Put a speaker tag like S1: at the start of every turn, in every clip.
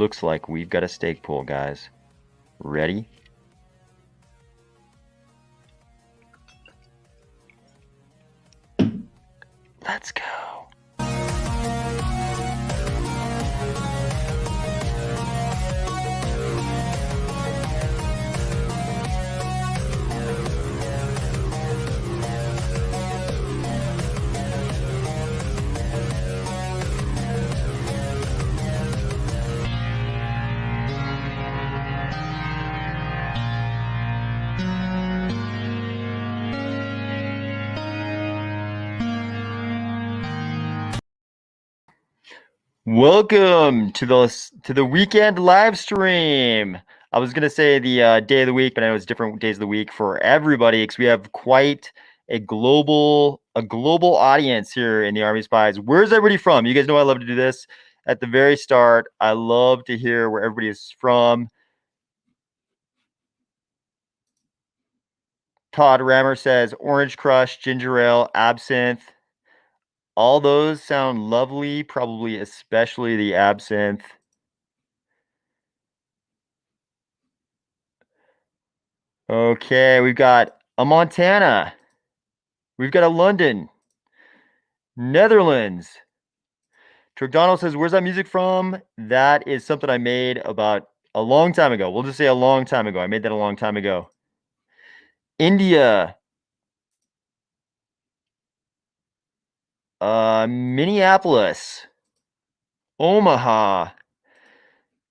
S1: looks like we've got a stake pool, guys. Ready? Let's go. Welcome to the weekend live stream. I was gonna say the day of the week, but I know it's different days of the week for everybody because we have quite a global audience here in the Army Spies. Where's everybody from? You guys know I love to do this at the very start. I love to hear where everybody is from. Todd Rammer says Orange Crush, Ginger Ale, Absinthe. All those sound lovely, probably especially the Absinthe. Okay, we've got a Montana. We've got a London. Netherlands. Cardano says, where's that music from? That is something I made about a long time ago. We'll just say a long time ago. I made that a long time ago. India. Minneapolis. Omaha.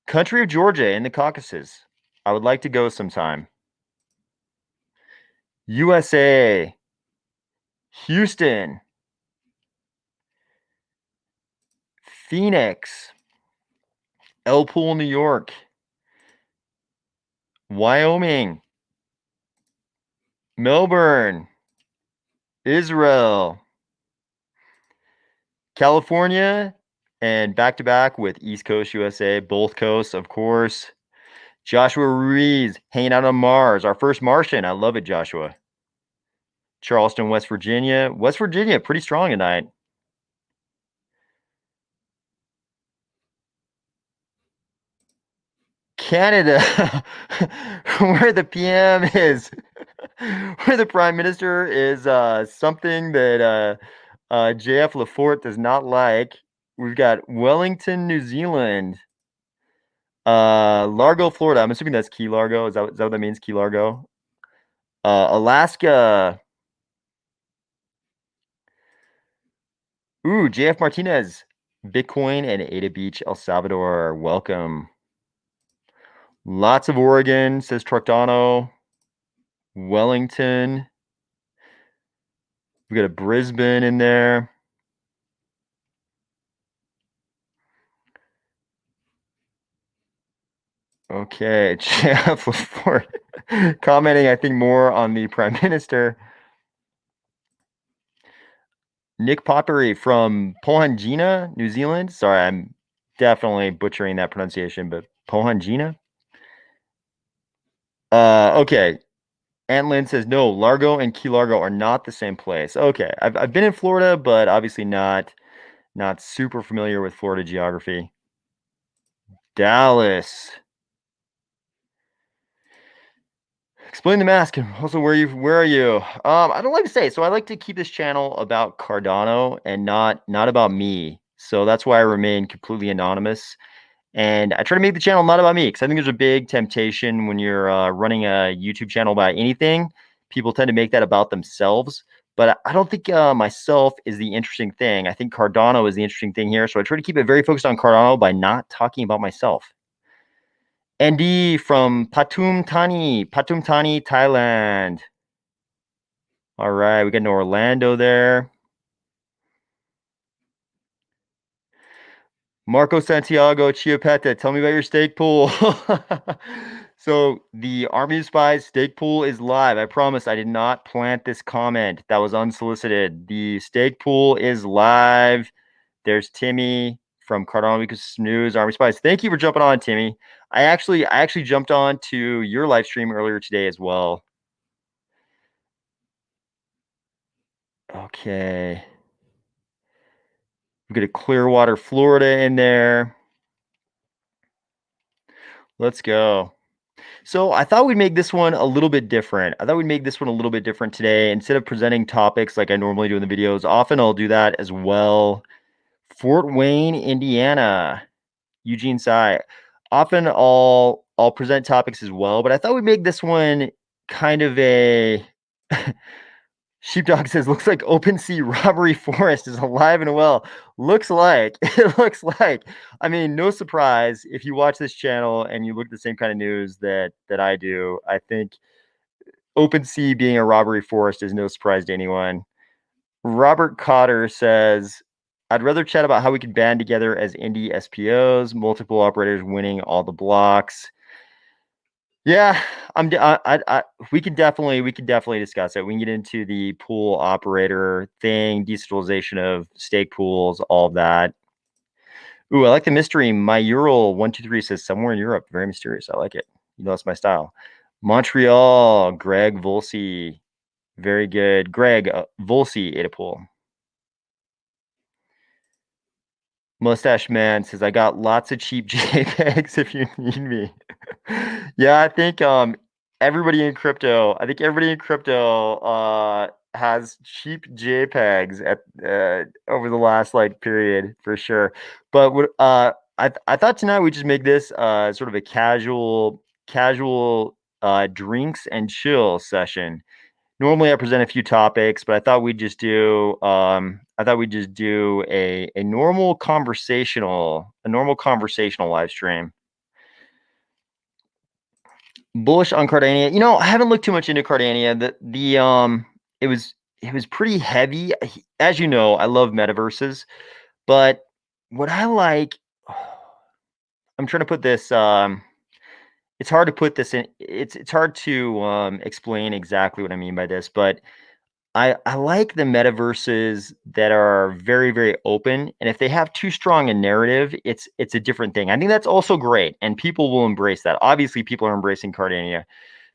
S1: Country of Georgia in the Caucasus. I would like to go sometime. USA. Houston. Phoenix. El Pool, New York. Wyoming. Melbourne. Israel. California, and back-to-back with East Coast USA, both coasts, of course. Joshua Ruiz, hanging out on Mars, our first Martian. I love it, Joshua. Charleston, West Virginia. West Virginia, pretty strong tonight. Canada, where the PM is, where the Prime Minister is something that JF Lafort does not like. We've got Wellington, New Zealand. Largo, Florida. I'm assuming that's Key Largo. Is that what that means? Key Largo. Alaska. Ooh, JF Martinez. Bitcoin and Ada Beach, El Salvador. Welcome. Lots of Oregon, says Cardano. Wellington. We got a Brisbane in there. Okay, Jeff Lafort commenting, I think, more on the Prime Minister. Nick Poppery from Pohangina, New Zealand. Sorry, I'm definitely butchering that pronunciation, but Pohangina? Okay. Antlin says, no, Largo and Key Largo are not the same place. Okay, I've been in Florida, but obviously not super familiar with Florida geography. Dallas. Explain the mask. Also, where are you? I don't like to say. So I like to keep this channel about Cardano and not about me. So that's why I remain completely anonymous. And I try to make the channel not about me because I think there's a big temptation when you're running a YouTube channel about anything. People tend to make that about themselves. But I don't think myself is the interesting thing. I think Cardano is the interesting thing here. So I try to keep it very focused on Cardano by not talking about myself. Andy from Pathum Thani, Thailand. All right, we got an Orlando there. Marco Santiago, Chiapetta, tell me about your stake pool. So the Army of Spies stake pool is live. I promise I did not plant this comment. That was unsolicited. The stake pool is live. There's Timmy from Cardano News, Army Spies. Thank you for jumping on, Timmy. I actually jumped on to your live stream earlier today as well. Okay. We've got a Clearwater, Florida in there. Let's go. So I thought we'd make this one a little bit different. I thought we'd make this one a little bit different today. Instead of presenting topics like I normally do in the videos, often I'll do that as well. Fort Wayne, Indiana, Eugene Tsai. Often I'll present topics as well, but I thought we'd make this one kind of a Sheepdog says, looks like OpenSea robbery forest is alive and well. Looks like, it looks like. I mean, no surprise if you watch this channel and you look at the same kind of news that I do. I think OpenSea being a robbery forest is no surprise to anyone. Robert Cotter says, I'd rather chat about how we could band together as indie SPOs, multiple operators winning all the blocks. Yeah, we could definitely discuss it. We can get into the pool operator thing, decentralization of stake pools, all of that. Ooh, I like the mystery. My Ural 123 says somewhere in Europe. Very mysterious. I like it. You know, that's my style. Montreal, Greg Volsey. Very good. Greg Volsey ate a pool. Mustache Man says, I got lots of cheap JPEGs if you need me. Yeah, I think everybody in crypto, has cheap JPEGs at over the last like period for sure. But what I thought tonight we just make this sort of a casual drinks and chill session. Normally I present a few topics, but I thought we'd just do a normal conversational live stream. Bullish on Cardania. You know, I haven't looked too much into Cardania. It was pretty heavy. As you know, I love metaverses, but what I like, I'm trying to put this it's hard to put this in it's hard to explain exactly what I mean by this, but I like the metaverses that are very, very open, and if they have too strong a narrative, it's a different thing. I think that's also great, and people will embrace that. Obviously, people are embracing Cardania.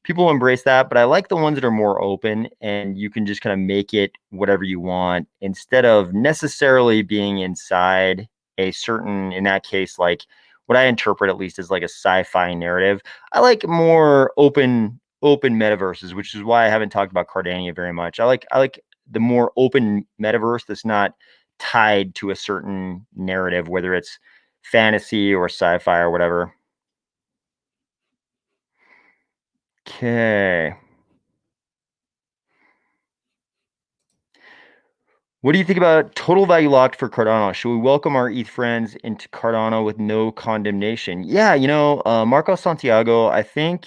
S1: People embrace that, but I like the ones that are more open, and you can just kind of make it whatever you want instead of necessarily being inside a certain, in that case, like what I interpret at least as like a sci-fi narrative. I like more open metaverses, which is why I haven't talked about Cardania very much. I like the more open metaverse that's not tied to a certain narrative, whether it's fantasy or sci-fi or whatever. Okay. What do you think about total value locked for Cardano? Should we welcome our ETH friends into Cardano with no condemnation? Yeah, you know, Marco Santiago, I think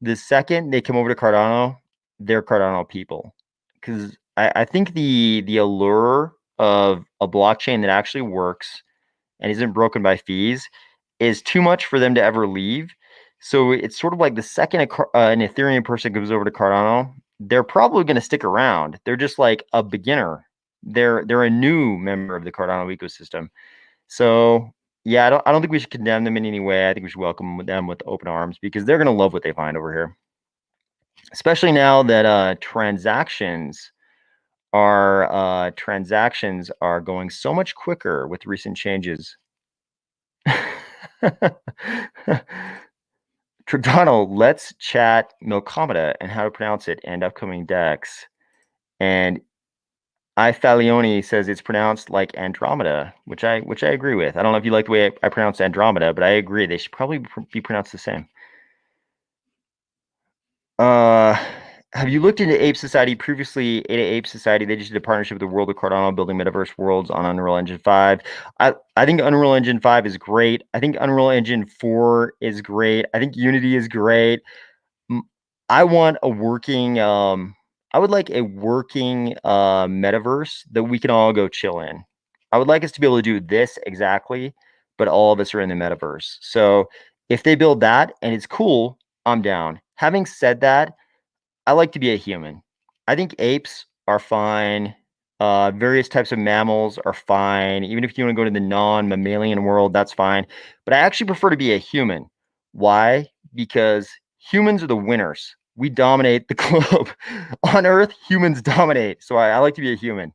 S1: the second they come over to Cardano, they're Cardano people. Because I think the allure of a blockchain that actually works and isn't broken by fees is too much for them to ever leave. So it's sort of like the second an Ethereum person comes over to Cardano, they're probably going to stick around. They're just like a beginner. They're a new member of the Cardano ecosystem. So yeah, I don't think we should condemn them in any way. I think we should welcome them with open arms because they're going to love what they find over here, especially now that transactions are going so much quicker with recent changes. Cardano, let's chat Milkomeda and how to pronounce it and upcoming decks. And Ifalioni says it's pronounced like Andromeda, which I agree with. I don't know if you like the way I pronounce Andromeda, but I agree. They should probably be pronounced the same. Have you looked into Ape Society? Previously, Ape Society, they just did a partnership with the World of Cardano, building metaverse worlds on Unreal Engine 5. I think Unreal Engine 5 is great. I think Unreal Engine 4 is great. I think Unity is great. I want a working, I would like a working metaverse that we can all go chill in. I would like us to be able to do this exactly, but all of us are in the metaverse. So if they build that and it's cool, I'm down. Having said that, I like to be a human. I think apes are fine. Various types of mammals are fine. Even if you want to go to the non-mammalian world, that's fine. But I actually prefer to be a human. Why? Because humans are the winners. We dominate the globe. On Earth, humans dominate. So I like to be a human.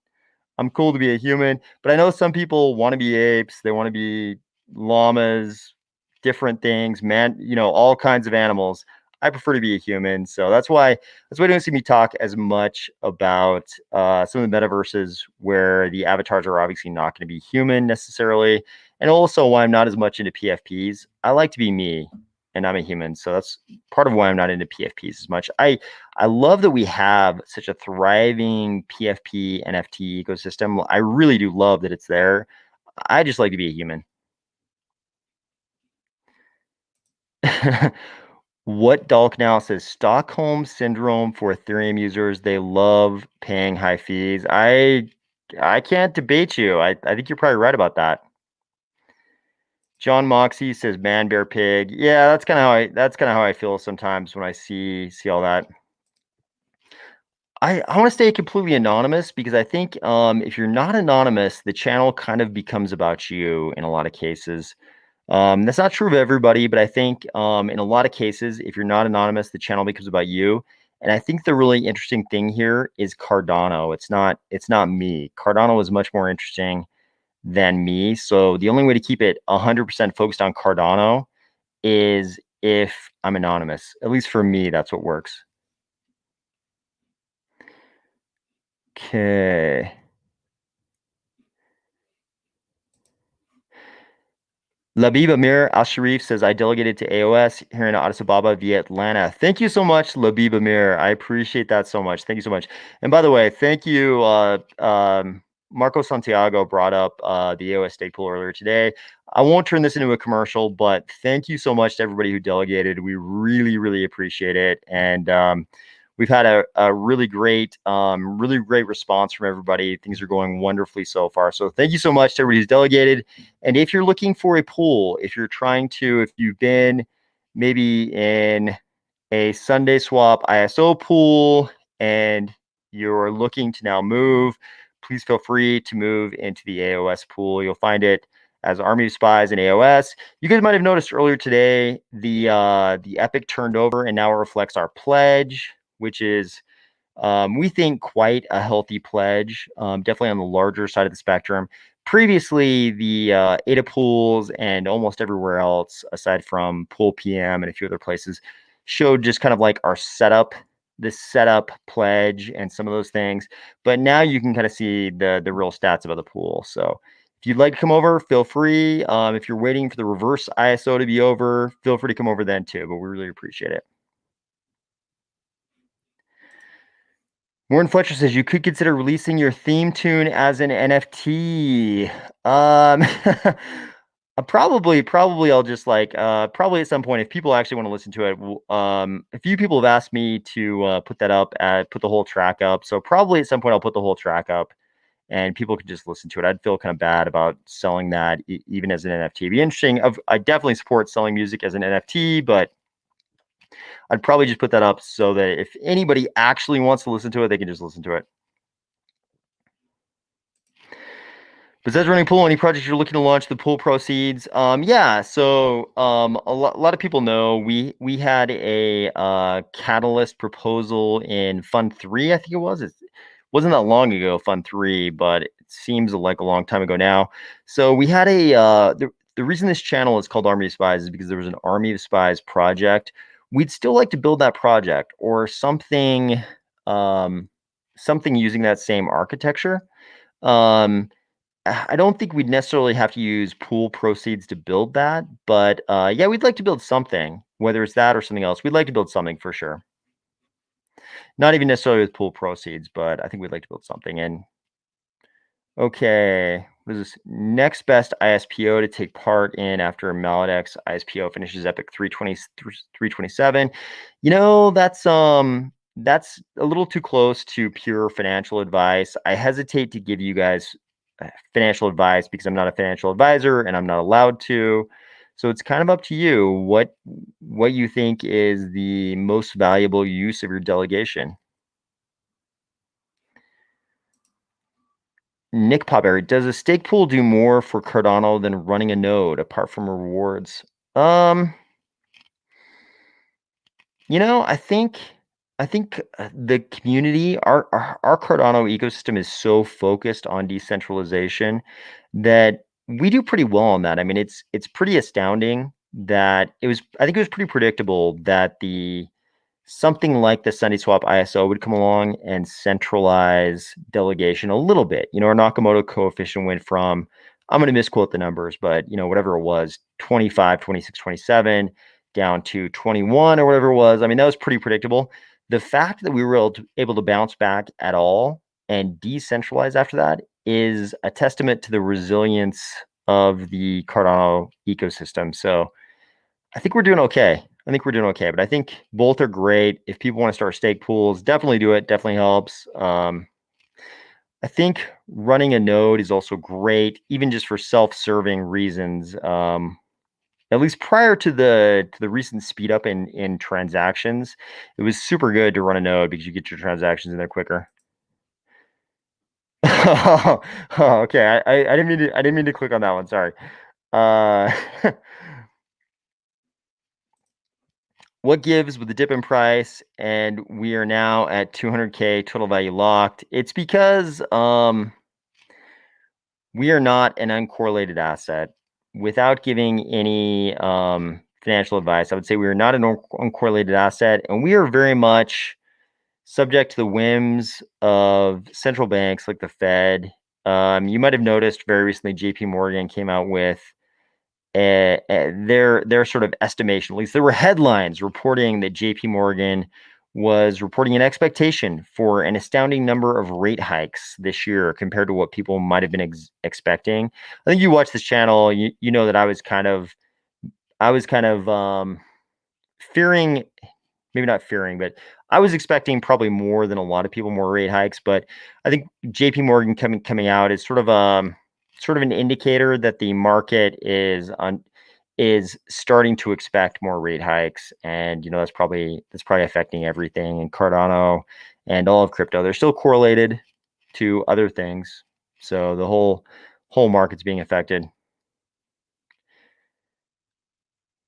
S1: I'm cool to be a human. But I know some people want to be apes. They want to be llamas, different things, man, all kinds of animals. I prefer to be a human. So that's why you don't see me talk as much about some of the metaverses where the avatars are obviously not going to be human necessarily. And also why I'm not as much into PFPs. I like to be me and I'm a human. So that's part of why I'm not into PFPs as much. I love that we have such a thriving PFP NFT ecosystem. I really do love that it's there. I just like to be a human. What Dalk now says Stockholm syndrome for Ethereum users. They love paying high fees. I can't debate you. I think you're probably right about that. John Moxie says man, bear, pig. Yeah, that's kind of how I feel sometimes when I see all that. I want to stay completely anonymous because I think if you're not anonymous, the channel kind of becomes about you in a lot of cases. That's not true of everybody, but I think in a lot of cases, if you're not anonymous, the channel becomes about you. And I think the really interesting thing here is Cardano. It's not me. Cardano is much more interesting than me. So the only way to keep it 100% focused on Cardano is if I'm anonymous. At least for me, that's what works. Okay. Labib Amir Al Sharif says, I delegated to AOS here in Addis Ababa via Atlanta. Thank you so much, Labib Amir. I appreciate that so much. Thank you so much. And by the way, thank you. Marco Santiago brought up the AOS Stakepool earlier today. I won't turn this into a commercial, but thank you so much to everybody who delegated. We really, really appreciate it. And we've had a really great response from everybody. Things are going wonderfully so far. So thank you so much to everybody who's delegated. And if you're looking for a pool, if you've been maybe in a Sunday swap ISO pool and you're looking to now move, please feel free to move into the AOS pool. You'll find it as Army of Spies and AOS. You guys might have noticed earlier today the epic turned over and now it reflects our pledge, which is we think quite a healthy pledge, definitely on the larger side of the spectrum. Previously, the ADA pools and almost everywhere else, aside from Pool PM and a few other places, showed just kind of like our setup, the setup pledge and some of those things. But now you can kind of see the real stats about the pool. So if you'd like to come over, feel free. If you're waiting for the reverse ISO to be over, feel free to come over then too. But we really appreciate it. Warren Fletcher says you could consider releasing your theme tune as an NFT. Probably I'll just probably at some point if people actually want to listen to it. A few people have asked me to put the whole track up. So probably at some point I'll put the whole track up, and people can just listen to it. I'd feel kind of bad about selling that even as an NFT. It'd be interesting. I definitely support selling music as an NFT, but I'd probably just put that up so that if anybody actually wants to listen to it, they can just listen to it. Besides running pool, any projects you're looking to launch the pool proceeds? Yeah. So a lot of people know we had a Catalyst proposal in Fund 3, I think it was. It wasn't that long ago, Fund 3, but it seems like a long time ago now. So we had the reason this channel is called Army of Spies is because there was an Army of Spies project. We'd still like to build that project or something using that same architecture. I don't think we'd necessarily have to use pool proceeds to build that, but yeah, we'd like to build something, whether it's that or something else. We'd like to build something for sure. Not even necessarily with pool proceeds, but I think we'd like to build something. And okay, what is this? Next best ISPO to take part in after Maladex ISPO finishes Epic 327. That's a little too close to pure financial advice. I hesitate to give you guys financial advice because I'm not a financial advisor and I'm not allowed to. So it's kind of up to you what you think is the most valuable use of your delegation. Nick Popberry, does a stake pool do more for Cardano than running a node apart from rewards? I think the community, our Cardano ecosystem is so focused on decentralization that we do pretty well on that. I mean, it's pretty astounding that I think it was pretty predictable that something like the Sunday Swap ISO would come along and centralize delegation a little bit. Our Nakamoto coefficient went from, I'm going to misquote the numbers, but whatever it was, 25, 26, 27 down to 21 or whatever it was. I mean, that was pretty predictable. The fact that we were able to bounce back at all and decentralize after that is a testament to the resilience of the Cardano ecosystem. So I think we're doing okay. But I think both are great. If people want to start stake pools, definitely do it. Definitely helps. I think running a node is also great, even just for self-serving reasons. At least prior to the recent speed up in transactions, it was super good to run a node because you get your transactions in there quicker. Oh, okay. I didn't mean to click on that one. Sorry. What gives with the dip in price, and we are now at 200K total value locked? It's because we are not an uncorrelated asset. Without giving any financial advice, I would say we are not an uncorrelated asset, and we are very much subject to the whims of central banks like the Fed. You might have noticed very recently JP Morgan came out with their sort of estimation. At least there were headlines reporting that JP Morgan was reporting an expectation for an astounding number of rate hikes this year compared to what people might have been expecting. I think you watch this channel, you know that I was kind of fearing, maybe not fearing, but I was expecting probably more than a lot of people, more rate hikes. But I think JP Morgan coming out is sort of an indicator that the market is starting to expect more rate hikes, and that's probably affecting everything in Cardano and all of crypto. They're still correlated to other things, so the whole market's being affected.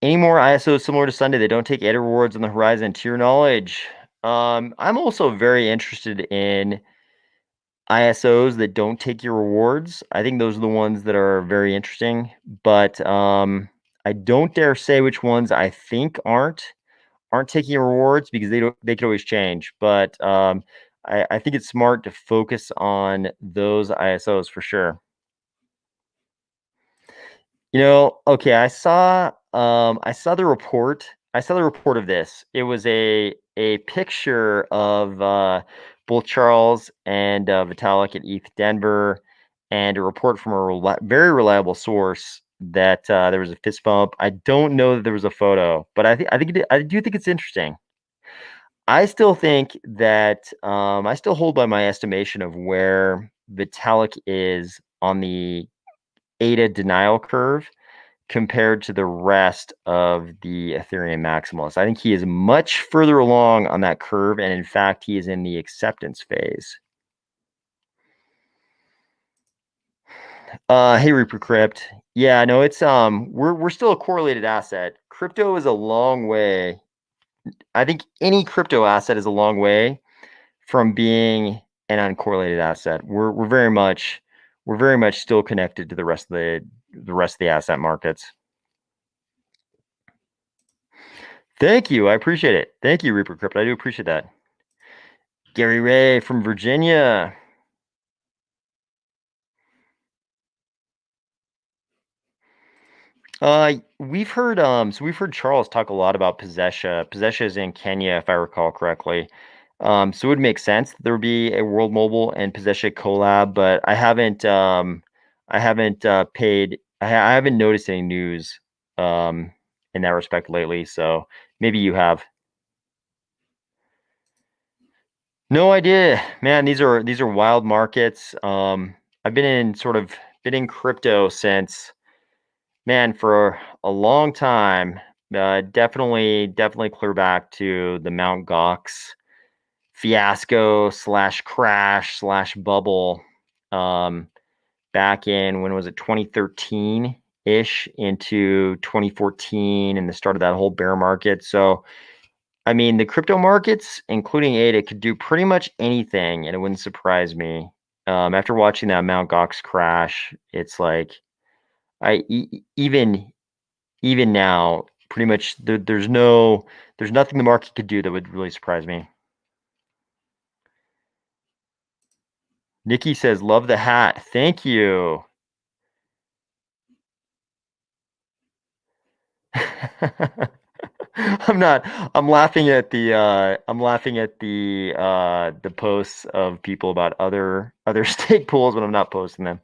S1: Any more ISOs similar to Sunday that don't take ADA rewards on the horizon, to your knowledge? I'm also very interested in ISOs that don't take your rewards. I think those are the ones that are very interesting, but I don't dare say which ones I think aren't taking your rewards, because they could always change. But I think it's smart to focus on those ISOs for sure. Okay, I saw the report. I saw the report of this. It was a picture of both Charles and Vitalik at ETH Denver, and a report from a very reliable source that there was a fist bump. I don't know that there was a photo, but I do think it's interesting. I still think that I still hold by my estimation of where Vitalik is on the ADA denial curve compared to the rest of the Ethereum maximalists. I think he is much further along on that curve, and in fact, he is in the acceptance phase. Hey, Reaper Crypt. Yeah, no, it's we're still a correlated asset. Crypto is a long way. I think any crypto asset is a long way from being an uncorrelated asset. We're very much still connected to the rest of the asset markets. Thank you. I appreciate it. Thank you, Reaper Crypt. I do appreciate that. Gary Ray from Virginia. We've heard Charles talk a lot about Possessia. Possessia is in Kenya, if I recall correctly. So it would make sense that there would be a World Mobile and Possessia collab, but I haven't I haven't noticed any news in that respect lately. So maybe you have. No idea, man. These are wild markets. I've been in crypto since, man, for a long time. Definitely clear back to the Mount Gox fiasco / crash / bubble. Back in, when was it, 2013 ish into 2014, and the start of that whole bear market. So I mean, the crypto markets, including ADA, could do pretty much anything, and it wouldn't surprise me. After watching that Mt. Gox crash, it's like even even now, pretty much there's nothing the market could do that would really surprise me. Nikki says, "Love the hat." Thank you. I'm not. I'm laughing at the posts of people about other stake pools when I'm not posting them.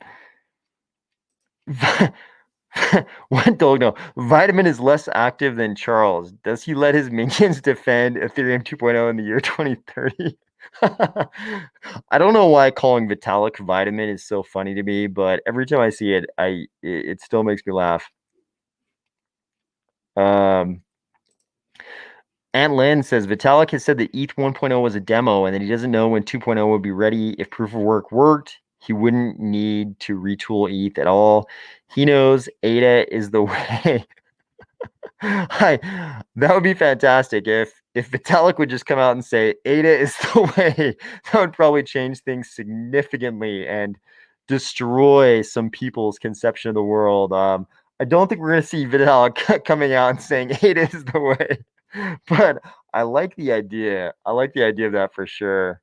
S1: What dog? No, Vitamin is less active than Charles. Does he let his minions defend Ethereum 2.0 in the year 2030? I don't know why calling Vitalik Vitamin is so funny to me, but every time I see it, it still makes me laugh. Um, Aunt Lynn says Vitalik has said that ETH 1.0 was a demo and that he doesn't know when 2.0 will be ready. If proof of work worked, he wouldn't need to retool ETH at all. He knows ADA is the way. Hi, that would be fantastic if Vitalik would just come out and say ADA is the way. That would probably change things significantly and destroy some people's conception of the world. I don't think we're going to see Vitalik coming out and saying ADA is the way, but I like the idea. I like the idea of that for sure.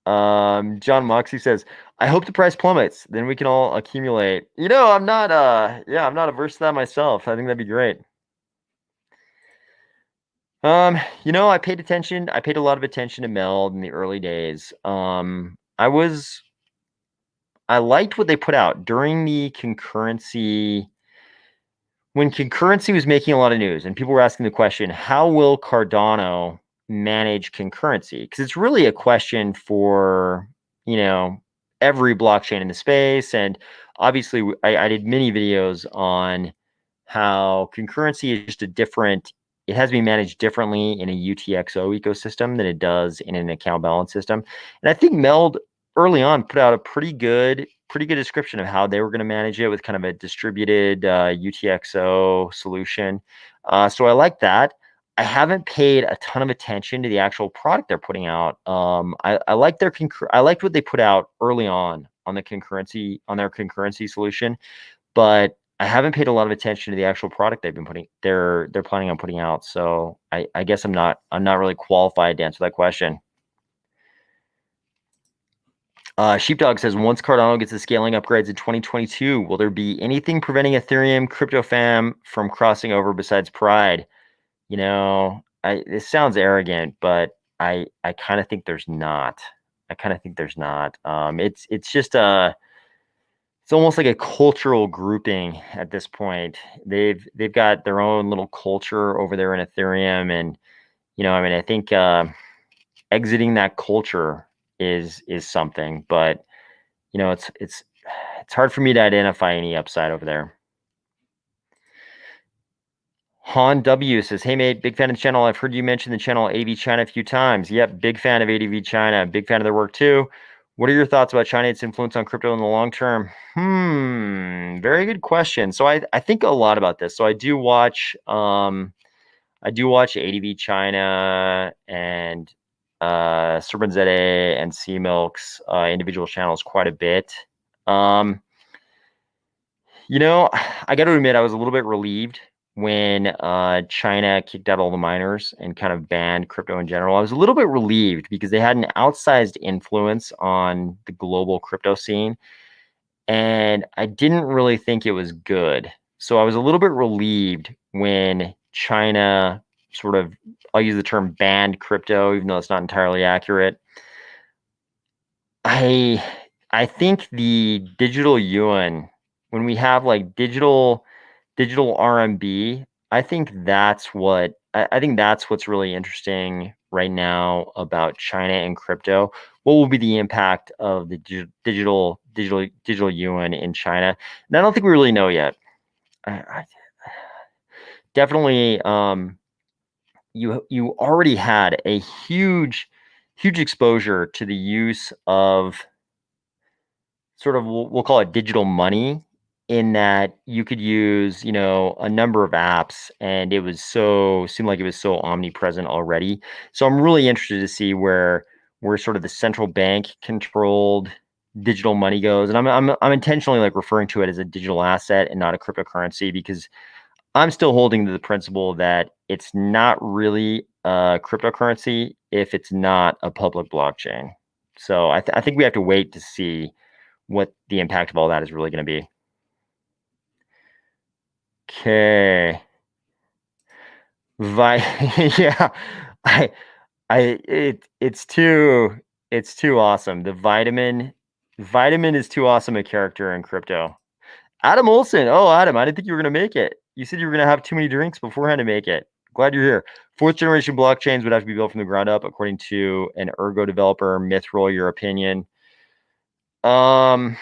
S1: John Moxie says, I hope the price plummets, then we can all accumulate. I'm not I'm not averse to that myself. I think that'd be great. I paid attention. I paid a lot of attention to Meld in the early days. I liked what they put out during the concurrency. When concurrency was making a lot of news and people were asking the question, how will Cardano manage concurrency? Because it's really a question for, every blockchain in the space. And obviously, I did many videos on how concurrency is just it has to be managed differently in a UTXO ecosystem than it does in an account balance system. And I think Meld early on put out a pretty good description of how they were going to manage it with kind of a distributed UTXO solution. So I like that. I haven't paid a ton of attention to the actual product they're putting out. I like I liked what they put out early on their concurrency solution, but I haven't paid a lot of attention to the actual product they're planning on putting out. So I guess I'm not really qualified to answer that question. Sheepdog says, once Cardano gets the scaling upgrades in 2022, will there be anything preventing Ethereum crypto fam from crossing over besides pride? This sounds arrogant, but I kind of think there's not. It's just it's almost like a cultural grouping at this point. They've got their own little culture over there in Ethereum, and I think exiting that culture is something, but it's hard for me to identify any upside over there. Han W says, hey mate, big fan of the channel. I've heard you mention the channel ADV China a few times. Yep, big fan of ADV China. Big fan of their work too. What are your thoughts about China, its influence on crypto in the long term? Very good question. So I think a lot about this. So I do watch ADV China and Serban Zede and Sea Milk's individual channels quite a bit. I got to admit I was a little bit relieved when China kicked out all the miners and kind of banned crypto in general. I was a little bit relieved because they had an outsized influence on the global crypto scene, and I didn't really think it was good. So I was a little bit relieved when China sort of, I'll use the term banned crypto, even though it's not entirely accurate. I think the digital yuan, when we have like digital RMB, I think that's what's really interesting right now about China and crypto. What will be the impact of the digital yuan in China? And I don't think we really know yet. Definitely, you already had a huge exposure to the use of sort of, we'll call it digital money, in that you could use, a number of apps, and seemed like it was so omnipresent already. So I'm really interested to see where sort of the central bank controlled digital money goes, and I'm intentionally like referring to it as a digital asset and not a cryptocurrency because I'm still holding to the principle that it's not really a cryptocurrency if it's not a public blockchain. So I think we have to wait to see what the impact of all that is really going to be. Okay. Yeah. I it's too awesome. The vitamin is too awesome a character in crypto. Adam Olson. Oh, Adam, I didn't think you were gonna make it. You said you were gonna have too many drinks beforehand to make it. Glad you're here. Fourth generation blockchains would have to be built from the ground up, according to an Ergo developer. Mithril, your opinion. Um,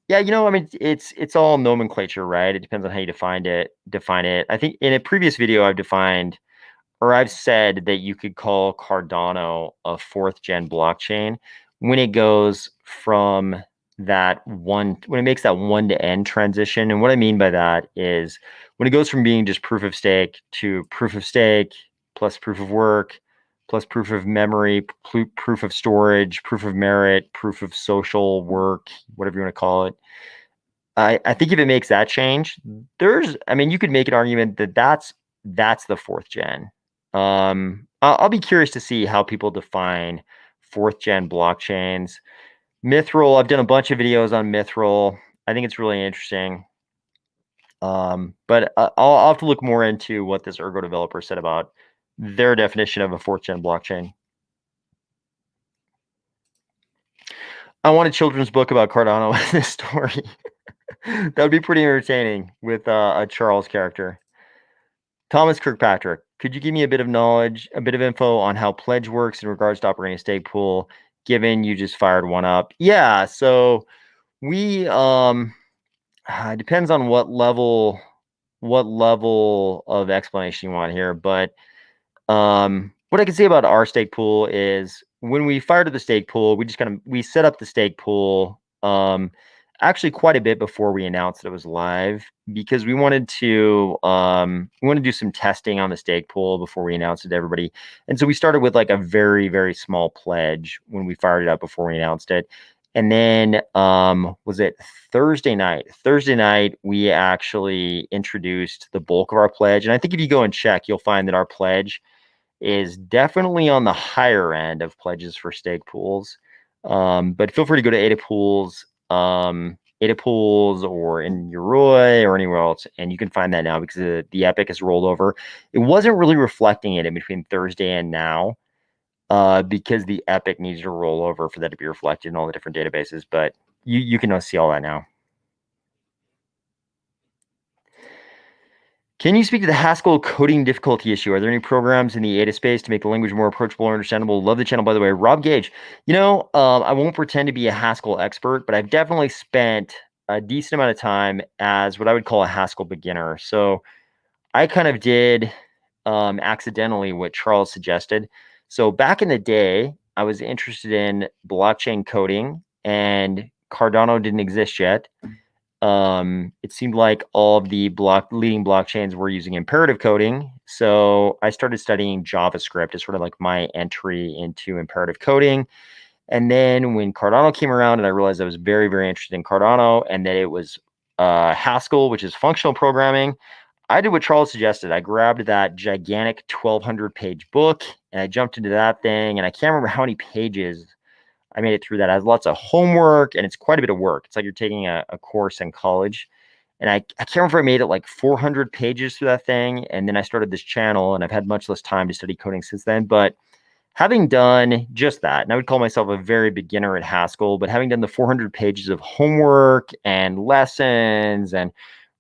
S1: yeah, I mean, it's all nomenclature, right? It depends on how you define it. I think in a previous video I've defined or I've said that you could call Cardano a fourth gen blockchain when it goes from when it makes that one to end transition. And what I mean by that is when it goes from being just proof of stake to proof of stake plus proof of work plus proof of memory, proof of storage, proof of merit, proof of social work, whatever you want to call it. I think if it makes that change, I mean, you could make an argument that that's the fourth gen. I'll be curious to see how people define fourth gen blockchains. Mithril, I've done a bunch of videos on Mithril. I think it's really interesting. But I'll have to look more into what this Ergo developer said about their definition of a fourth gen blockchain. I want a children's book about Cardano with this story. That would be pretty entertaining with a Charles character. Thomas Kirkpatrick, could you give me a bit of knowledge, a bit of info on how Pledge works in regards to operating a stake pool, given you just fired one up? Yeah, so we it depends on what level of explanation you want here, but what I can say about our stake pool is when we fired at the stake pool, we set up the stake pool actually quite a bit before we announced that it was live because we wanted to do some testing on the stake pool before we announced it to everybody. And so we started with like a very, very small pledge when we fired it up before we announced it. And then was it Thursday night? Thursday night, we actually introduced the bulk of our pledge. And I think if you go and check, you'll find that our pledge is definitely on the higher end of pledges for stake pools. But feel free to go to Ada Pools or in Yoroi or anywhere else, and you can find that now because the Epic has rolled over. It wasn't really reflecting it in between Thursday and now because the Epic needs to roll over for that to be reflected in all the different databases, but you can see all that now. Can you speak to the Haskell coding difficulty issue? Are there any programs in the Ada space to make the language more approachable and understandable? Love the channel, by the way. Rob Gage. I won't pretend to be a Haskell expert, but I've definitely spent a decent amount of time as what I would call a Haskell beginner. So I kind of did accidentally what Charles suggested. So back in the day, I was interested in blockchain coding, and Cardano didn't exist yet. It seemed like all of the leading blockchains were using imperative coding. So I started studying JavaScript as sort of like my entry into imperative coding. And then when Cardano came around and I realized I was very, very interested in Cardano and that it was Haskell, which is functional programming, I did what Charles suggested. I grabbed that gigantic 1,200 page book and I jumped into that thing. And I can't remember how many pages I made it through that. It has lots of homework and it's quite a bit of work. It's like you're taking a course in college. And I can't remember if I made it like 400 pages through that thing. And then I started this channel and I've had much less time to study coding since then. But having done just that, and I would call myself a very beginner at Haskell, but having done the 400 pages of homework and lessons and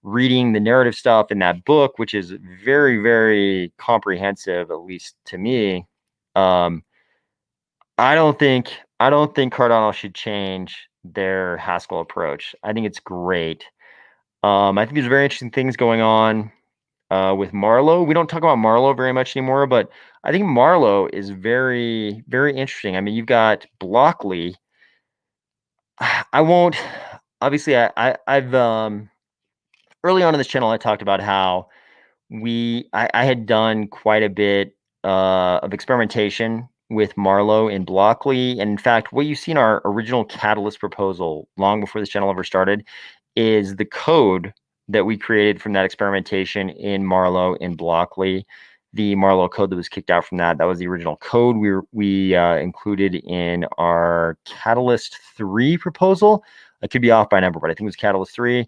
S1: reading the narrative stuff in that book, which is very, very comprehensive, at least to me, I don't think Cardano should change their Haskell approach. I think it's great. I think there's very interesting things going on with Marlowe. We don't talk about Marlowe very much anymore, but I think Marlowe is very, very interesting. I mean, you've got Blockly. I won't obviously I've early on in this channel I talked about how I had done quite a bit of experimentation with Marlowe in Blockly. And in fact, what you see in our original Catalyst proposal, long before this channel ever started, is the code that we created from that experimentation in Marlowe in Blockly. The Marlowe code that was kicked out from that was the original code we included in our Catalyst 3 proposal. I could be off by a number, but I think it was Catalyst 3.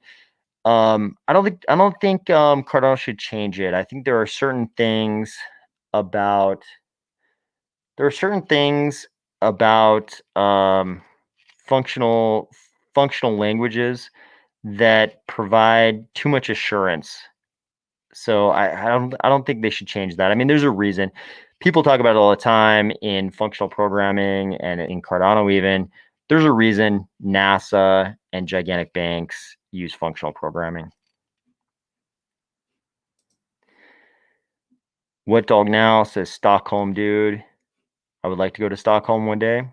S1: I don't think Cardinal should change it. I think there are certain things about functional languages that provide too much assurance. So I don't think they should change that. I mean, there's a reason. People talk about it all the time in functional programming and in Cardano even. There's a reason NASA and gigantic banks use functional programming. What Dog Now says Stockholm, dude. I would like to go to Stockholm one day.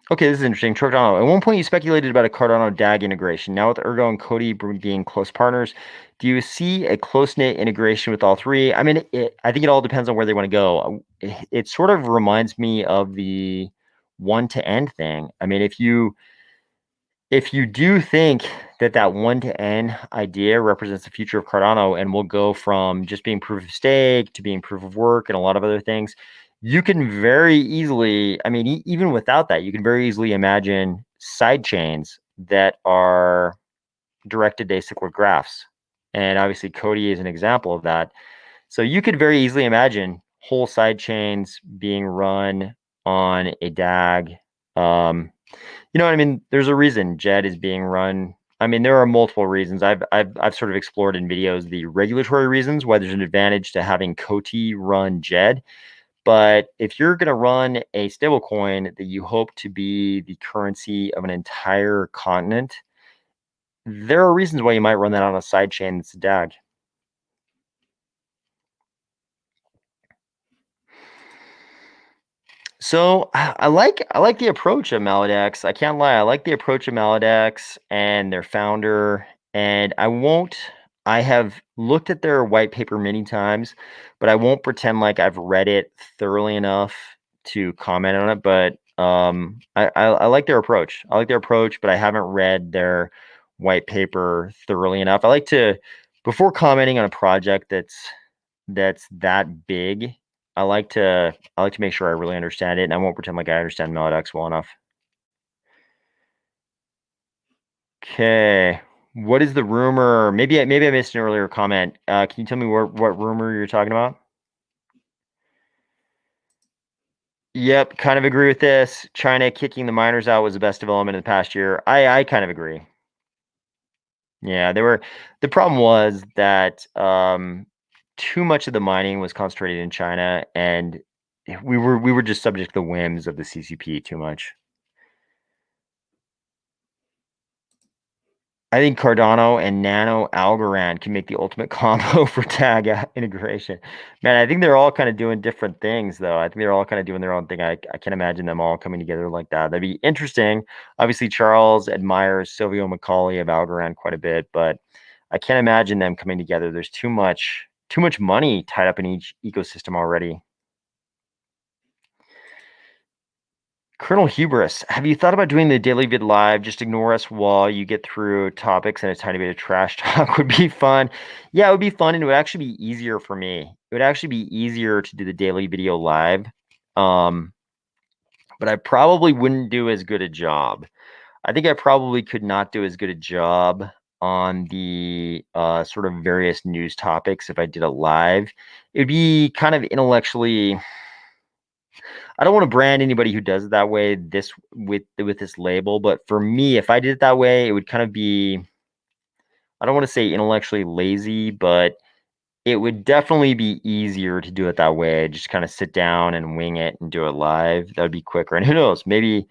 S1: Okay, this is interesting. Cardano. At one point, you speculated about a Cardano DAG integration. Now with Ergo and Cody being close partners, do you see a close-knit integration with all three? I mean, I think it all depends on where they want to go. It sort of reminds me of the one-to-end thing. I mean, if you do think that one-to-end idea represents the future of Cardano and will go from just being proof of stake to being proof of work and a lot of other things, you can very easily, I mean, even without that, you can very easily imagine side chains that are directed to acyclic graphs. And obviously Cody is an example of that. So you could very easily imagine whole side chains being run on a DAG. You know what I mean? There's a reason JED is being run. I mean, there are multiple reasons. I've sort of explored in videos the regulatory reasons why there's an advantage to having COTI run JED. But if you're going to run a stablecoin that you hope to be the currency of an entire continent, there are reasons why you might run that on a side chain that's a DAG. So I like the approach of Maladex. I can't lie. I like the approach of Maladex and their founder. And I have looked at their white paper many times, but I won't pretend like I've read it thoroughly enough to comment on it. But I like their approach. I like their approach, but I haven't read their white paper thoroughly enough. I like to, before commenting on a project that's that big, I like to make sure I really understand it, and I won't pretend like I understand Maladex well enough. Okay, what is the rumor? Maybe I missed an earlier comment. Can you tell me what rumor you're talking about? Yep, kind of agree with this. China kicking the miners out was the best development in the past year. I kind of agree. Yeah, the problem was that too much of the mining was concentrated in China, and we were just subject to the whims of the CCP too much. I think Cardano and Nano Algorand can make the ultimate combo for tag integration. Man, I think they're all kind of doing different things, though. I think they're all kind of doing their own thing. I can't imagine them all coming together like that. That'd be interesting. Obviously, Charles admires Silvio Macaulay of Algorand quite a bit, but I can't imagine them coming together. There's too much money tied up in each ecosystem already. Colonel Hubris, have you thought about doing the daily vid live? Just ignore us while you get through topics, and a tiny bit of trash talk would be fun. Yeah, it would be fun, and it would actually be easier for me. It would actually be easier to do the daily video live. But I probably wouldn't do as good a job. I think I probably could not do as good a job on the sort of various news topics if I did it live. It would be kind of intellectually, I don't want to brand anybody who does it that way with this label, but for me, if I did it that way, it would kind of be, I don't want to say intellectually lazy, but it would definitely be easier to do it that way. Just kind of sit down and wing it and do it live. That would be quicker. And who knows, maybe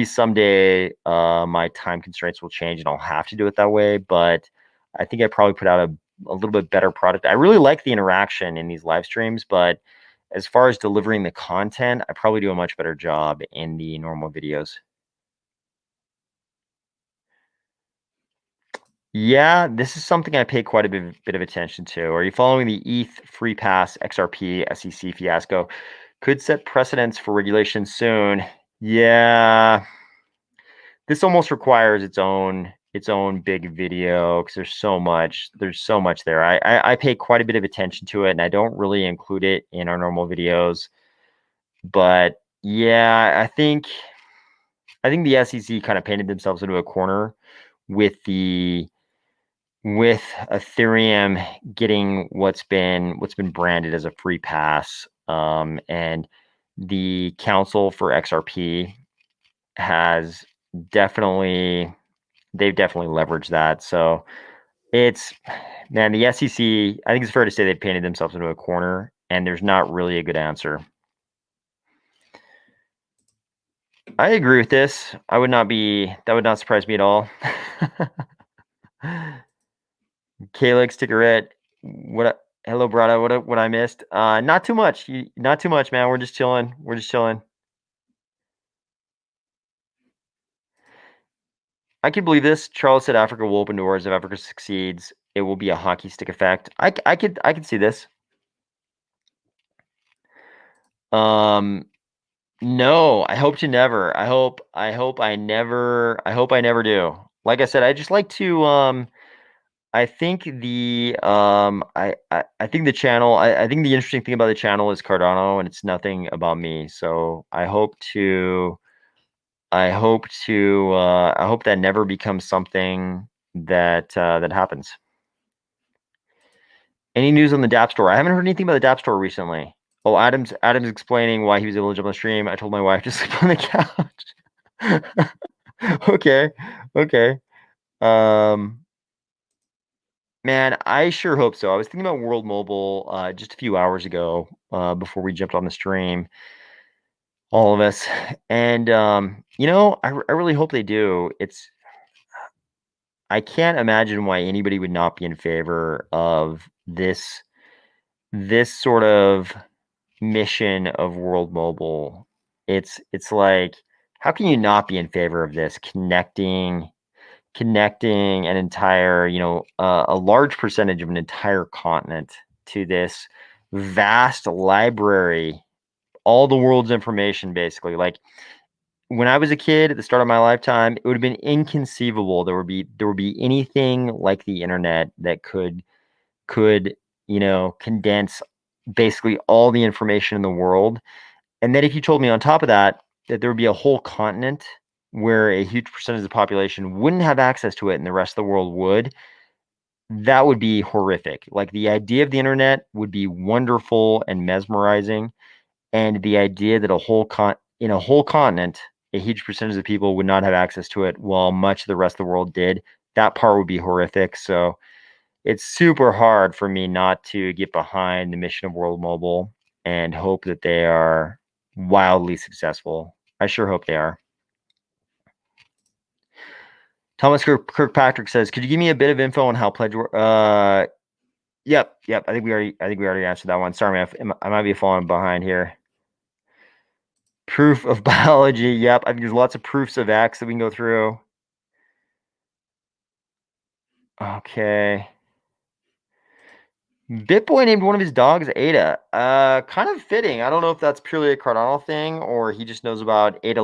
S1: someday my time constraints will change and I'll have to do it that way. But I think I probably put out a little bit better product. I really like the interaction in these live streams, but as far as delivering the content, I probably do a much better job in the normal videos. Yeah, this is something I pay quite a bit of attention to. Are you following the ETH free pass XRP SEC fiasco? Could set precedents for regulation soon. Yeah, this almost requires its own big video because there's so much there. I pay quite a bit of attention to it, and I don't really include it in our normal videos. But yeah, I think the SEC kind of painted themselves into a corner with the with Ethereum getting what's been branded as a free pass, and the Council for XRP has definitely they've definitely leveraged that. So it's man, the SEC. I think it's fair to say they painted themselves into a corner, and there's not really a good answer. I agree with this. That would not surprise me at all. Calyx, Tickerette, hello, Brada. What I missed? Not too much. Not too much, man. We're just chilling. We're just chilling. I can believe this. Charles said Africa will open doors. If Africa succeeds, it will be a hockey stick effect. I could see this. No, I hope to never. I hope I never do. Like I said, I just like to I think I think the channel I think the interesting thing about the channel is Cardano, and it's nothing about me. So I hope that never becomes something that happens. Any news on the DApp store? I haven't heard anything about the DApp store recently. Oh, Adam's explaining why he was able to jump on the stream. I told my wife to sleep on the couch. Okay. Okay. Um Man, I sure hope so. I was thinking about World Mobile just a few hours ago before we jumped on the stream, all of us. And I really hope they do. I can't imagine why anybody would not be in favor of this sort of mission of World Mobile. It's like, how can you not be in favor of this connecting an entire, a large percentage of an entire continent to this vast library, all the world's information, basically. Like when I was a kid at the start of my lifetime, it would have been inconceivable there would be anything like the internet that could condense basically all the information in the world. And then if you told me on top of that that there would be a whole continent where a huge percentage of the population wouldn't have access to it and the rest of the world would, that would be horrific. Like the idea of the internet would be wonderful and mesmerizing, and the idea that in a whole continent, a huge percentage of people would not have access to it while much of the rest of the world did, that part would be horrific. So it's super hard for me not to get behind the mission of World Mobile and hope that they are wildly successful. I sure hope they are. Thomas Kirkpatrick says, "Could you give me a bit of info on how pledge?" Yep. I think we already answered that one. Sorry, man. I might be falling behind here. Proof of biology. Yep. I think there's lots of proofs of X that we can go through. Okay. BitBoy named one of his dogs Ada. Kind of fitting. I don't know if that's purely a Cardinal thing or he just knows about Ada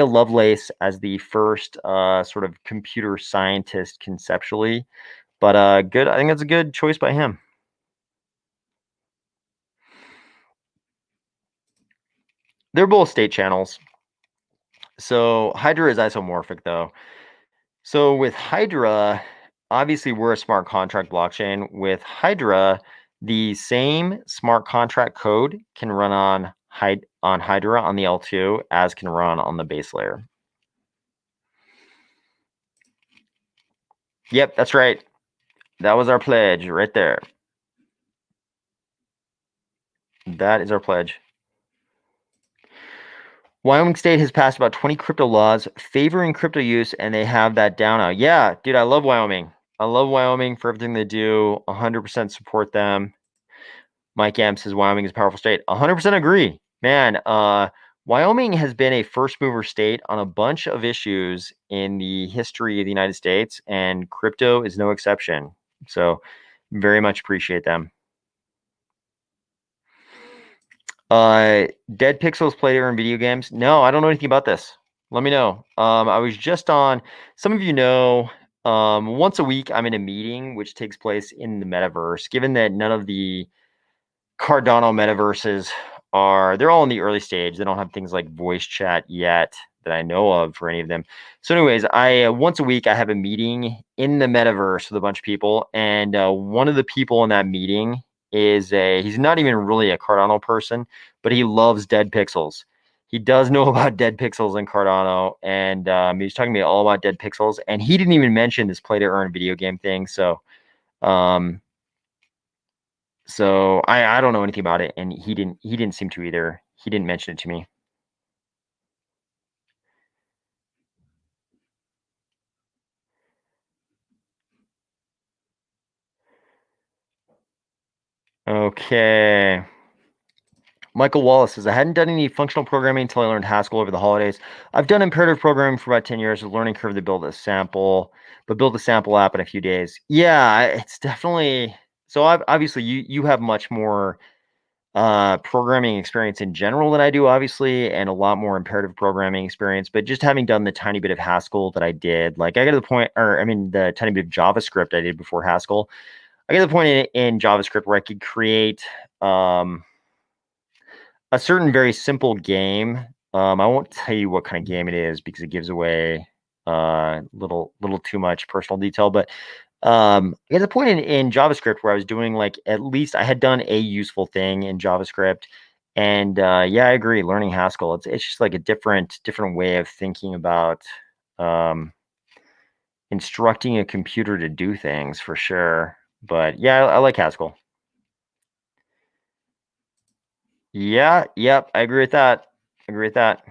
S1: Lovelace as the first sort of computer scientist conceptually. But good. I think that's a good choice by him. They're both state channels. So Hydra is isomorphic though. So with Hydra, obviously we're a smart contract blockchain. With Hydra, the same smart contract code can run on Hydra on the L2 as can run on the base layer. Yep, that's right. That was our pledge right there. That is our pledge. Wyoming State has passed about 20 crypto laws favoring crypto use, and they have that down now. Yeah, dude, I love Wyoming. I love Wyoming for everything they do. 100% support them. Mike M says Wyoming is a powerful state. 100% agree, man. Wyoming has been a first mover state on a bunch of issues in the history of the United States, and crypto is no exception. So, very much appreciate them. Dead Pixels player in video games? No, I don't know anything about this. Let me know. I was just on. Some of you know. Once a week, I'm in a meeting which takes place in the metaverse. Given that none of the Cardano metaverses they're all in the early stage. They don't have things like voice chat yet that I know of for any of them. So anyways, I once a week I have a meeting in the metaverse with a bunch of people, and one of the people in that meeting he's not even really a Cardano person, but he loves Dead Pixels. He does know about Dead Pixels and Cardano, and he was talking to me all about Dead Pixels, and he didn't even mention this play to earn video game thing. Um, so I don't know anything about it, and he didn't seem to either. He didn't mention it to me. Okay. Michael Wallace says, I hadn't done any functional programming until I learned Haskell over the holidays. I've done imperative programming for about 10 years with learning curve to build a sample app in a few days. Yeah, it's definitely so obviously you have much more programming experience in general than I do, obviously, and a lot more imperative programming experience. But just having done the tiny bit of Haskell that I did, like I got to the point, or I mean, the tiny bit of JavaScript I did before Haskell, I got to the point in JavaScript where I could create a certain very simple game. I won't tell you what kind of game it is because it gives away little too much personal detail, but I got the point in JavaScript where I was doing like at least I had done a useful thing in JavaScript, and yeah, I agree. Learning Haskell, it's just like a different way of thinking about um, instructing a computer to do things for sure. But yeah, I like Haskell. Yeah, yep, I agree with that. I agree with that.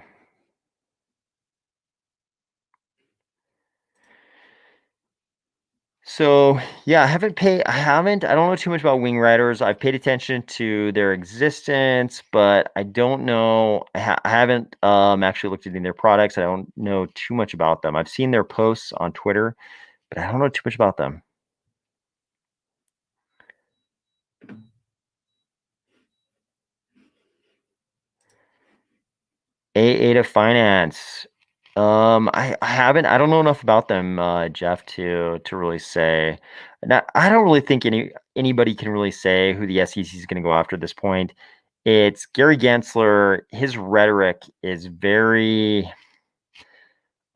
S1: So yeah, I don't know too much about wing riders. I've paid attention to their existence, but I don't know. I haven't actually looked at any of their products. I don't know too much about them. I've seen their posts on Twitter, but I don't know too much about them. A to Finance. I don't know enough about them, Jeff, to really say. Now, I don't really think anybody can really say who the SEC is going to go after at this point. It's Gary Gensler. His rhetoric is very,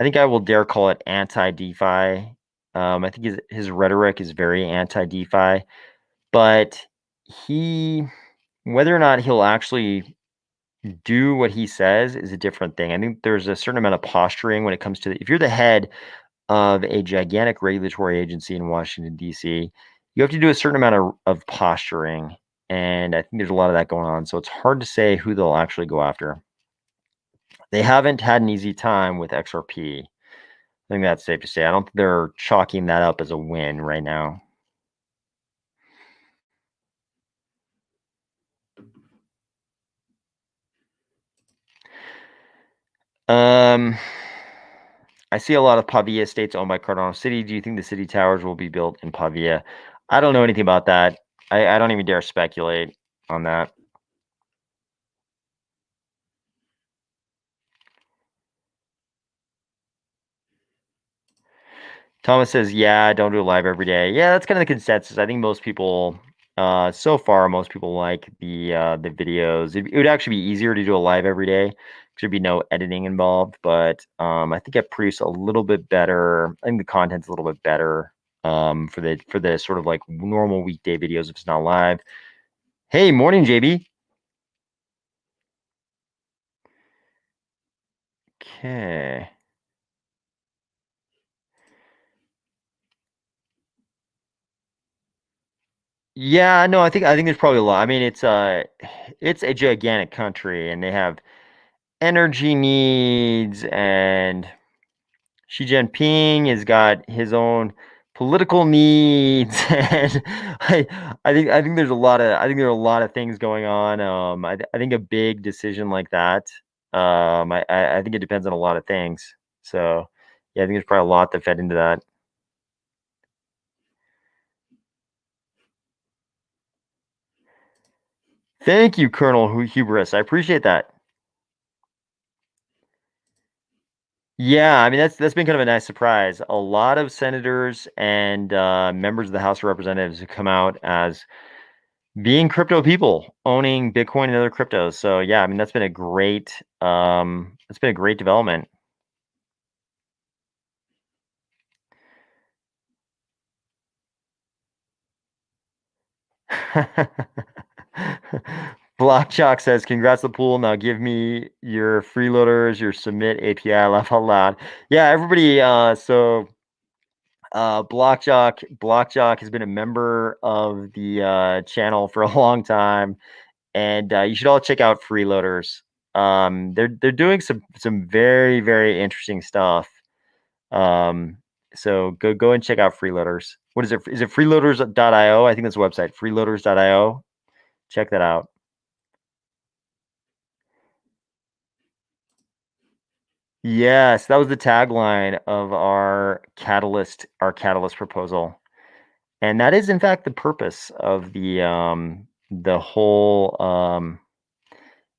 S1: I think I will dare call it anti-DeFi. I think his rhetoric is very anti-DeFi, but he, whether or not he'll actually do what he says is a different thing. I think there's a certain amount of posturing when it comes to if you're the head of a gigantic regulatory agency in Washington, D.C., you have to do a certain amount of posturing. And I think there's a lot of that going on. So it's hard to say who they'll actually go after. They haven't had an easy time with XRP. I think that's safe to say. I don't think they're chalking that up as a win right now. Um, I see a lot of Pavia estates owned by Cardinal City. Do you think the city towers will be built in Pavia? I don't know anything about that. I don't even dare speculate on that. Thomas says, yeah, don't do it live every day. Yeah, that's kind of the consensus. I think most people, so far, most people like the videos. It would actually be easier to do a live every day because there'd be no editing involved. But I think I produce a little bit better. I think the content's a little bit better for the sort of like normal weekday videos if it's not live. Hey, morning, JB. Okay. Yeah, no, I think there's probably a lot. I mean, it's a gigantic country and they have energy needs, and Xi Jinping has got his own political needs, and I think there's a lot of I think there are a lot of things going on. I think a big decision like that I think it depends on a lot of things. So yeah, I think there's probably a lot that fed into that. Thank you, Colonel Hubris. I appreciate that. Yeah, I mean that's been kind of a nice surprise. A lot of senators and members of the House of Representatives have come out as being crypto people, owning Bitcoin and other cryptos. So yeah, I mean that's been a great development. Blockchalk says, "Congrats, the pool. Now give me your freeloaders, your submit API. Laugh out loud." Yeah, everybody. Blockjock has been a member of the channel for a long time, and you should all check out Freeloaders. They're doing some very very interesting stuff. So go and check out Freeloaders. What is it? Is it freeloaders.io? I think that's the website, freeloaders.io. Check that out. Yes, that was the tagline of our catalyst proposal. And that is in fact the purpose of the whole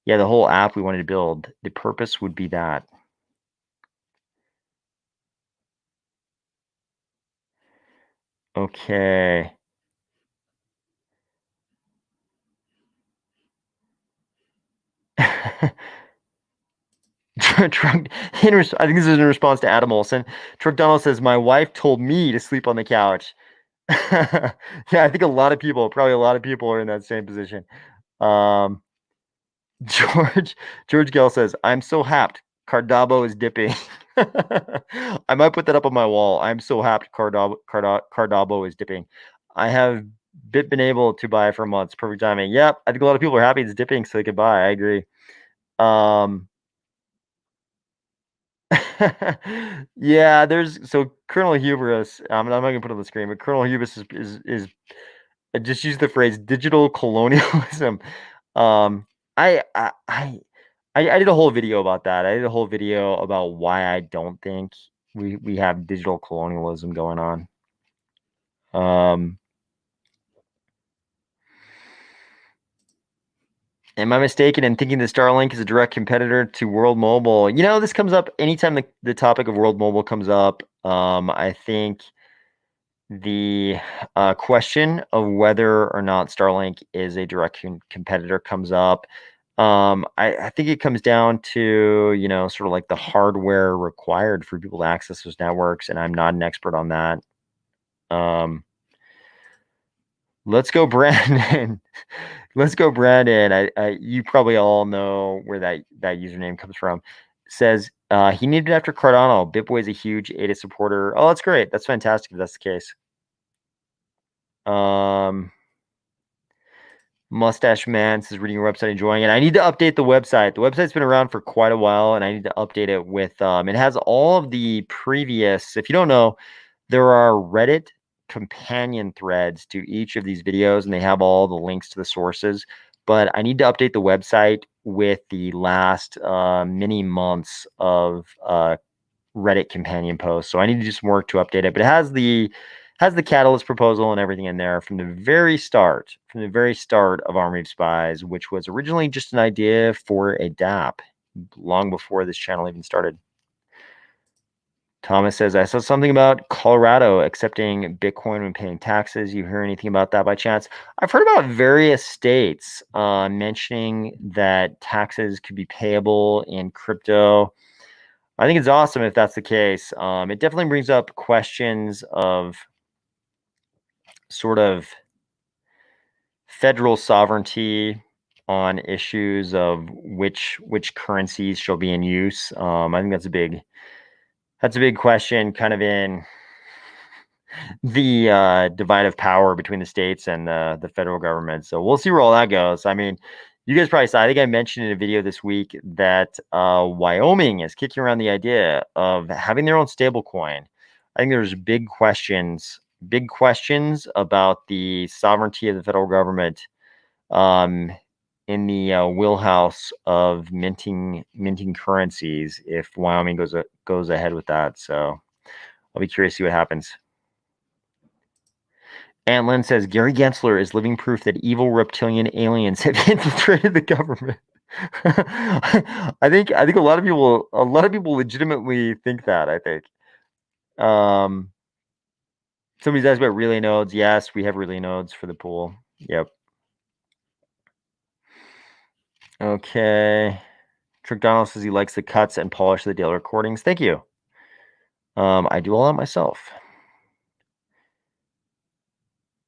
S1: the whole app we wanted to build. The purpose would be that. Okay. Truck, I think this is in response to Adam Olson. Truck Donald says, "My wife told me to sleep on the couch." Yeah, I think probably a lot of people are in that same position. Um, George Gell says, "I'm so happed. Cardabo is dipping." I might put that up on my wall. I'm so happy Cardabo is dipping. I have been able to buy for months. Perfect timing. Yep, I think a lot of people are happy it's dipping so they could buy. I agree. Yeah, there's Colonel Hubris. I'm not gonna put it on the screen, but Colonel Hubris is I just use the phrase digital colonialism. Um, I I I I did a whole video about that. I did a whole video about why I don't think we have digital colonialism going on. Um, am I mistaken in thinking that Starlink is a direct competitor to World Mobile? This comes up anytime the topic of World Mobile comes up. I think the question of whether or not Starlink is a direct competitor comes up. I think it comes down to, sort of like the hardware required for people to access those networks, and I'm not an expert on that. Um, let's go, Brandon. Let's go, Brandon. You probably all know where that username comes from. Says he needed it after Cardano. BitBoy is a huge ADA supporter. Oh, that's great. That's fantastic if that's the case. Mustache Man says reading your website, enjoying it. I need to update the website. The website's been around for quite a while, and I need to update it with. It has all of the previous. If you don't know, there are Reddit companion threads to each of these videos, and they have all the links to the sources. But I need to update the website with the last many months of Reddit companion posts. So I need to do some work to update it. But it has the catalyst proposal and everything in there from the very start of Army of Spies, which was originally just an idea for a DApp long before this channel even started. Thomas says, I saw something about Colorado accepting Bitcoin when paying taxes. You hear anything about that by chance? I've heard about various states mentioning that taxes could be payable in crypto. I think it's awesome if that's the case. It definitely brings up questions of sort of federal sovereignty on issues of which currencies shall be in use. I think that's a big question, kind of in the divide of power between the states and the federal government. So we'll see where all that goes. I mean, you guys probably saw. I think I mentioned in a video this week that Wyoming is kicking around the idea of having their own stable coin. I think there's big questions about the sovereignty of the federal government. Um, wheelhouse of minting currencies if Wyoming goes ahead with that. So I'll be curious to see what happens. And Lynn says Gary Gensler is living proof that evil reptilian aliens have infiltrated the government. I think a lot of people legitimately think that. I think. Somebody's asked about relay nodes. Yes, we have relay nodes for the pool. Yep. Okay. Trick Donald says he likes the cuts and polish the daily recordings. Thank you. I do all that myself.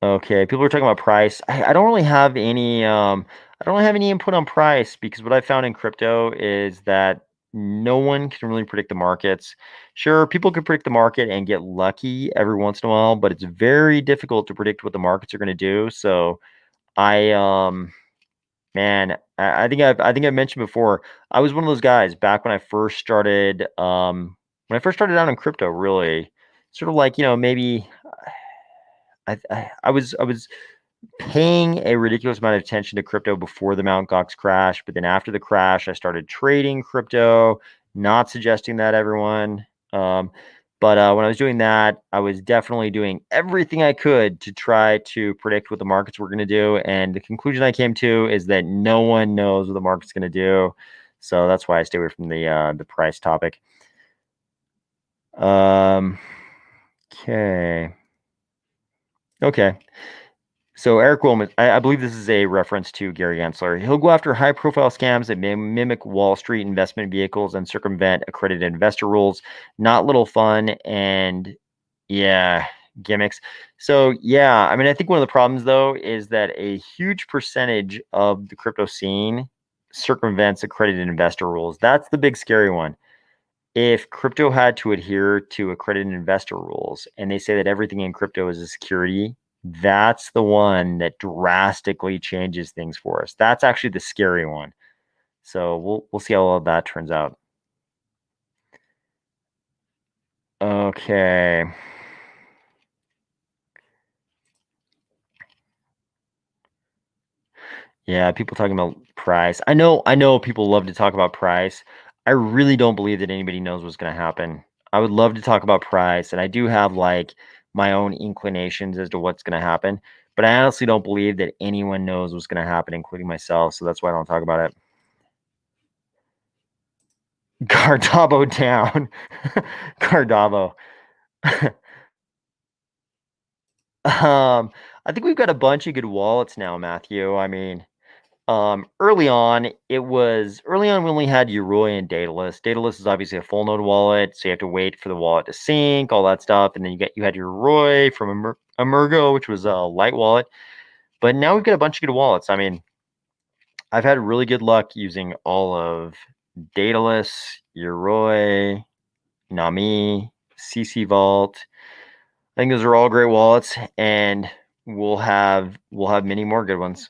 S1: Okay, people are talking about price. I don't really have any input on price because what I found in crypto is that no one can really predict the markets. Sure, people can predict the market and get lucky every once in a while, but it's very difficult to predict what the markets are going to do. So I man, I think I've mentioned before, I was one of those guys back when I first started out in crypto, really. Sort of like, maybe I was paying a ridiculous amount of attention to crypto before the Mt. Gox crash, but then after the crash, I started trading crypto, not suggesting that everyone. But when I was doing that, I was definitely doing everything I could to try to predict what the markets were going to do. And the conclusion I came to is that no one knows what the market's going to do. So that's why I stay away from the price topic. Okay. Okay. So Eric Willman, I believe this is a reference to Gary Gensler. He'll go after high-profile scams that mimic Wall Street investment vehicles and circumvent accredited investor rules. Not little fun and, yeah, gimmicks. So, yeah, I mean, I think one of the problems, though, is that a huge percentage of the crypto scene circumvents accredited investor rules. That's the big scary one. If crypto had to adhere to accredited investor rules and they say that everything in crypto is a security, that's the one that drastically changes things for us. That's actually the scary one. So we'll see how all of that turns out. Okay. Yeah, people talking about price. I know people love to talk about price. I really don't believe that anybody knows what's going to happen. I would love to talk about price, and I do have like my own inclinations as to what's going to happen, but I honestly don't believe that anyone knows what's going to happen, including myself. So that's why I don't talk about it. Cardabo down. Cardabo. I think we've got a bunch of good wallets now, Matthew. I mean, early on we only had Yoroi and Daedalus. Daedalus is obviously a full node wallet, so you have to wait for the wallet to sync, all that stuff, and then you had Yoroi from Emergo, which was a light wallet. But now we've got a bunch of good wallets. I mean, I've had really good luck using all of Daedalus, Yoroi, Nami, CC Vault. I think those are all great wallets, and we'll have many more good ones.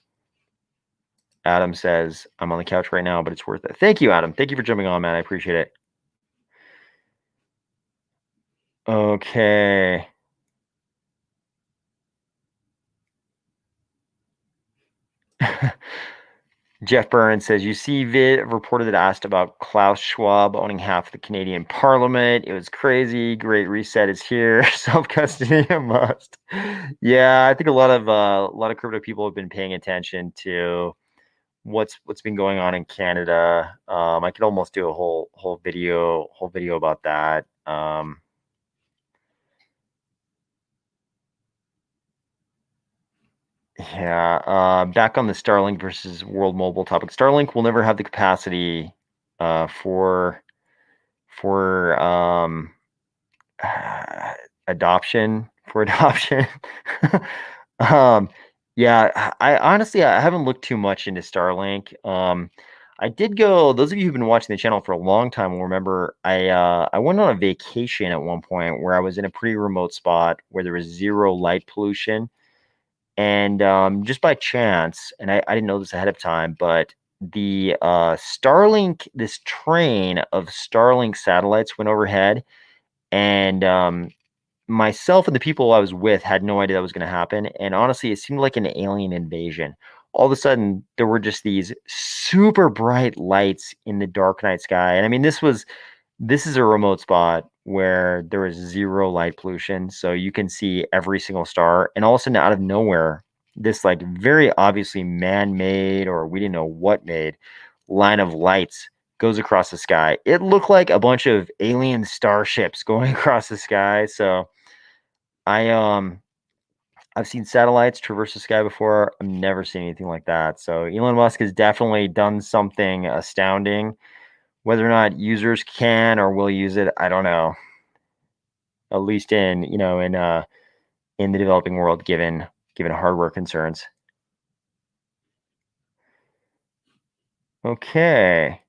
S1: Adam says, I'm on the couch right now, but it's worth it. Thank you, Adam. Thank you for jumping on, man. I appreciate it. Okay. Jeff Burns says, you see Vid reported that asked about Klaus Schwab owning half the Canadian Parliament. It was crazy. Great reset is here. Self-custody a must. Yeah, I think a lot of crypto people have been paying attention to what's been going on in Canada. I could almost do a whole video about that. Yeah, back on the Starlink versus World Mobile topic. Starlink will never have the capacity for adoption. um, yeah, I honestly I haven't looked too much into Starlink. I did go. Those of you who've been watching the channel for a long time will remember I went on a vacation at one point where I was in a pretty remote spot where there was zero light pollution. And just by chance, and I didn't know this ahead of time, but the Starlink, this train of Starlink satellites went overhead, and myself and the people I was with had no idea that was going to happen. And honestly, it seemed like an alien invasion. all of a sudden there were just these super bright lights in the dark night sky. And I mean, this is a remote spot where there is zero light pollution, so you can see every single star. And all of a sudden, out of nowhere, this like very obviously man-made, or we didn't know what made, line of lights goes across the sky. It looked like a bunch of alien starships going across the sky. So I I've seen satellites traverse the sky before. I've never seen anything like that. So Elon Musk has definitely done something astounding. Whether or not users can or will use it, I don't know. At least in, in the developing world, given hardware concerns. Okay.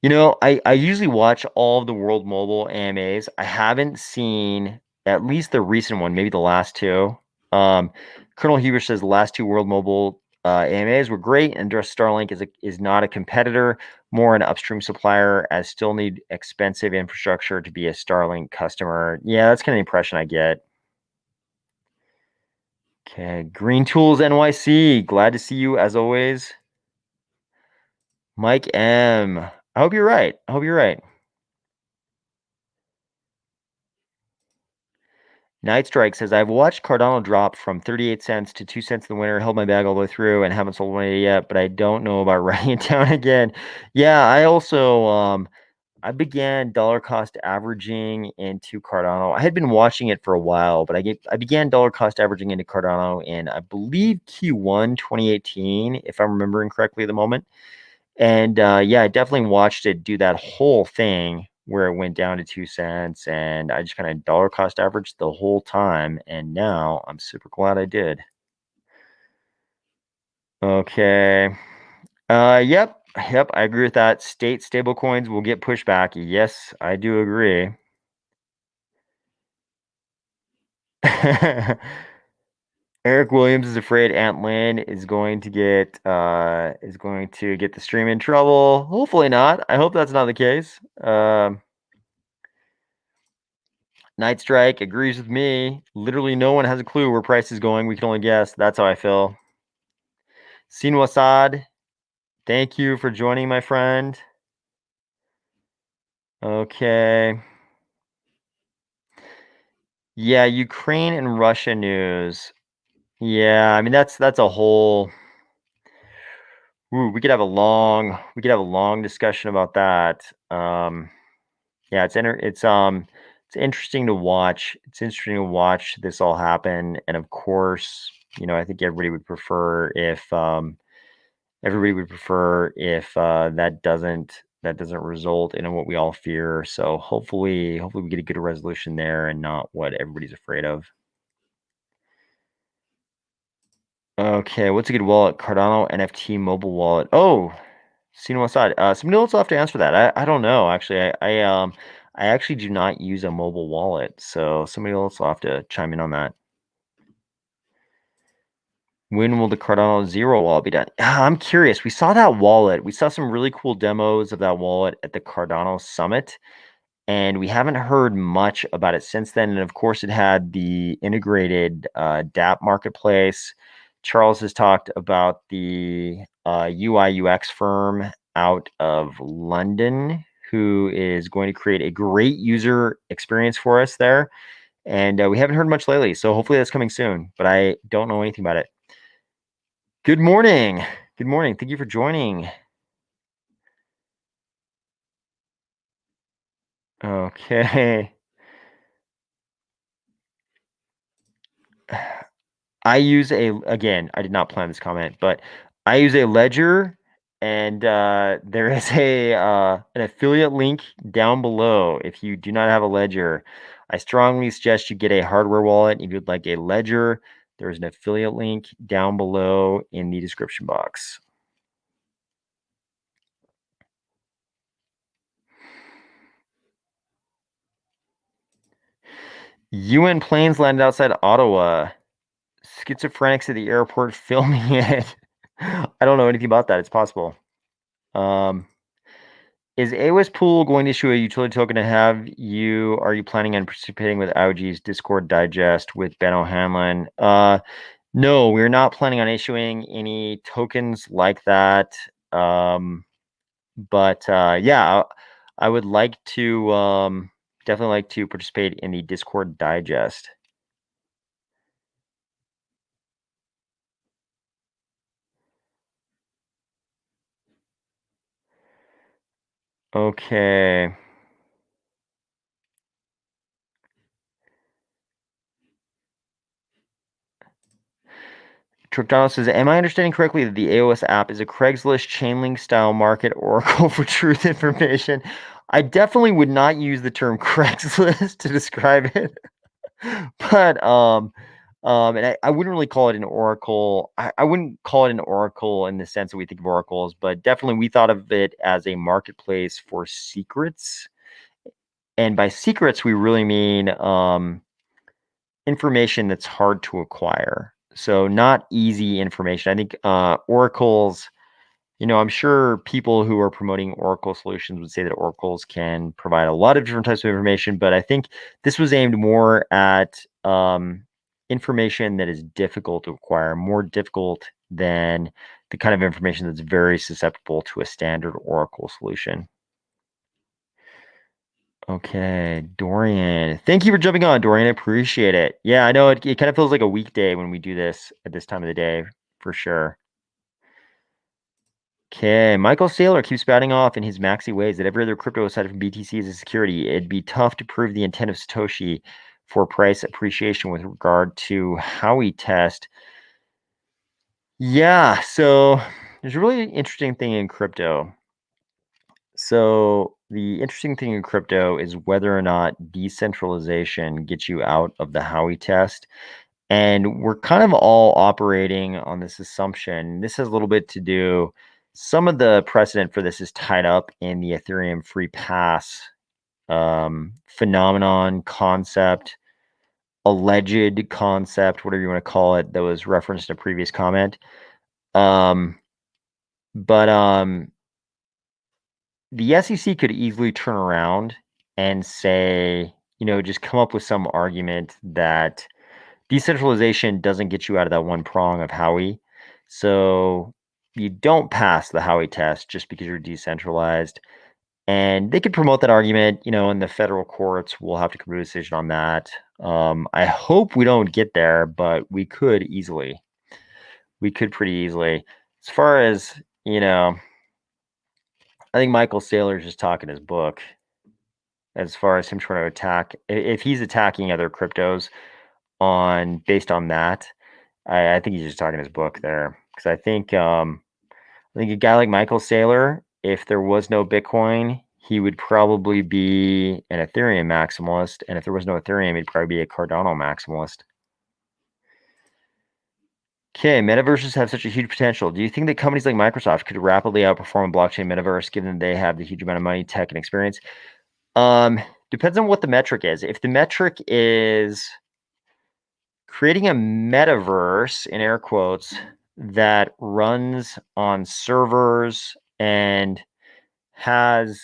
S1: I usually watch all of the World Mobile AMAs. I haven't seen at least the recent one, maybe the last two. Colonel Huber says the last two World Mobile AMAs were great, and Just Starlink is not a competitor, more an upstream supplier, as still need expensive infrastructure to be a Starlink customer. Yeah, that's kind of the impression I get. Okay, Green Tools NYC, glad to see you as always. Mike M, I hope you're right. I hope you're right. Night Strike says, I've watched Cardano drop from 38 cents to 2 cents in the winter, held my bag all the way through, and haven't sold 180 yet, but I don't know about writing it down again. Yeah, I also I began dollar cost averaging into Cardano. I had been watching it for a while, but I began dollar cost averaging into Cardano in, I believe, Q1 2018, if I'm remembering correctly at the moment. And yeah, I definitely watched it do that whole thing where it went down to 2 cents, and I just kind of dollar cost averaged the whole time. And now I'm super glad I did. Okay. Yep, I agree with that. State stablecoins will get pushback. Yes, I do agree. Eric Williams is afraid Aunt Lynn is going to get the stream in trouble. Hopefully not. I hope that's not the case. Night Strike agrees with me. Literally, no one has a clue where price is going. We can only guess. That's how I feel. Sinwasad, thank you for joining, my friend. Okay. Yeah, Ukraine and Russia news. Yeah, I mean that's a whole. Ooh, we could have a long discussion about that. Yeah, it's interesting to watch. It's interesting to watch this all happen, and of course, I think everybody would prefer if that doesn't result in what we all fear. So hopefully we get a good resolution there and not what everybody's afraid of. Okay, what's a good wallet? Cardano NFT mobile wallet. Oh, seen one side. Somebody else will have to answer that. I don't know actually. I actually do not use a mobile wallet, so somebody else will have to chime in on that. When will the Cardano Zero wallet be done? I'm curious. We saw that wallet. We saw some really cool demos of that wallet at the Cardano Summit, and we haven't heard much about it since then. And of course, it had the integrated dApp marketplace. Charles has talked about the UI UX firm out of London who is going to create a great user experience for us there. And we haven't heard much lately, so hopefully that's coming soon, but I don't know anything about it. Good morning. Good morning. Thank you for joining. Okay. I did not plan this comment, but I use a ledger, and there is an affiliate link down below. If you do not have a ledger, I strongly suggest you get a hardware wallet. If you'd like a ledger, there's an affiliate link down below in the description box. UN planes landed outside Ottawa. Schizophrenics at the airport filming it. I don't know anything about that. It's possible. Is AOS Pool going to issue a utility token to have are you planning on participating with IOG's Discord Digest with Ben O'Hanlon? No, we're not planning on issuing any tokens like that. But yeah, I would like to definitely like to participate in the Discord digest. Okay. Cardinal says, am I understanding correctly that the AOS app is a Craigslist chainlink style market oracle for truth information? I definitely would not use the term Craigslist to describe it. But and I wouldn't really call it an oracle. I wouldn't call it an oracle in the sense that we think of oracles, but definitely we thought of it as a marketplace for secrets. And by secrets, we really mean information that's hard to acquire. So not easy information. I think oracles, I'm sure people who are promoting Oracle solutions would say that oracles can provide a lot of different types of information, but I think this was aimed more at information that is difficult to acquire, more difficult than the kind of information that's very susceptible to a standard Oracle solution. Okay, Dorian. Thank you for jumping on, Dorian. I appreciate it. Yeah, I know it kind of feels like a weekday when we do this at this time of the day, for sure. Okay, Michael Saylor keeps spouting off in his maxi ways that every other crypto aside from BTC is a security. It'd be tough to prove the intent of Satoshi for price appreciation with regard to Howey test. Yeah, so there's a really interesting thing in crypto. So the interesting thing in crypto is whether or not decentralization gets you out of the Howey test. And we're kind of all operating on this assumption. This has a little bit to do, some of the precedent for this is tied up in the Ethereum free pass phenomenon, concept, alleged concept, whatever you want to call it, that was referenced in a previous comment. Um, but the SEC could easily turn around and say, just come up with some argument that decentralization doesn't get you out of that one prong of Howey. So you don't pass the Howey test just because you're decentralized. And they could promote that argument, and the federal courts will have to come to a decision on that. I hope we don't get there, but we could easily. We could pretty easily. As far as, I think Michael Saylor's just talking his book as far as him trying to attack. If he's attacking other cryptos based on that, I think he's just talking his book there, because I think a guy like Michael Saylor, if there was no Bitcoin, he would probably be an Ethereum maximalist, and if there was no Ethereum, he'd probably be a Cardano maximalist. Okay, metaverses have such a huge potential. Do you think that companies like Microsoft could rapidly outperform a blockchain metaverse, given that they have the huge amount of money, tech, and experience? Depends on what the metric is. If the metric is creating a metaverse, in air quotes, that runs on servers and has,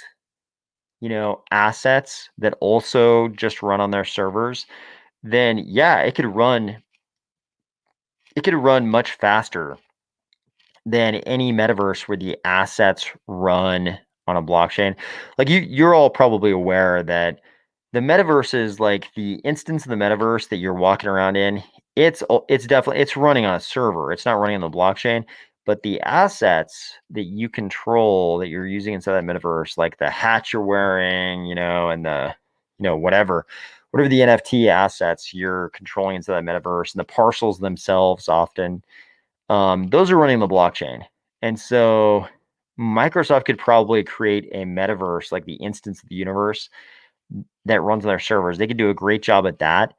S1: assets that also just run on their servers, then yeah, it could run much faster than any metaverse where the assets run on a blockchain. Like you're all probably aware that the metaverse is like the instance of the metaverse that you're walking around in. It's definitely it's running on a server. It's not running on the blockchain, but the assets that you control that you're using inside that metaverse, like the hat you're wearing, and the, whatever the NFT assets you're controlling inside that metaverse, and the parcels themselves often, those are running the blockchain. And so Microsoft could probably create a metaverse, like the instance of the universe that runs on their servers. They could do a great job at that.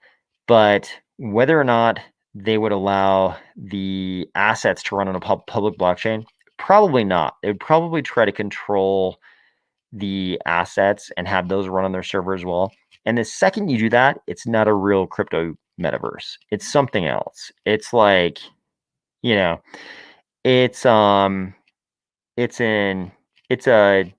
S1: But whether or not they would allow the assets to run on a public blockchain, probably not. They would probably try to control the assets and have those run on their server as well. And the second you do that, it's not a real crypto metaverse. It's something else. It's like, you know, it's it's in it's a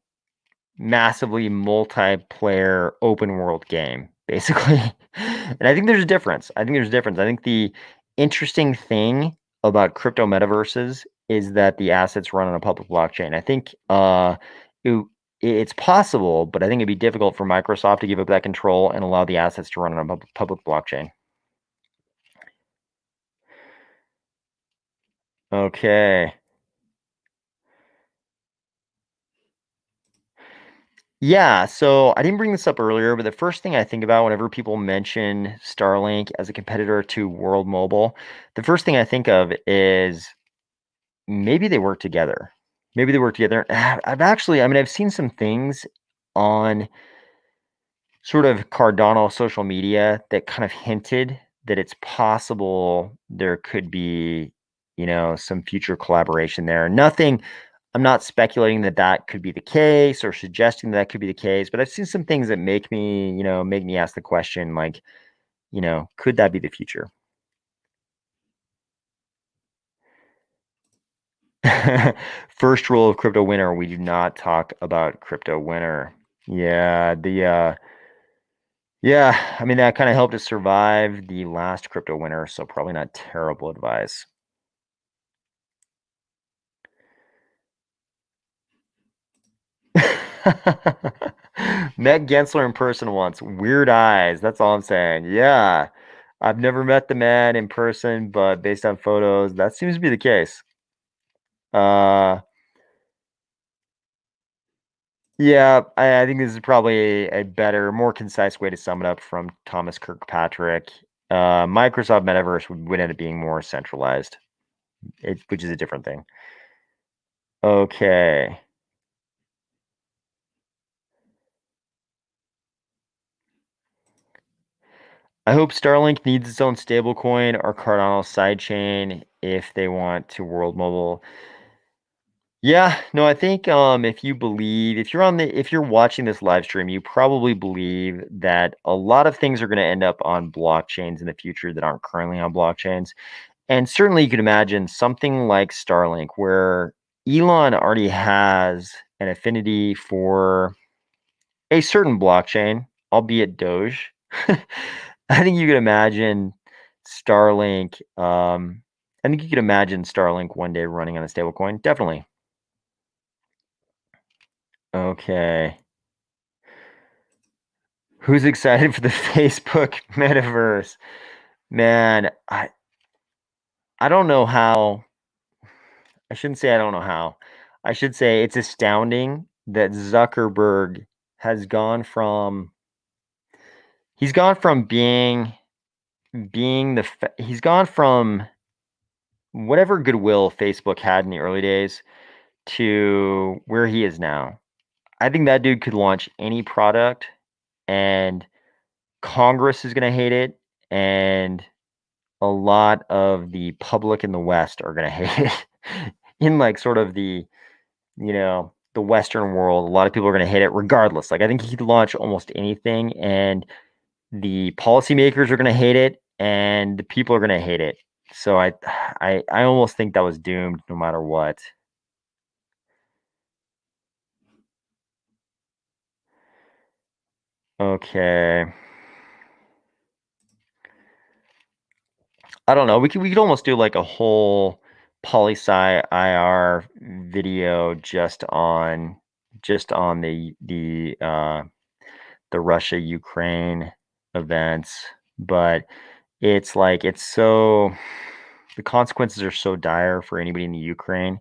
S1: massively multiplayer open world game, basically. And I think there's a difference. I think the interesting thing about crypto metaverses is that the assets run on a public blockchain. I think it, it's possible, but I think it'd be difficult for Microsoft to give up that control and allow the assets to run on a public blockchain. Okay. Yeah, so I didn't bring this up earlier, but the first thing I think about whenever people mention Starlink as a competitor to World Mobile, the first thing I think of is maybe they work together. Maybe they work together. I've actually, I mean, I've seen some things on sort of Cardano social media that kind of hinted that it's possible there could be, some future collaboration there. Nothing, I'm not speculating that that could be the case or suggesting that could be the case, but I've seen some things that make me ask the question, like, could that be the future? First rule of crypto winter, we do not talk about crypto winter. Yeah, yeah, I mean that kind of helped us survive the last crypto winter, so probably not terrible advice. Met Gensler in person once. Weird eyes. That's all I'm saying. Yeah. I've never met the man in person, but based on photos, that seems to be the case. Uh yeah, I think this is probably a better, more concise way to sum it up from Thomas Kirkpatrick. Microsoft Metaverse would end up being more centralized, which is a different thing. Okay. I hope Starlink needs its own stablecoin or Cardano sidechain if they want to world mobile. Yeah, no, I think if you're watching this live stream, you probably believe that a lot of things are going to end up on blockchains in the future that aren't currently on blockchains. And certainly you could imagine something like Starlink where Elon already has an affinity for a certain blockchain, albeit Doge. I think you could imagine Starlink. I think you could imagine Starlink one day running on a stablecoin. Definitely. Okay. Who's excited for the Facebook metaverse? Man, I don't know how. I shouldn't say I don't know how. I should say it's astounding that Zuckerberg has gone from he's gone from being he's gone from whatever goodwill Facebook had in the early days to where he is now. I think that dude could launch any product and Congress is going to hate it and a lot of the public in the West are going to hate it. In like sort of the Western world, a lot of people are going to hate it regardless. Like I think he could launch almost anything and the policymakers are going to hate it and the people are going to hate it. So I almost think that was doomed no matter what. Okay. I don't know. We could almost do like a whole poli sci IR video just on the Russia Ukraine events, but it's like it's so the consequences are so dire for anybody in the Ukraine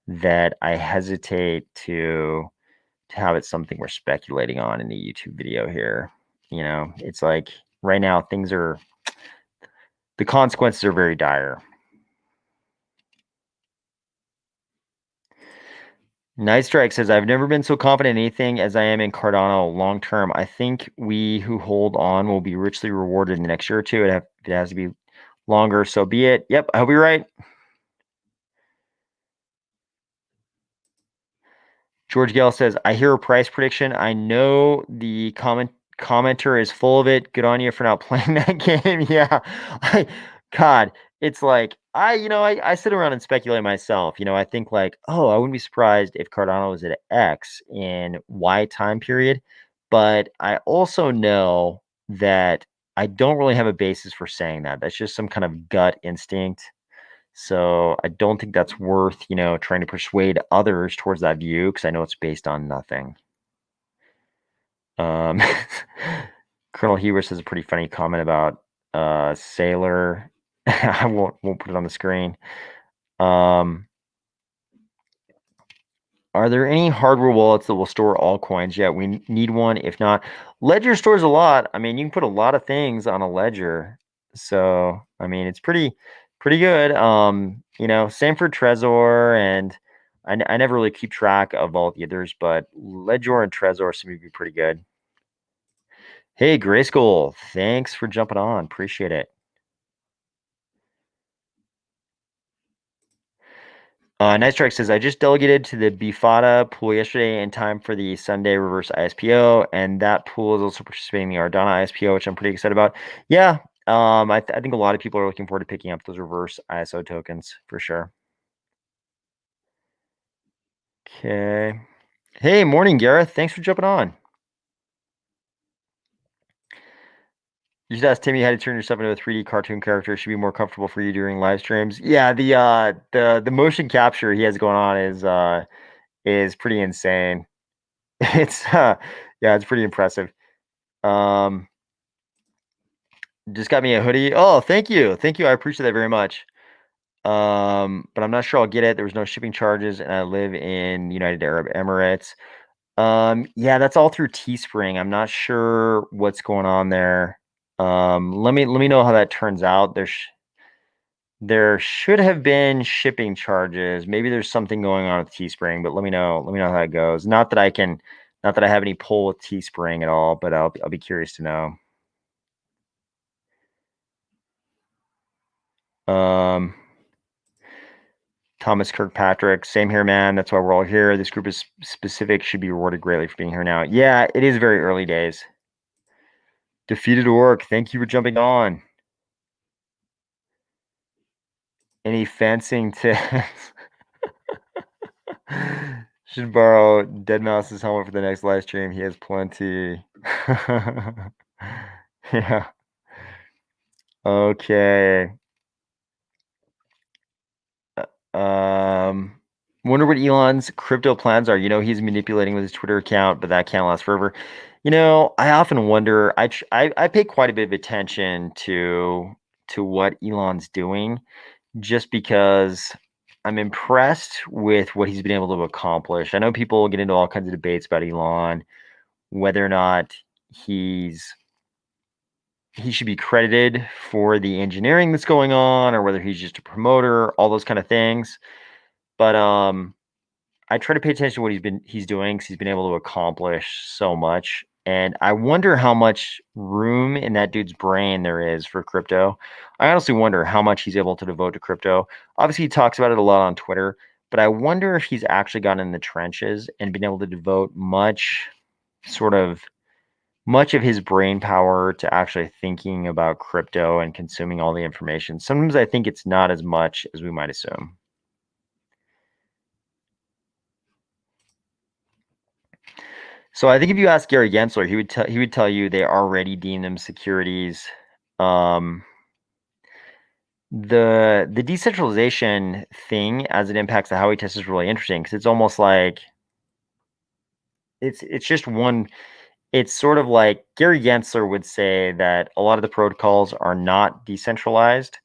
S1: that I hesitate to have it something we're speculating on in the YouTube video here. It's like right now the consequences are very dire. Night Strike says, I've never been so confident in anything as I am in Cardano long term. I think we who hold on will be richly rewarded in the next year or two. It has to be longer, so be it. Yep, I hope you're right. George Gale says, I hear a price prediction. I know the commenter is full of it. Good on you for not playing that game. Yeah. God, it's like I sit around and speculate myself. I think like, oh, I wouldn't be surprised if Cardano was at X in Y time period. But I also know that I don't really have a basis for saying that. That's just some kind of gut instinct. So I don't think that's worth, trying to persuade others towards that view because I know it's based on nothing. Um, Colonel Hubris has a pretty funny comment about Sailor. I won't put it on the screen. Are there any hardware wallets that will store all coins? Yeah, we need one. If not, Ledger stores a lot. I mean, you can put a lot of things on a Ledger. So, I mean, it's pretty good. Same for Trezor, and I never really keep track of all the others, but Ledger and Trezor seem to be pretty good. Hey, Grayskull, thanks for jumping on. Appreciate it. Nice Strike says, I just delegated to the BFATA pool yesterday in time for the Sunday reverse ISPO, and that pool is also participating in the Ardana ISPO, which I'm pretty excited about. Yeah, I think a lot of people are looking forward to picking up those reverse ISO tokens for sure. Okay. Hey, morning, Gareth. Thanks for jumping on. You just asked Timmy how to turn yourself into a 3D cartoon character. It should be more comfortable for you during live streams. Yeah, the motion capture he has going on is pretty insane. It's yeah, it's pretty impressive. Just got me a hoodie. Oh, thank you. Thank you. I appreciate that very much. But I'm not sure I'll get it. There was no shipping charges, and I live in United Arab Emirates. Yeah, that's all through Teespring. I'm not sure what's going on there. Let me know how that turns out. There should have been shipping charges. Maybe there's something going on with Teespring, but let me know. Let me know how that goes. Not that I have any pull with Teespring at all, but I'll be curious to know. Thomas Kirkpatrick, same here, man. That's why we're all here. This group is specific, should be rewarded greatly for being here now. Yeah, it is very early days. Defeated Orc, thank you for jumping on. Any fencing tips? Should borrow Deadmau5's helmet for the next live stream. He has plenty. Yeah. Okay. Wonder what Elon's crypto plans are. He's manipulating with his Twitter account, but that can't last forever. I often wonder. I pay quite a bit of attention to what Elon's doing, just because I'm impressed with what he's been able to accomplish. I know people get into all kinds of debates about Elon, whether or not he should be credited for the engineering that's going on, or whether he's just a promoter, all those kind of things. But I try to pay attention to what he's doing, because he's been able to accomplish so much. And I wonder how much room in that dude's brain there is for crypto. I honestly wonder how much he's able to devote to crypto. Obviously, he talks about it a lot on Twitter, but I wonder if he's actually gotten in the trenches and been able to devote much of his brain power to actually thinking about crypto and consuming all the information. Sometimes I think it's not as much as we might assume. So I think if you ask Gary Gensler, he would tell you they already deem them securities. The decentralization thing, as it impacts the Howey test, is really interesting, because it's almost like it's just one. It's sort of like Gary Gensler would say that a lot of the protocols are not decentralized,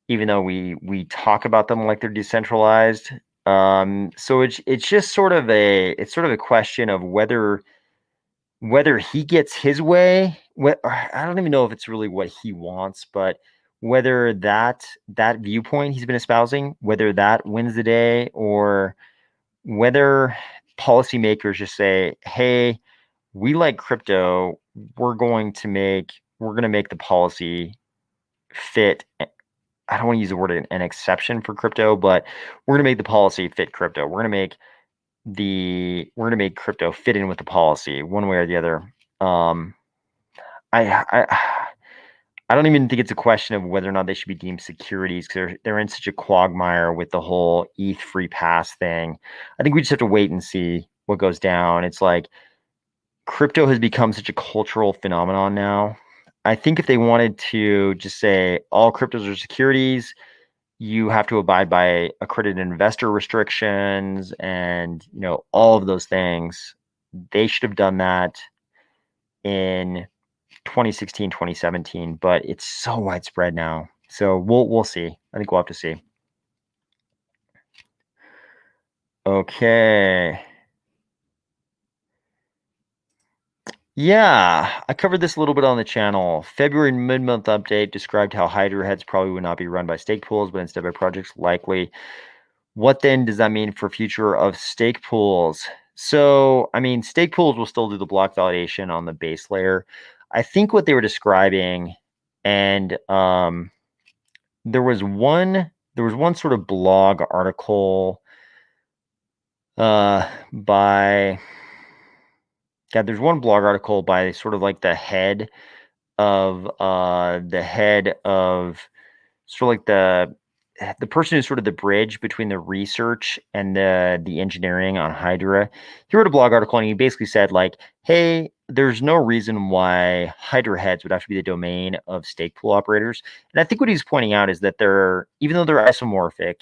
S1: even though we talk about them like they're decentralized. So it's just sort of a question of whether he gets his way. I don't even know if it's really what he wants, but whether that viewpoint he's been espousing, whether that wins the day, or whether policymakers just say, "Hey, we like crypto. We're going to make the policy fit." I don't want to use the word an exception for crypto, but we're going to make the policy fit crypto. We're going to make crypto fit in with the policy one way or the other. I don't even think it's a question of whether or not they should be deemed securities, because they're in such a quagmire with the whole ETH free pass thing. I think we just have to wait and see what goes down. It's like crypto has become such a cultural phenomenon now. I think if they wanted to just say all cryptos are securities, you have to abide by accredited investor restrictions and, all of those things. They should have done that in 2016, 2017, but it's so widespread now. So we'll see. I think we'll have to see. Okay. Yeah, I covered this a little bit on the channel. February mid-month update described how Hydra heads probably would not be run by stake pools, but instead by projects likely. What then does that mean for future of stake pools? So, I mean, stake pools will still do the block validation on the base layer. I think what they were describing, and there was one sort of blog article by there's one blog article by sort of like the head of sort of like the person who's sort of the bridge between the research and the engineering on Hydra. He wrote a blog article and he basically said like, hey, there's no reason why Hydra heads would have to be the domain of stake pool operators. And I think what he's pointing out is that even though they're isomorphic,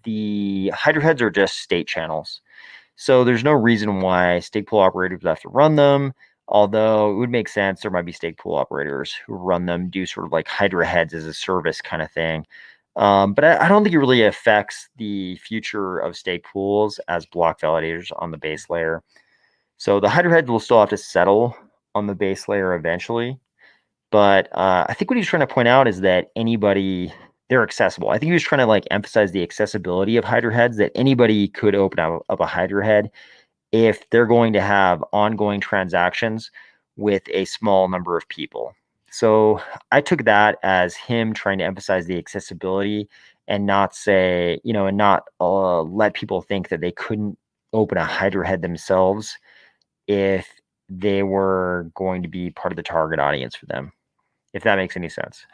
S1: the Hydra heads are just state channels. So there's no reason why stake pool operators would have to run them. Although it would make sense, there might be stake pool operators who run them, do sort of like Hydra heads as a service kind of thing. But I don't think it really affects the future of stake pools as block validators on the base layer. So the Hydra heads will still have to settle on the base layer eventually. But I think what he's trying to point out is that they're accessible. I think he was trying to like emphasize the accessibility of Hydra heads, that anybody could open up a Hydra head if they're going to have ongoing transactions with a small number of people. So I took that as him trying to emphasize the accessibility and not say, and not let people think that they couldn't open a Hydra head themselves if they were going to be part of the target audience for them, if that makes any sense.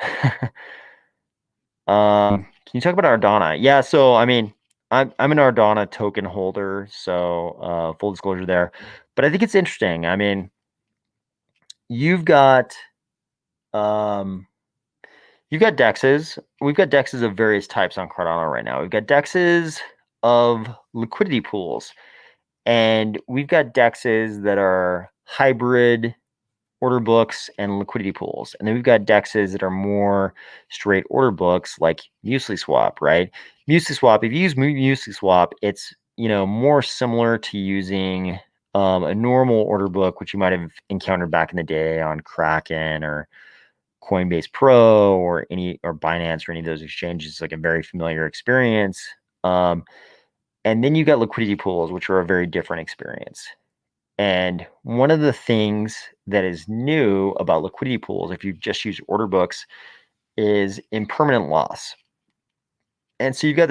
S1: Can you talk about Ardana? Yeah, so I mean, I'm an Ardana token holder, so full disclosure there. But I think it's interesting. I mean, you've got dexes. We've got dexes of various types on Cardano right now. We've got dexes of liquidity pools, and we've got dexes that are hybrid order books and liquidity pools. And then we've got dexes that are more straight order books like MuesliSwap, right? MuesliSwap, if you use MuesliSwap, it's, more similar to using a normal order book, which you might have encountered back in the day on Kraken or Coinbase Pro or Binance or any of those exchanges. It's like a very familiar experience. And then you got liquidity pools, which are a very different experience. And one of the things that is new about liquidity pools, if you just use order books, is impermanent loss. And so you've got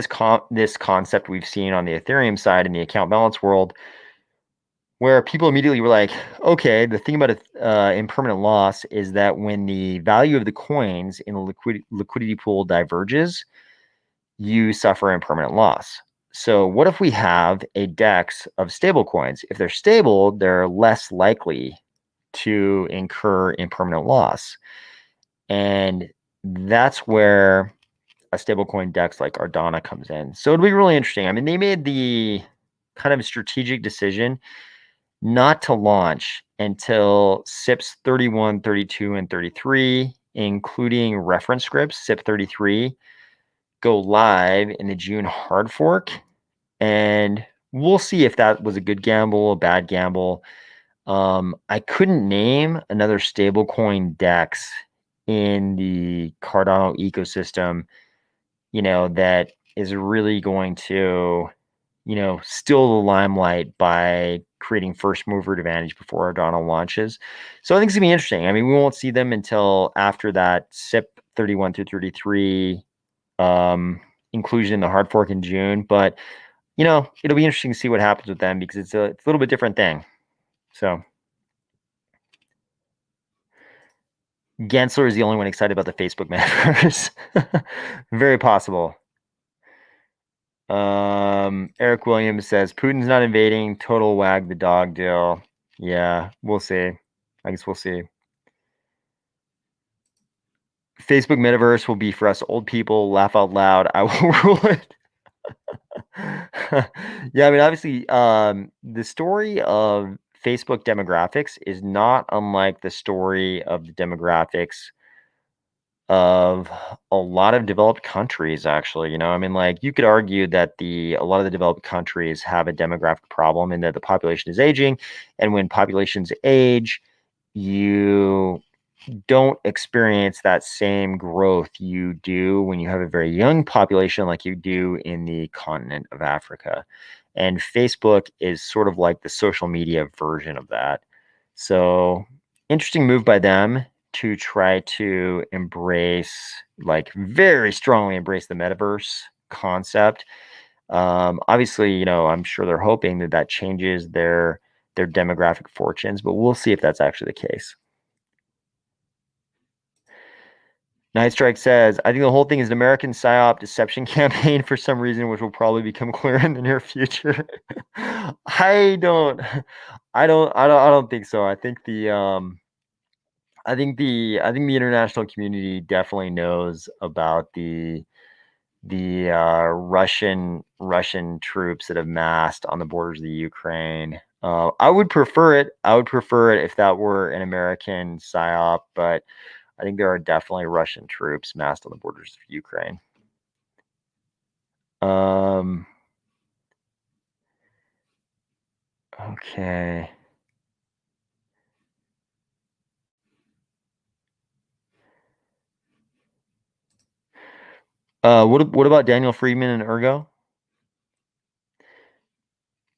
S1: this concept we've seen on the Ethereum side in the account balance world, where people immediately were like, okay, the thing about impermanent loss is that when the value of the coins in a liquidity pool diverges, you suffer impermanent loss. So what if we have a DEX of stable coins? If they're stable, they're less likely to incur impermanent loss. And that's where a stablecoin DEX like Ardana comes in. So it'll be really interesting. I mean, they made the kind of strategic decision not to launch until SIPs 31, 32, and 33, including reference scripts, SIP 33, go live in the June hard fork. And we'll see if that was a good gamble, a bad gamble. I couldn't name another stablecoin DEX in the Cardano ecosystem, that is really going to, steal the limelight by creating first mover advantage before Cardano launches. So I think it's gonna be interesting. I mean, we won't see them until after that SIP 31 through 33 inclusion in the hard fork in June, but it'll be interesting to see what happens with them because it's a little bit different thing. So Gensler is the only one excited about the Facebook metaverse. Very possible. Eric Williams says Putin's not invading. Total wag the dog deal. Yeah, we'll see. I guess we'll see. Facebook metaverse will be for us old people. Laugh out loud. I will rule it. Yeah, I mean, obviously, the story of Facebook demographics is not unlike the story of the demographics of a lot of developed countries, actually. I mean, like, you could argue that a lot of the developed countries have a demographic problem in that the population is aging, and when populations age, you don't experience that same growth you do when you have a very young population like you do in the continent of Africa. And Facebook is sort of like the social media version of that. So, interesting move by them to try to embrace, like, very strongly embrace the metaverse concept. Obviously, I'm sure they're hoping that that changes their demographic fortunes, but we'll see if that's actually the case. Night Strike says, I think the whole thing is an American psyop deception campaign for some reason, which will probably become clear in the near future. I don't, I don't think so. I think the international community definitely knows about the Russian troops that have massed on the borders of the Ukraine. I would prefer it. I would prefer it if that were an American psyop, but I think there are definitely Russian troops massed on the borders of Ukraine. Okay. What about Daniel Friedman and Ergo?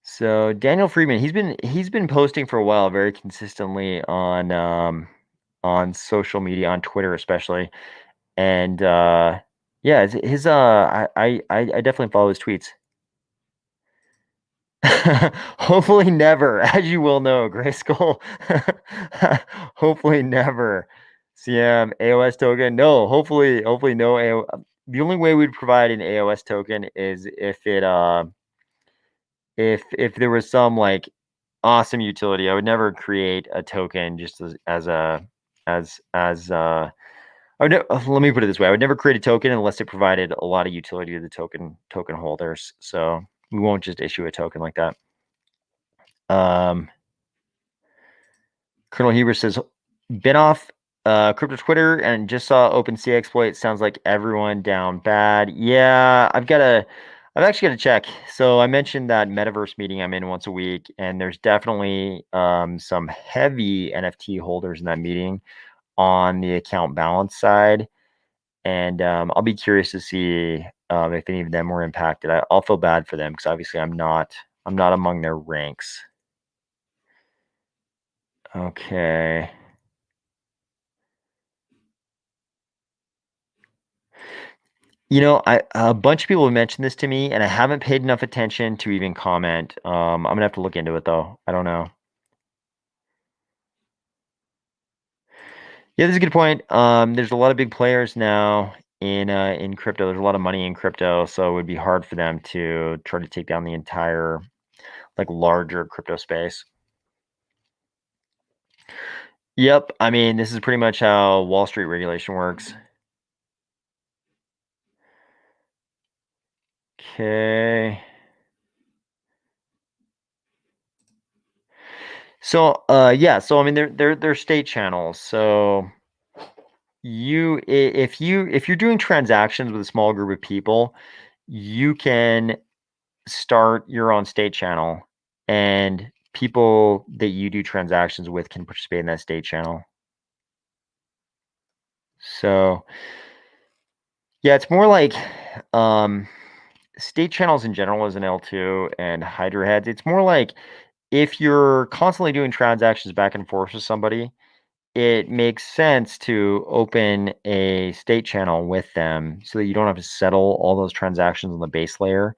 S1: So Daniel Friedman, he's been posting for a while very consistently on social media, on Twitter especially. And yeah, I definitely follow his tweets. Hopefully never, as you will know, Grayskull. Hopefully never. CM AOS token. No, hopefully no the only way we'd provide an AOS token is if there was some, like, awesome utility. I would never create a token just as a as I would let me put it this way. I would never create a token unless it provided a lot of utility to the token holders. So we won't just issue a token like that. Colonel Huber says, been off crypto Twitter and just saw OpenSea exploit. Sounds like everyone down bad. Yeah, I've actually got to check. So I mentioned that metaverse meeting I'm in once a week, and there's definitely some heavy NFT holders in that meeting on the account balance side. And I'll be curious to see if any of them were impacted. I'll feel bad for them because obviously I'm not among their ranks. Okay. A bunch of people have mentioned this to me, and I haven't paid enough attention to even comment. I'm gonna have to look into it though. I don't know. Yeah, that's a good point. There's a lot of big players now in crypto. There's a lot of money in crypto, so it would be hard for them to try to take down the entire, like, larger crypto space. Yep. I mean, this is pretty much how Wall Street regulation works. Okay. So, yeah. So I mean, they're state channels. So if you're doing transactions with a small group of people, you can start your own state channel, and people that you do transactions with can participate in that state channel. So yeah, it's more like state channels in general as an L2 and Hydra heads. It's more like if you're constantly doing transactions back and forth with somebody, it makes sense to open a state channel with them so that you don't have to settle all those transactions on the base layer.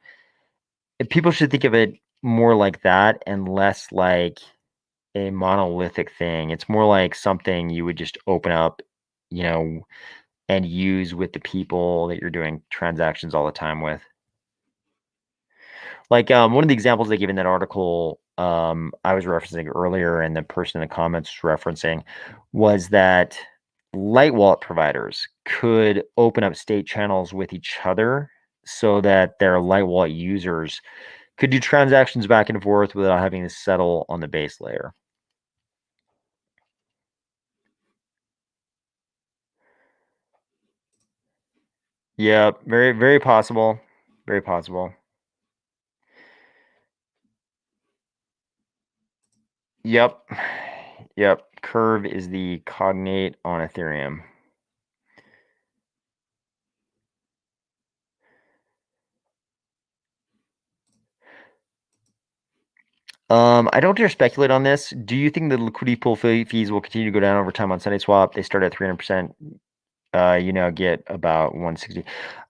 S1: People should think of it more like that and less like a monolithic thing. It's more like something you would just open up, you know, and use with the people that you're doing transactions all the time with. Like, one of the examples they gave in that article, I was referencing earlier, and the person in the comments was referencing, was that light wallet providers could open up state channels with each other so that their light wallet users could do transactions back and forth without having to settle on the base layer. Yeah, very, very possible. Very possible. Yep. Yep. Curve is the cognate on Ethereum. I don't dare speculate on this. Do you think the liquidity pool fees will continue to go down over time on Sunday Swap? They start at 300%. You now get about 160.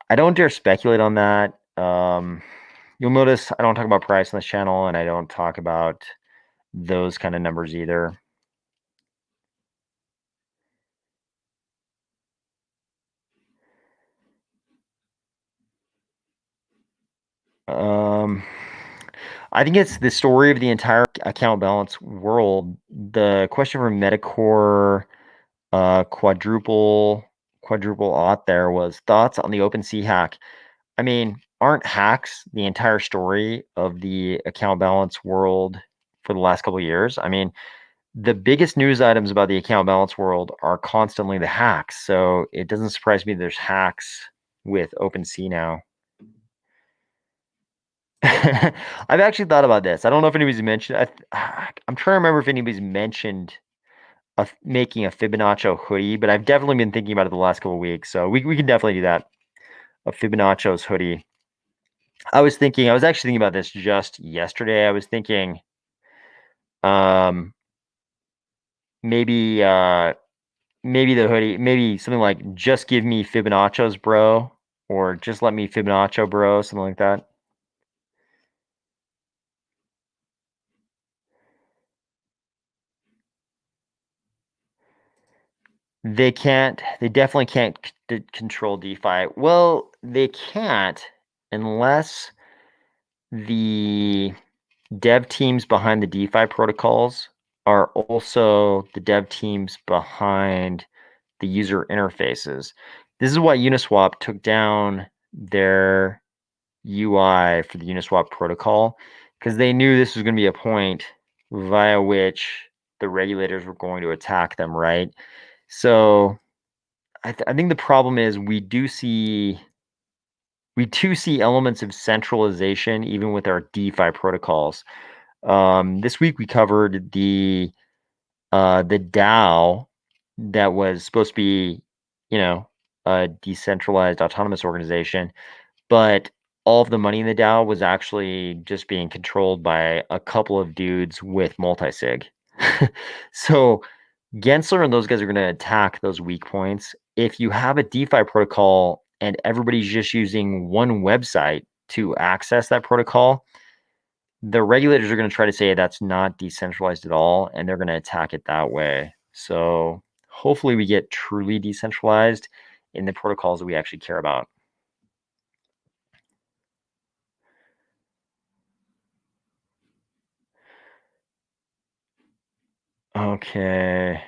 S1: I don't dare speculate on that. You'll notice I don't talk about price on this channel, and I don't talk about those kind of numbers either. I think it's the story of the entire account balance world. The question for Metacore quadruple auth there was thoughts on the OpenSea hack. I mean, aren't hacks the entire story of the account balance world for the last couple of years? I mean, the biggest news items about the account balance world are constantly the hacks. So it doesn't surprise me there's hacks with OpenSea now. I've actually thought about this. I don't know if anybody's mentioned. I'm trying to remember if anybody's mentioned making a Fibonacci hoodie, but I've definitely been thinking about it the last couple of weeks. So we can definitely do that. A Fibonacci's hoodie. I was actually thinking about this just yesterday. I was thinking, maybe maybe the hoodie, maybe something like just give me Fibonacci's, bro, or just let me Fibonacci, bro, something like that. They can't. They definitely can't control DeFi. Well, they can't unless the dev teams behind the DeFi protocols are also the dev teams behind the user interfaces. This is why Uniswap took down their UI for the Uniswap protocol, because they knew this was going to be a point via which the regulators were going to attack them, right? So I think the problem is we do see elements of centralization even with our DeFi protocols. This week we covered the DAO that was supposed to be, a decentralized autonomous organization, but all of the money in the DAO was actually just being controlled by a couple of dudes with multi-sig. So Gensler and those guys are going to attack those weak points. If you have a DeFi protocol and everybody's just using one website to access that protocol, the regulators are going to try to say that's not decentralized at all, and they're going to attack it that way. So hopefully we get truly decentralized in the protocols that we actually care about. Okay.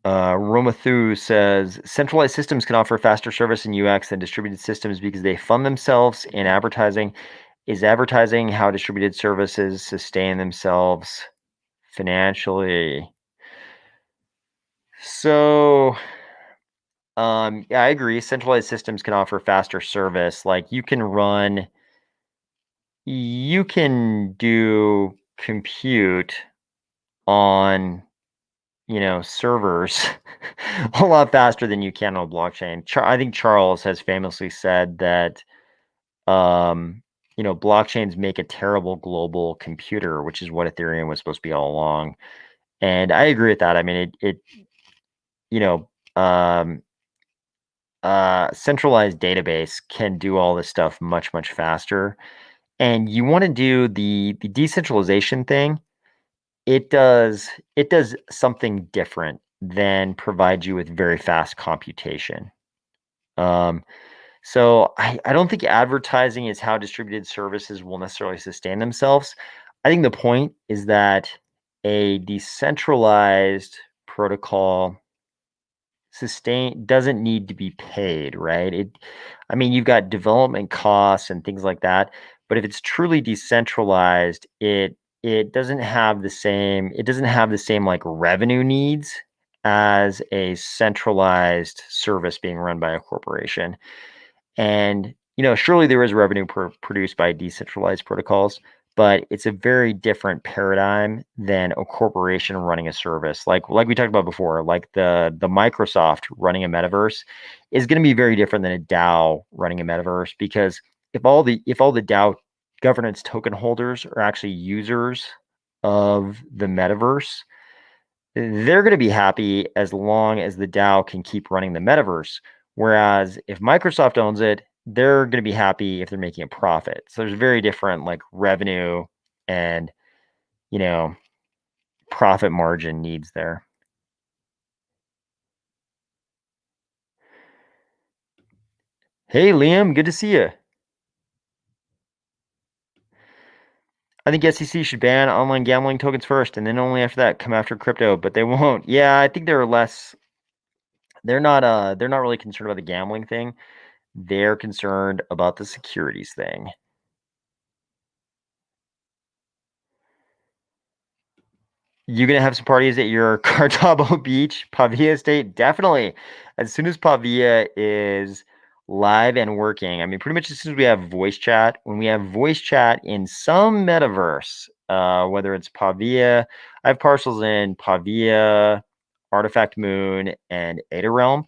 S1: Romathu says centralized systems can offer faster service and UX than distributed systems because they fund themselves in advertising. Is advertising how distributed services sustain themselves financially? So, yeah, I agree. Centralized systems can offer faster service. Like you can do compute on servers a lot faster than you can on blockchain. I think Charles has famously said that, blockchains make a terrible global computer, which is what Ethereum was supposed to be all along. And I agree with that. I mean, you know, um, centralized database can do all this stuff much, much faster. And you want to do the decentralization thing. It does something different than provide you with very fast computation. So I don't think advertising is how distributed services will necessarily sustain themselves. I think the point is that a decentralized protocol doesn't need to be paid, right? I mean, you've got development costs and things like that, but if it's truly decentralized, it doesn't have the same like revenue needs as a centralized service being run by a corporation. And, surely there is revenue produced by decentralized protocols, but it's a very different paradigm than a corporation running a service. Like we talked about before, like the Microsoft running a metaverse is going to be very different than a DAO running a metaverse, because if all the DAO governance token holders are actually users of the metaverse, they're going to be happy as long as the DAO can keep running the metaverse. Whereas if Microsoft owns it, they're going to be happy if they're making a profit. So there's very different like revenue and, you know, profit margin needs there. Hey, Liam, good to see you. I think SEC should ban online gambling tokens first, and then only after that come after crypto, but they won't. Yeah, I think they're not really concerned about the gambling thing. They're concerned about the securities thing. You gonna have some parties at your Cardano Beach, Pavia Estate? Definitely. As soon as Pavia is live and working, I mean, pretty much as soon as we have voice chat, when we have voice chat in some metaverse, whether it's Pavia, I have parcels in Pavia, Artifact Moon, and Ada Realm.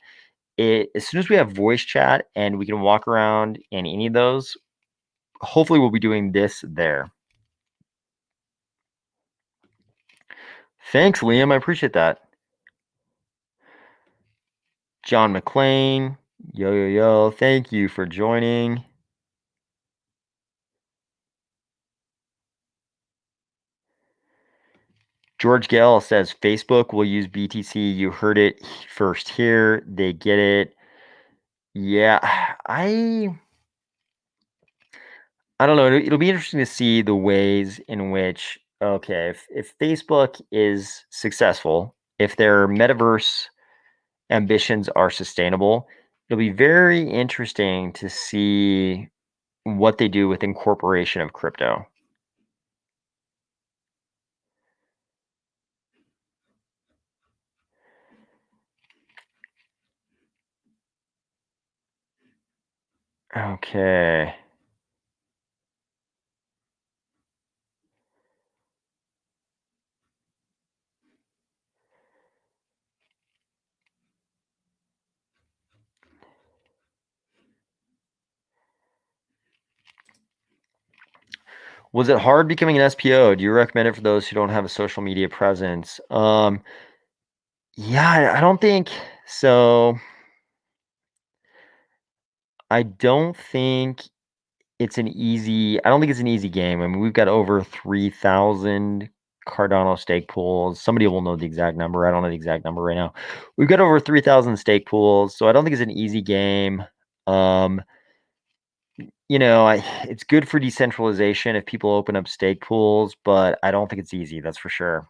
S1: As soon as we have voice chat and we can walk around in any of those, hopefully we'll be doing this there. Thanks, Liam. I appreciate that. John McClain, yo, yo, yo, thank you for joining. George Gale says Facebook will use BTC. You heard it first here. They get it. Yeah, I don't know. It'll be interesting to see the ways in which, okay, if Facebook is successful, if their metaverse ambitions are sustainable, it'll be very interesting to see what they do with incorporation of crypto. Okay. Was it hard becoming an SPO? Do you recommend it for those who don't have a social media presence? Yeah, I don't think so. I don't think I don't think it's an easy game. I mean, we've got over 3,000 Cardano stake pools. Somebody will know the exact number. I don't know the exact number right now. We've got over 3,000 stake pools, so I don't think it's an easy game. Um, it's good for decentralization if people open up stake pools, but I don't think it's easy, that's for sure.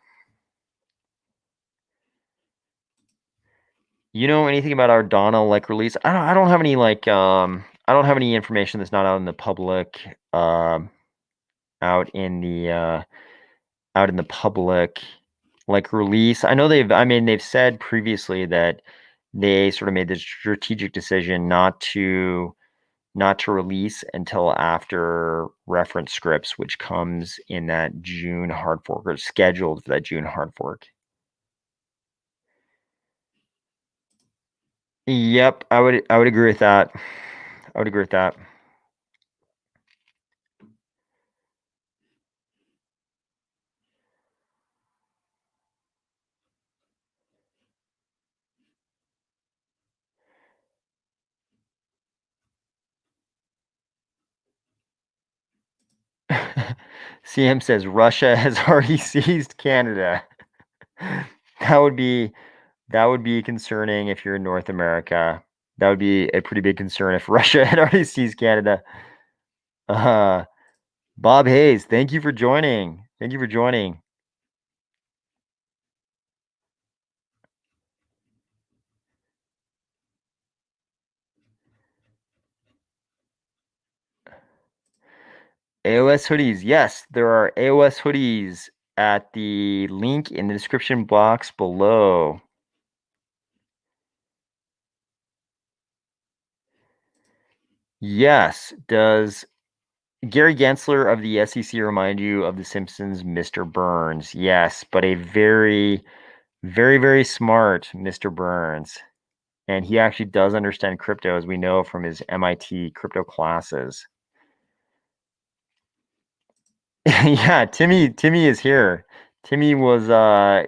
S1: You know anything about our Donna like release? I don't have any I don't have any information that's not out in the public, out in the out in the public like release. They've said previously that they sort of made the strategic decision not to release until after reference scripts, which comes in that June hard fork, or scheduled for that June hard fork. Yep, I would agree with that. I would agree with that. CM says Russia has already seized Canada. That would be concerning if you're in North America. That would be a pretty big concern if Russia had already seized Canada. Uh, Bob Hayes, thank you for joining. Thank you for joining. AOS hoodies. Yes, there are AOS hoodies at the link in the description box below. Yes. Does Gary Gensler of the SEC remind you of The Simpsons' Mr. Burns? Yes, but a very, very, very smart Mr. Burns. And he actually does understand crypto, as we know from his MIT crypto classes. Yeah, Timmy is here. Timmy was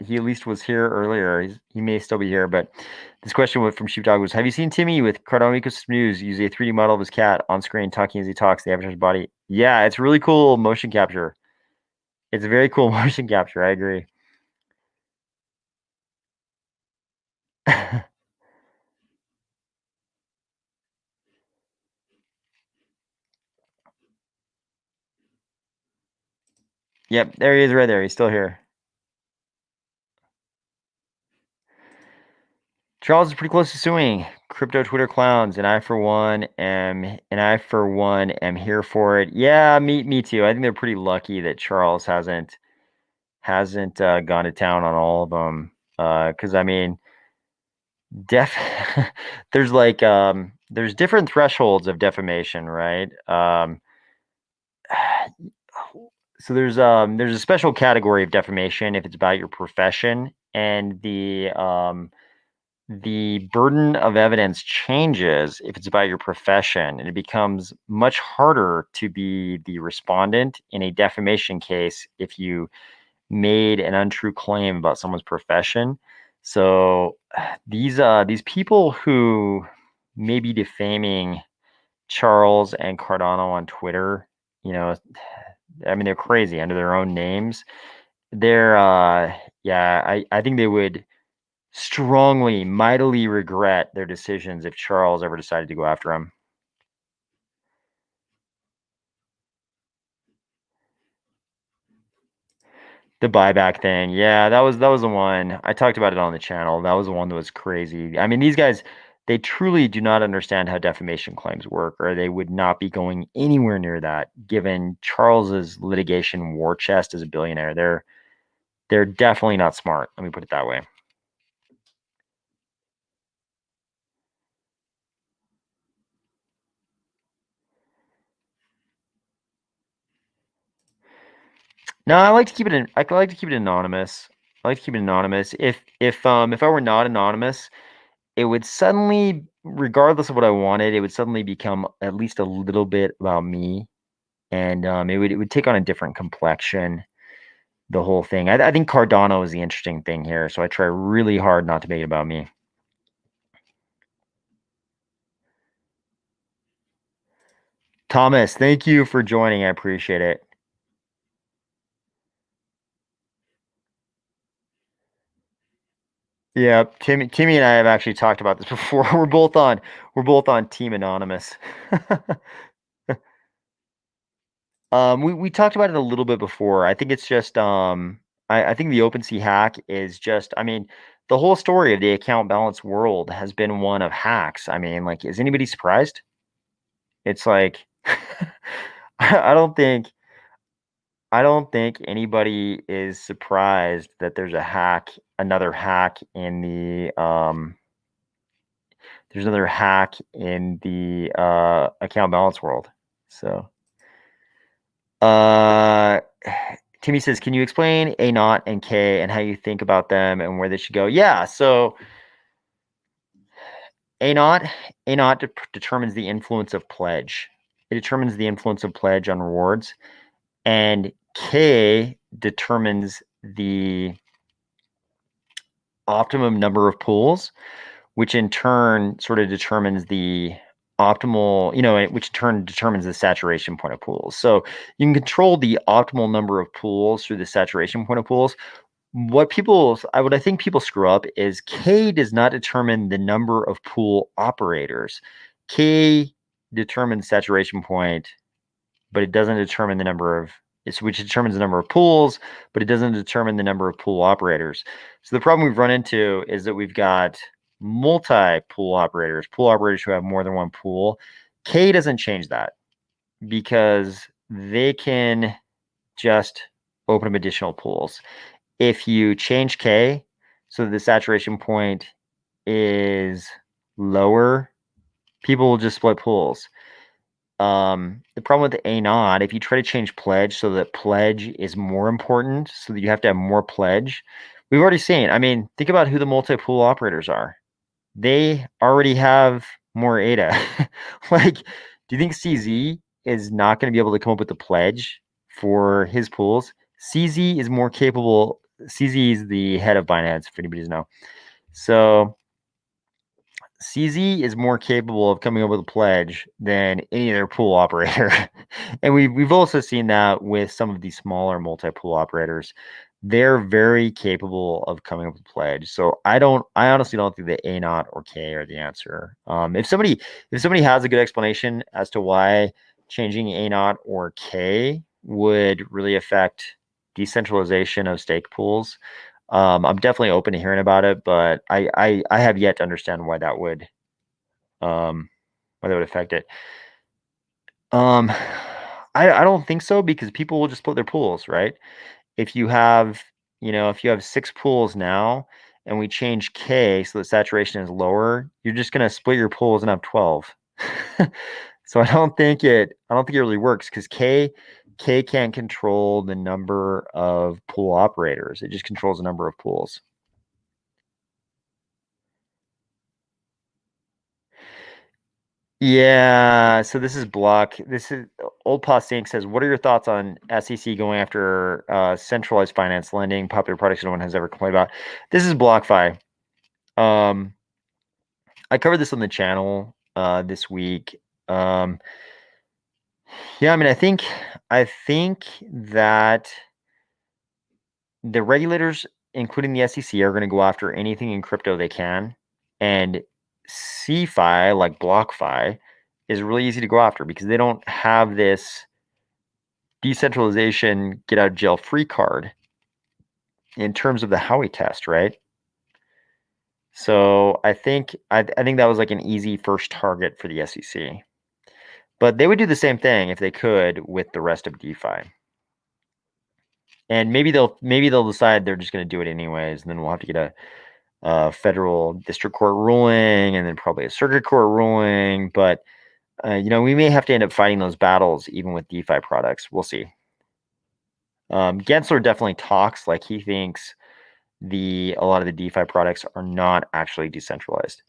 S1: he at least was here earlier. He may still be here, but this question from Sheepdog was: have you seen Timmy with Cardano Ecosystem News use a 3D model of his cat on screen talking as he talks, the avatar's body? Yeah, it's really cool motion capture. It's a very cool motion capture, I agree. Yep, there he is right there. He's still here. Charles is pretty close to suing crypto Twitter clowns, and I for one am here for it. Yeah, me too. I think they're pretty lucky that Charles hasn't gone to town on all of them. Because I mean, def there's like there's different thresholds of defamation, right? So there's a special category of defamation if it's about your profession, and the burden of evidence changes if it's about your profession, and it becomes much harder to be the respondent in a defamation case if you made an untrue claim about someone's profession. So these people who may be defaming Charles and Cardano on Twitter, you know, I mean they're crazy under their own names. They're yeah, I think they would strongly, mightily regret their decisions if Charles ever decided to go after him. The buyback thing, yeah, that was the one. I talked about it on the channel. That was the one that was crazy. I mean, these guys, they truly do not understand how defamation claims work, or they would not be going anywhere near that, given Charles's litigation war chest as a billionaire. They're definitely not smart. Let me put it that way. No, I like to keep it in, I like to keep it anonymous. I like to keep it anonymous. If I were not anonymous, it would suddenly, regardless of what I wanted, it would suddenly become at least a little bit about me, and it would take on a different complexion. The whole thing. I think Cardano is the interesting thing here, so I try really hard not to make it about me. Thomas, thank you for joining. I appreciate it. Yeah, Timmy and I have actually talked about this before. We're both on Team Anonymous. We talked about it a little bit before. I think it's just I think the OpenSea hack is just, I mean, the whole story of the account balance world has been one of hacks. I mean, like, is anybody surprised? It's like I don't think anybody is surprised that there's a hack, another hack in the there's another hack in the account balance world. So uh Timmy says, can you explain A naught and K and how you think about them and where they should go? Yeah, so A naught determines the influence of pledge. It determines the influence of pledge on rewards, and K determines the optimum number of pools, which in turn sort of determines the optimal, which in turn determines the saturation point of pools. So you can control the optimal number of pools through the saturation point of pools. What I think people screw up is K does not determine the number of pool operators. K determines saturation point, but it doesn't determine the number of which determines the number of pools, but it doesn't determine the number of pool operators. So the problem we've run into is that we've got multi-pool operators who have more than one pool. K doesn't change that because they can just open up additional pools. If you change K, so the saturation point is lower, people will just split pools. The problem with the A naught, if you try to change pledge so that pledge is more important, so that you have to have more pledge, we've already seen. I mean, think about who the multi-pool operators are. They already have more ADA. Like, do you think CZ is not going to be able to come up with the pledge for his pools? CZ is more capable. CZ is the head of Binance, if anybody doesn't know. So CZ is more capable of coming up with a pledge than any other pool operator. And we've also seen that with some of these smaller multi-pool operators. They're very capable of coming up with a pledge. So I honestly don't think that A naught or K are the answer. If somebody has a good explanation as to why changing A naught or K would really affect decentralization of stake pools, I'm definitely open to hearing about it, but I have yet to understand why that would affect it. Um, I don't think so, because people will just split their pools, right? If you have, if you have 6 pools now and we change K so the saturation is lower, you're just gonna split your pools and have 12. So I don't think it really works, because K can't control the number of pool operators. It just controls the number of pools. Yeah, so this is Block. This is Old Pa Sync says, what are your thoughts on SEC going after centralized finance lending, popular products no one has ever complained about? This is BlockFi. I covered this on the channel this week. Yeah, I mean, I think that the regulators, including the SEC, are going to go after anything in crypto they can, and CeFi, like BlockFi, is really easy to go after because they don't have this decentralization get out of jail free card in terms of the Howey test, right? So I think that was like an easy first target for the SEC. But they would do the same thing if they could with the rest of DeFi. And maybe they'll decide they're just going to do it anyways, and then we'll have to get a federal district court ruling, and then probably a circuit court ruling. But we may have to end up fighting those battles even with DeFi products. We'll see. Gensler definitely talks like he thinks a lot of the DeFi products are not actually decentralized.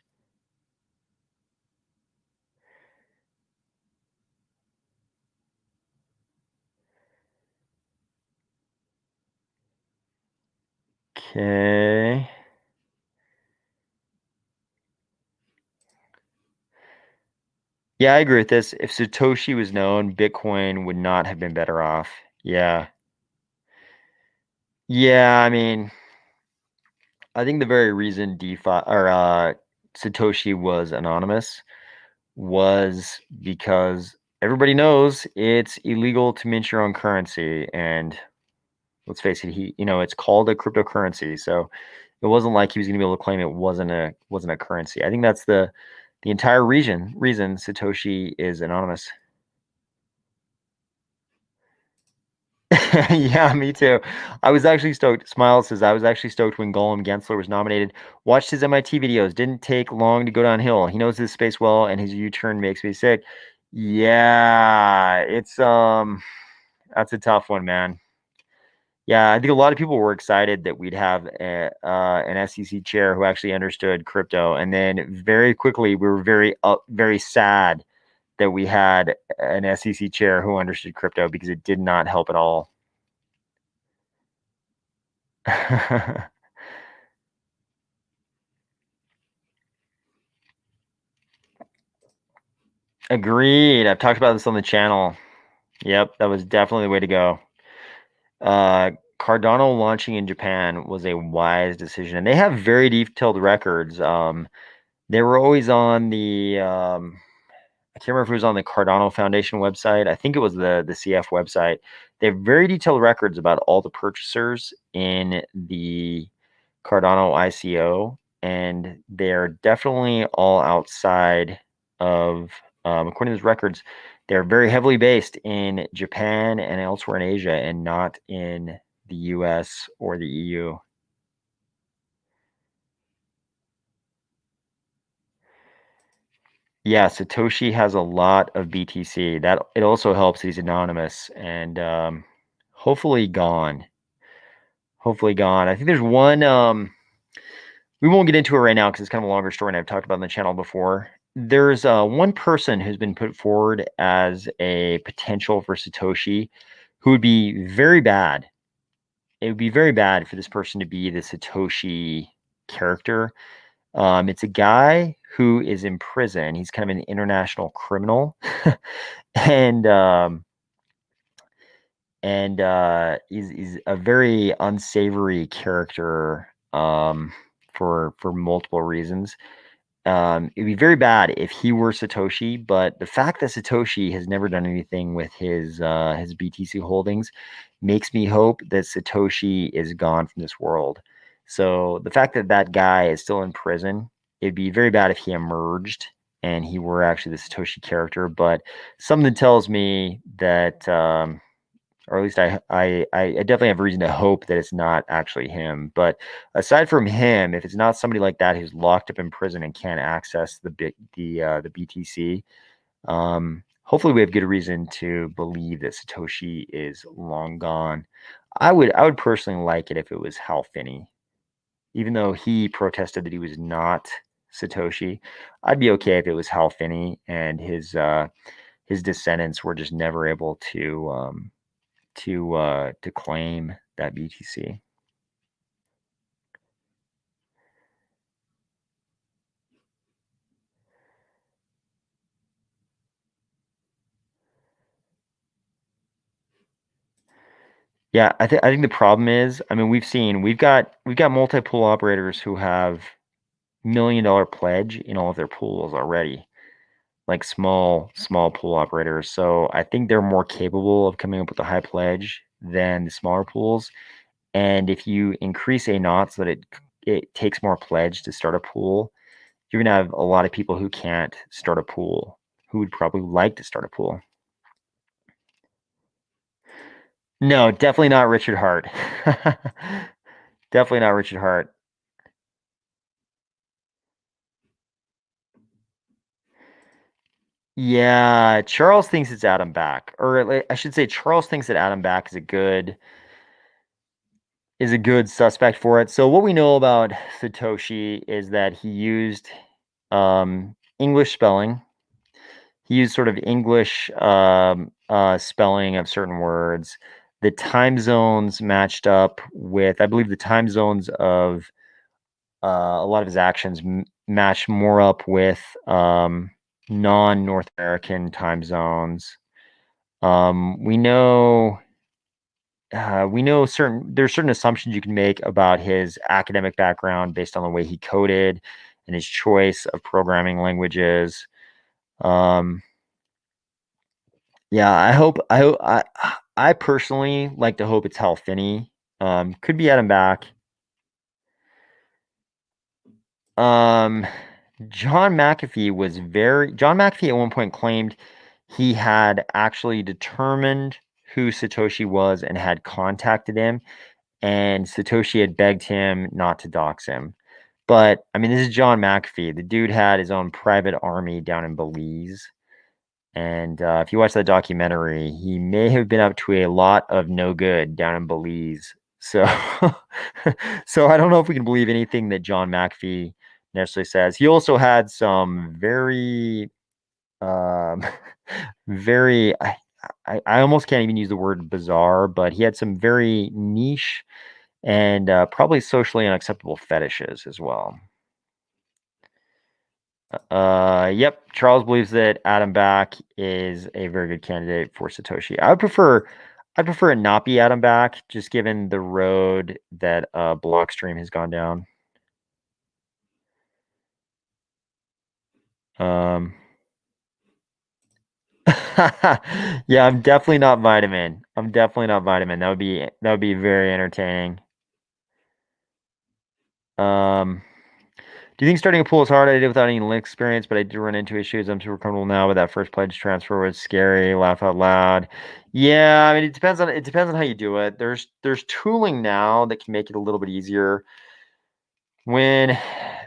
S1: Okay. Yeah, I agree with this. If Satoshi was known, Bitcoin would not have been better off. Yeah. Yeah, I mean, I think the very reason DeFi or Satoshi was anonymous was because everybody knows it's illegal to mint your own currency, and let's face it, it's called a cryptocurrency, so it wasn't like he was going to be able to claim it wasn't a currency. I think that's the entire reason Satoshi is anonymous. Yeah, me too. I was actually stoked. Smile says, I was actually stoked when Gollum Gensler was nominated. Watched his MIT videos. Didn't take long to go downhill. He knows his space well, and his U-turn makes me sick. Yeah, it's that's a tough one, man. Yeah, I think a lot of people were excited that we'd have an SEC chair who actually understood crypto, and then very quickly we were very sad that we had an SEC chair who understood crypto, because it did not help at all. Agreed. I've talked about this on the channel. Yep, that was definitely the way to go. Cardano launching in Japan was a wise decision, and they have very detailed records. They were always on the I can't remember if it was on the Cardano Foundation website. I think it was the CF website. They have very detailed records about all the purchasers in the Cardano ICO, and they're definitely all outside of according to those records, they're very heavily based in Japan and elsewhere in Asia, and not in the US or the EU. Yeah, Satoshi has a lot of BTC. That it also helps he's anonymous and hopefully gone. Hopefully gone. I think there's one. We won't get into it right now because it's kind of a longer story, and I've talked about it on the channel before. There's one person who's been put forward as a potential for Satoshi, who would be very bad. It would be very bad for this person to be the Satoshi character. It's a guy who is in prison. He's kind of an international criminal, and he's a very unsavory character for multiple reasons. It'd be very bad if he were Satoshi, but the fact that Satoshi has never done anything with his BTC holdings makes me hope that Satoshi is gone from this world. So the fact that that guy is still in prison, it'd be very bad if he emerged and he were actually the Satoshi character. But something tells me that, or at least I definitely have reason to hope that it's not actually him. But aside from him, if it's not somebody like that who's locked up in prison and can't access the BTC, hopefully we have good reason to believe that Satoshi is long gone. I would personally like it if it was Hal Finney, even though he protested that he was not Satoshi. I'd be okay if it was Hal Finney and his descendants were just never able to claim that BTC. Yeah, I think the problem is, I mean, we've got multi-pool operators who have $1 million pledge in all of their pools already, like small pool operators. So I think they're more capable of coming up with a high pledge than the smaller pools. And if you increase a knot so that it takes more pledge to start a pool, you're gonna have a lot of people who can't start a pool, who would probably like to start a pool. No, definitely not Richard Hart. Definitely not Richard Hart. Yeah, Charles thinks it's Adam Back, or I should say, Charles thinks that Adam Back is a good suspect for it. So what we know about Satoshi is that he used English spelling. He used sort of English spelling of certain words. The time zones matched up with, I believe, the time zones of a lot of his actions match more up with non-North American time zones. We know there's certain assumptions you can make about his academic background based on the way he coded and his choice of programming languages. Yeah, I personally like to hope it's Hal Finney. Could be Adam Back. Um, John McAfee at one point claimed he had actually determined who Satoshi was and had contacted him, and Satoshi had begged him not to dox him. But I mean, this is John McAfee. The dude had his own private army down in Belize. And if you watch that documentary, he may have been up to a lot of no good down in Belize. So, so I don't know if we can believe anything that John McAfee necessarily says. He also had some very, um, very. I almost can't even use the word bizarre, but he had some very niche and probably socially unacceptable fetishes as well. Yep. Charles believes that Adam Back is a very good candidate for Satoshi. I'd prefer it not be Adam Back, just given the road that Blockstream has gone down. Um, yeah, I'm definitely not Vitamin. I'm definitely not Vitamin. That would be very entertaining. Um, Do you think starting a pool is hard? I did it without any Linux experience, but I did run into issues. I'm super comfortable now, but that first pledge transfer was scary. Laugh out loud. Yeah, I mean, it depends on how you do it. There's tooling now that can make it a little bit easier. When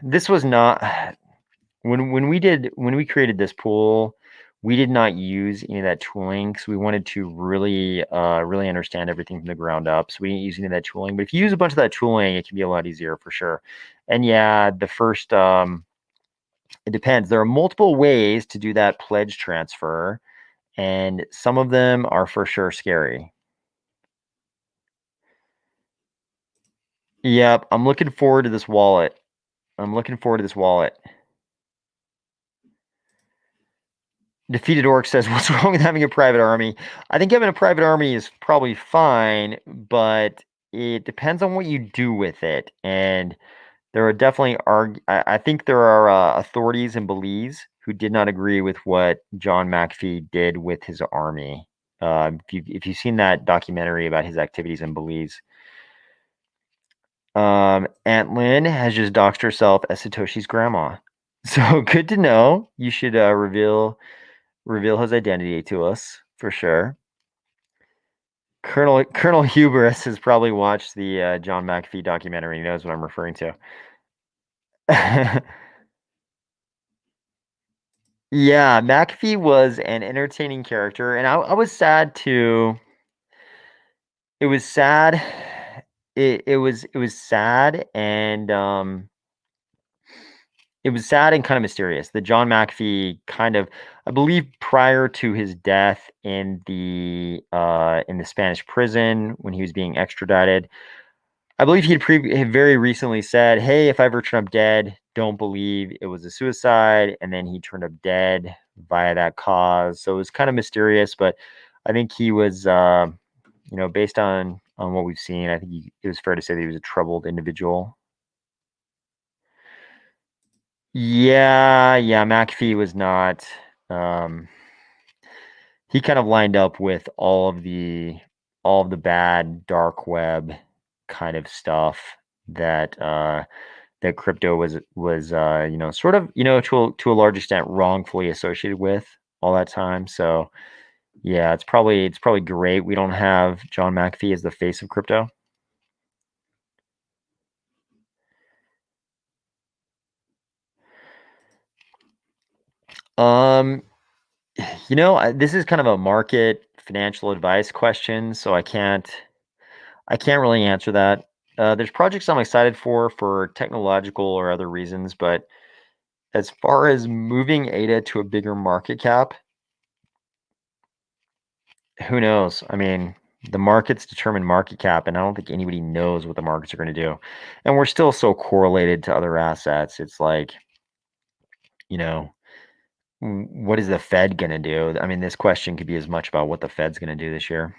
S1: this was not when we created this pool, we did not use any of that tooling because we wanted to really understand everything from the ground up. So we didn't use any of that tooling. But if you use a bunch of that tooling, it can be a lot easier for sure. And yeah, the first it depends. There are multiple ways to do that pledge transfer, and some of them are for sure scary. Yep, I'm looking forward to this wallet. I'm looking forward to this wallet. Defeated Orc says, "What's wrong with having a private army?" I think having a private army is probably fine, but it depends on what you do with it. And there are definitely I think there are authorities in Belize who did not agree with what John McAfee did with his army. If you've seen that documentary about his activities in Belize, Aunt Lynn has just doxed herself as Satoshi's grandma. So good to know. You should reveal his identity to us for sure. Colonel Hubris has probably watched the John McAfee documentary. He knows what I'm referring to. Yeah, McAfee was an entertaining character, and I was sad to. It was sad. It was sad, and it was sad and kind of mysterious. The John McAfee kind of, I believe, prior to his death in the Spanish prison when he was being extradited, I believe had very recently said, "Hey, if I ever turn up dead, don't believe it was a suicide." And then he turned up dead via that cause. So it was kind of mysterious, but I think he was, based on what we've seen, I think it was fair to say that he was a troubled individual. Yeah, yeah, McAfee was not. Um, he kind of lined up with all of the bad dark web kind of stuff that that crypto was sort of to a large extent wrongfully associated with all that time. So yeah, it's probably great we don't have John McAfee as the face of crypto. Um, this is kind of a market financial advice question, so I can't really answer that. There's projects I'm excited for technological or other reasons, but as far as moving ADA to a bigger market cap, who knows? I mean, the markets determine market cap, and I don't think anybody knows what the markets are going to do. And we're still so correlated to other assets. It's like, you know, what is the Fed going to do? I mean, this question could be as much about what the Fed's going to do this year.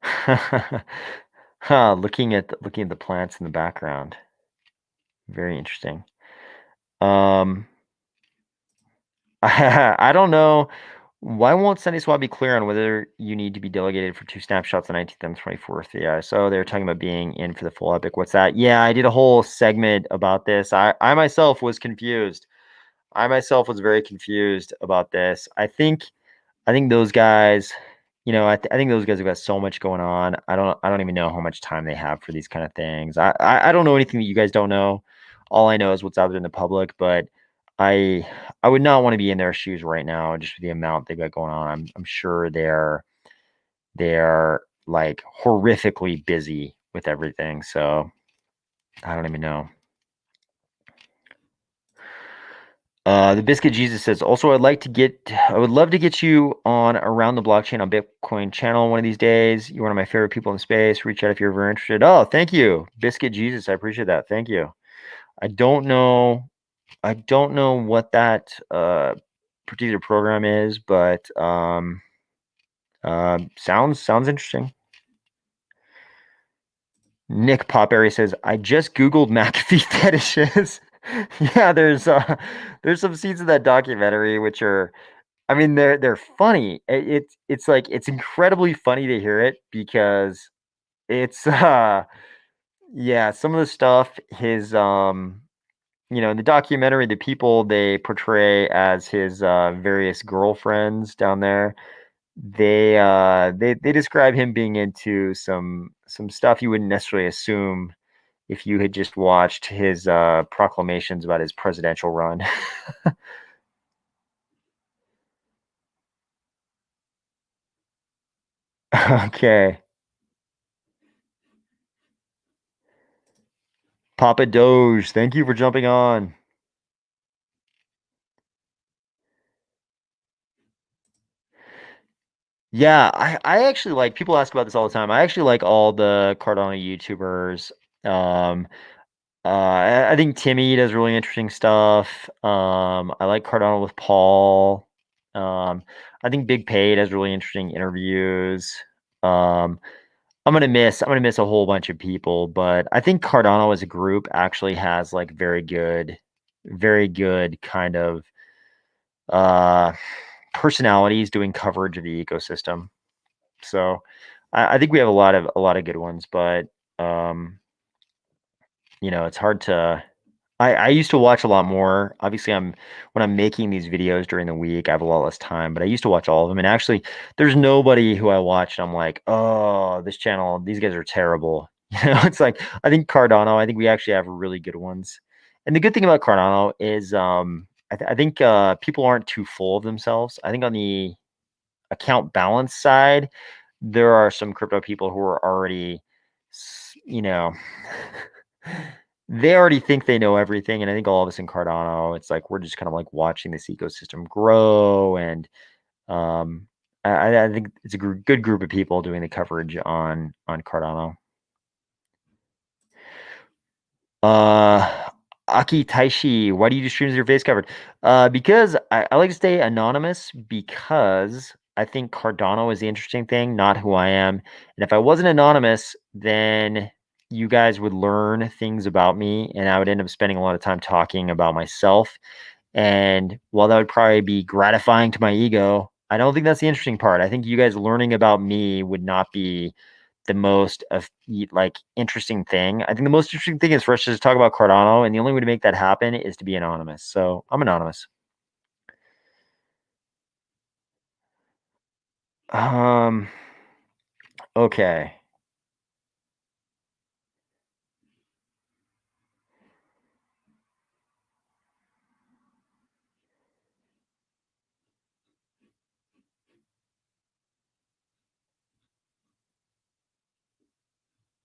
S1: Huh, looking at the plants in the background. Very interesting. Um, I don't know. Why won't SunnySwap be clear on whether you need to be delegated for 2 snapshots on 19th and 24th? Yeah, so they're talking about being in for the full epic. What's that? Yeah, I did a whole segment about this. I myself was confused. I myself was very confused about this. I think those guys, I think those guys have got so much going on. I don't even know how much time they have for these kind of things. I don't know anything that you guys don't know. All I know is what's out there in the public, but I I would not want to be in their shoes right now, just for the amount they've got going on. I'm sure they're like horrifically busy with everything. So I don't even know. The Biscuit Jesus says, also, I would love to get you on Around the Blockchain on Bitcoin channel one of these days. You're one of my favorite people in space. Reach out if you're ever interested. Oh, thank you, Biscuit Jesus. I appreciate that. Thank you. I don't know. I don't know what that particular program is, but sounds interesting. Nick Popberry says, I just Googled McAfee fetishes. Yeah, there's some scenes in that documentary which are, I mean, they're funny. It's like it's incredibly funny to hear it because it's Yeah, some of the stuff, his in the documentary, the people they portray as his various girlfriends down there, they describe him being into some stuff you wouldn't necessarily assume if you had just watched his proclamations about his presidential run. Okay. Papa Doge, thank you for jumping on. Yeah, I actually like people ask about this all the time. I actually like all the Cardano YouTubers. Um, I think Timmy does really interesting stuff. I like Cardano with Paul. I think Big Pay does really interesting interviews. Um, I'm gonna miss a whole bunch of people, but I think Cardano as a group actually has like very good kind of uh personalities doing coverage of the ecosystem. So I think we have a lot of good ones, but um, it's hard to. I used to watch a lot more. Obviously, when I'm making these videos during the week, I have a lot less time. But I used to watch all of them, and actually, there's nobody who I watched. I'm like, oh, this channel, these guys are terrible. It's like I think Cardano. I think we actually have really good ones. And the good thing about Cardano is, I think people aren't too full of themselves. I think on the account balance side, there are some crypto people who are already, you know, they already think they know everything. And I think all of us in Cardano, it's like we're just kind of like watching this ecosystem grow. And um, I think it's a good group of people doing the coverage on Cardano. Uh, Aki Taishi, why do you do streams with your face covered? Because I like to stay anonymous because I think Cardano is the interesting thing, not who I am. And if I wasn't anonymous, then you guys would learn things about me, and I would end up spending a lot of time talking about myself. And while that would probably be gratifying to my ego, I don't think that's the interesting part. I think you guys learning about me would not be the most of like interesting thing. I think the most interesting thing is for us to just talk about Cardano, and the only way to make that happen is to be anonymous. So I'm anonymous. Um. Okay.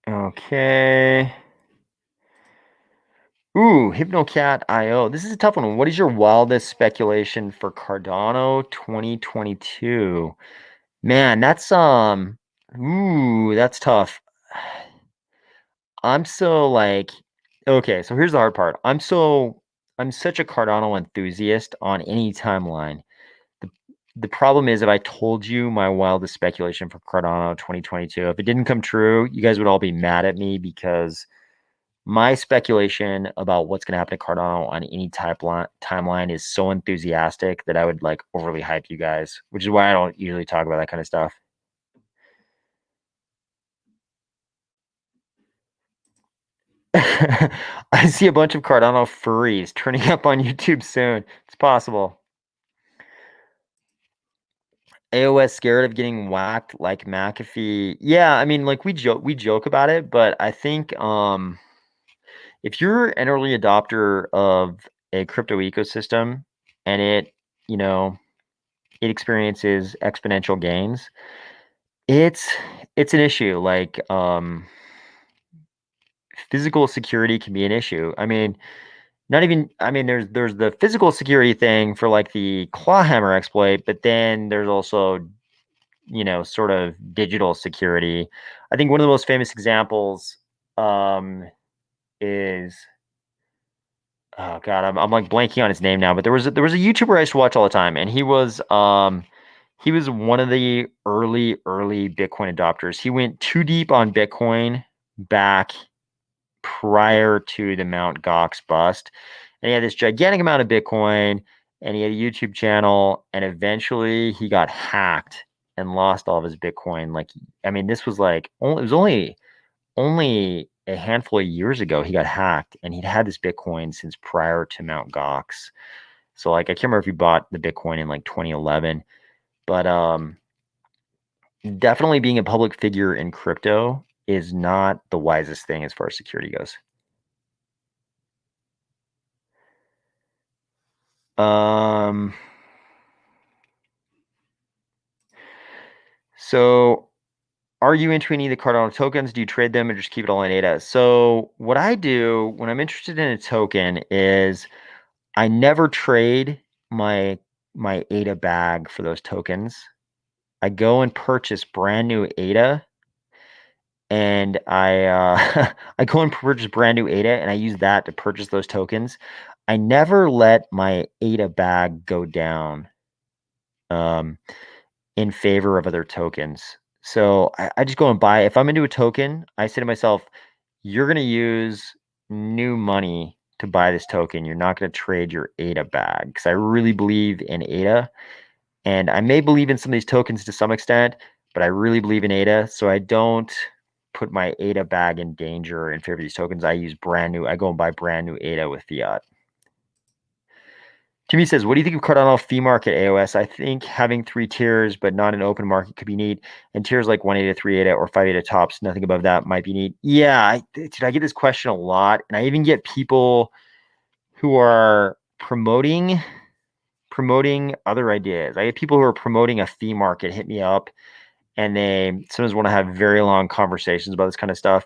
S1: Okay. Ooh, HypnoCat IO. This is a tough one. What is your wildest speculation for Cardano 2022? Man, that's tough. I'm so like okay, so here's the hard part. I'm such a Cardano enthusiast on any timeline. The the problem is if I told you my wildest speculation for Cardano 2022, if it didn't come true, you guys would all be mad at me because my speculation about what's going to happen to Cardano on any timeline is so enthusiastic that I would like overly hype you guys, which is why I don't usually talk about that kind of stuff. I see a bunch of Cardano furries turning up on YouTube soon. It's possible. AOS scared of getting whacked like McAfee. Yeah, I mean, like we joke about it, but I think if you're an early adopter of a crypto ecosystem and you know, it experiences exponential gains, it's it's an issue. Like physical security can be an issue. I mean, not even I mean, there's the physical security thing for like the clawhammer exploit, but then there's also sort of digital security. I think one of the most famous examples is oh god, I'm like blanking on his name now, but there was a YouTuber I used to watch all the time, and he was one of the early Bitcoin adopters. He went too deep on Bitcoin back prior to the Mount Gox bust, and he had this gigantic amount of Bitcoin, and he had a YouTube channel, and eventually he got hacked and lost all of his Bitcoin. Like, I mean, this was like it was only a handful of years ago, he got hacked, and he'd had this Bitcoin since prior to Mt. Gox. So like, I can't remember if he bought the Bitcoin in like 2011, but definitely being a public figure in crypto is not the wisest thing as far as security goes. So are you into any of the Cardano tokens? Do you trade them or just keep it all in ADA? So what I do when I'm interested in a token is I never trade my ADA bag for those tokens. I go and purchase brand new ADA, and I I go and purchase brand new ADA, and I use that to purchase those tokens. I never let my ADA bag go down in favor of other tokens. So I just go and buy. If I'm into a token, I say to myself, you're going to use new money to buy this token. You're not going to trade your ADA bag, because I really believe in ADA. And I may believe in some of these tokens to some extent, but I really believe in ADA. So I don't put my ADA bag in danger in favor of these tokens. I go and buy brand new ADA with fiat. Timmy says, what do you think of Cardano fee market AOS? I think having 3 tiers, but not an open market, could be neat. And tiers like 1 ADA, 3 ADA, or 5 ADA tops, nothing above that might be neat. Yeah, I get this question a lot. And I even get people who are promoting other ideas. I get people who are promoting a fee market hit me up, and they sometimes want to have very long conversations about this kind of stuff.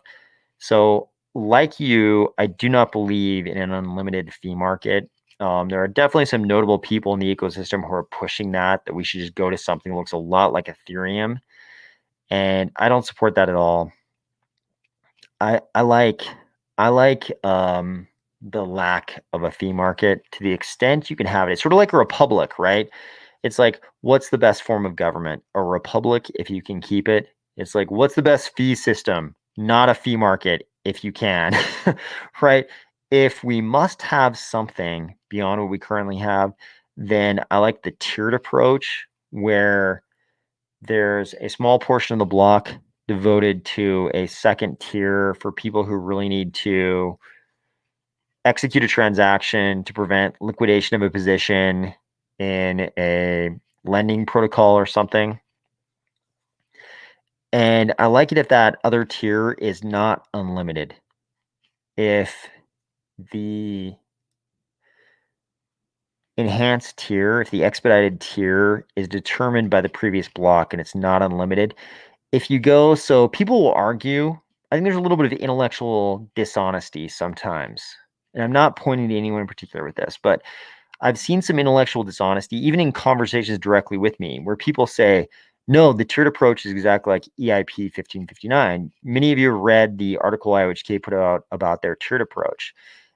S1: So like you, I do not believe in an unlimited fee market. There are definitely some notable people in the ecosystem who are pushing that we should just go to something that looks a lot like Ethereum. And I don't support that at all. I like the lack of a fee market to the extent you can have it. It's sort of like a republic, right? It's like, what's the best form of government? A republic, if you can keep it. It's like, what's the best fee system? Not a fee market, if you can, right? If we must have something beyond what we currently have, then I like the tiered approach, where there's a small portion of the block devoted to a second tier for people who really need to execute a transaction to prevent liquidation of a position in a lending protocol or something. And I like it if that other tier is not unlimited. If the enhanced tier, if the expedited tier is determined by the previous block and it's not unlimited, if you go, so people will argue, I think there's a little bit of intellectual dishonesty sometimes. And I'm not pointing to anyone in particular with this, but I've seen some intellectual dishonesty, even in conversations directly with me, where people say, no, the tiered approach is exactly like EIP 1559. Many of you read the article IOHK put out about their tiered approach.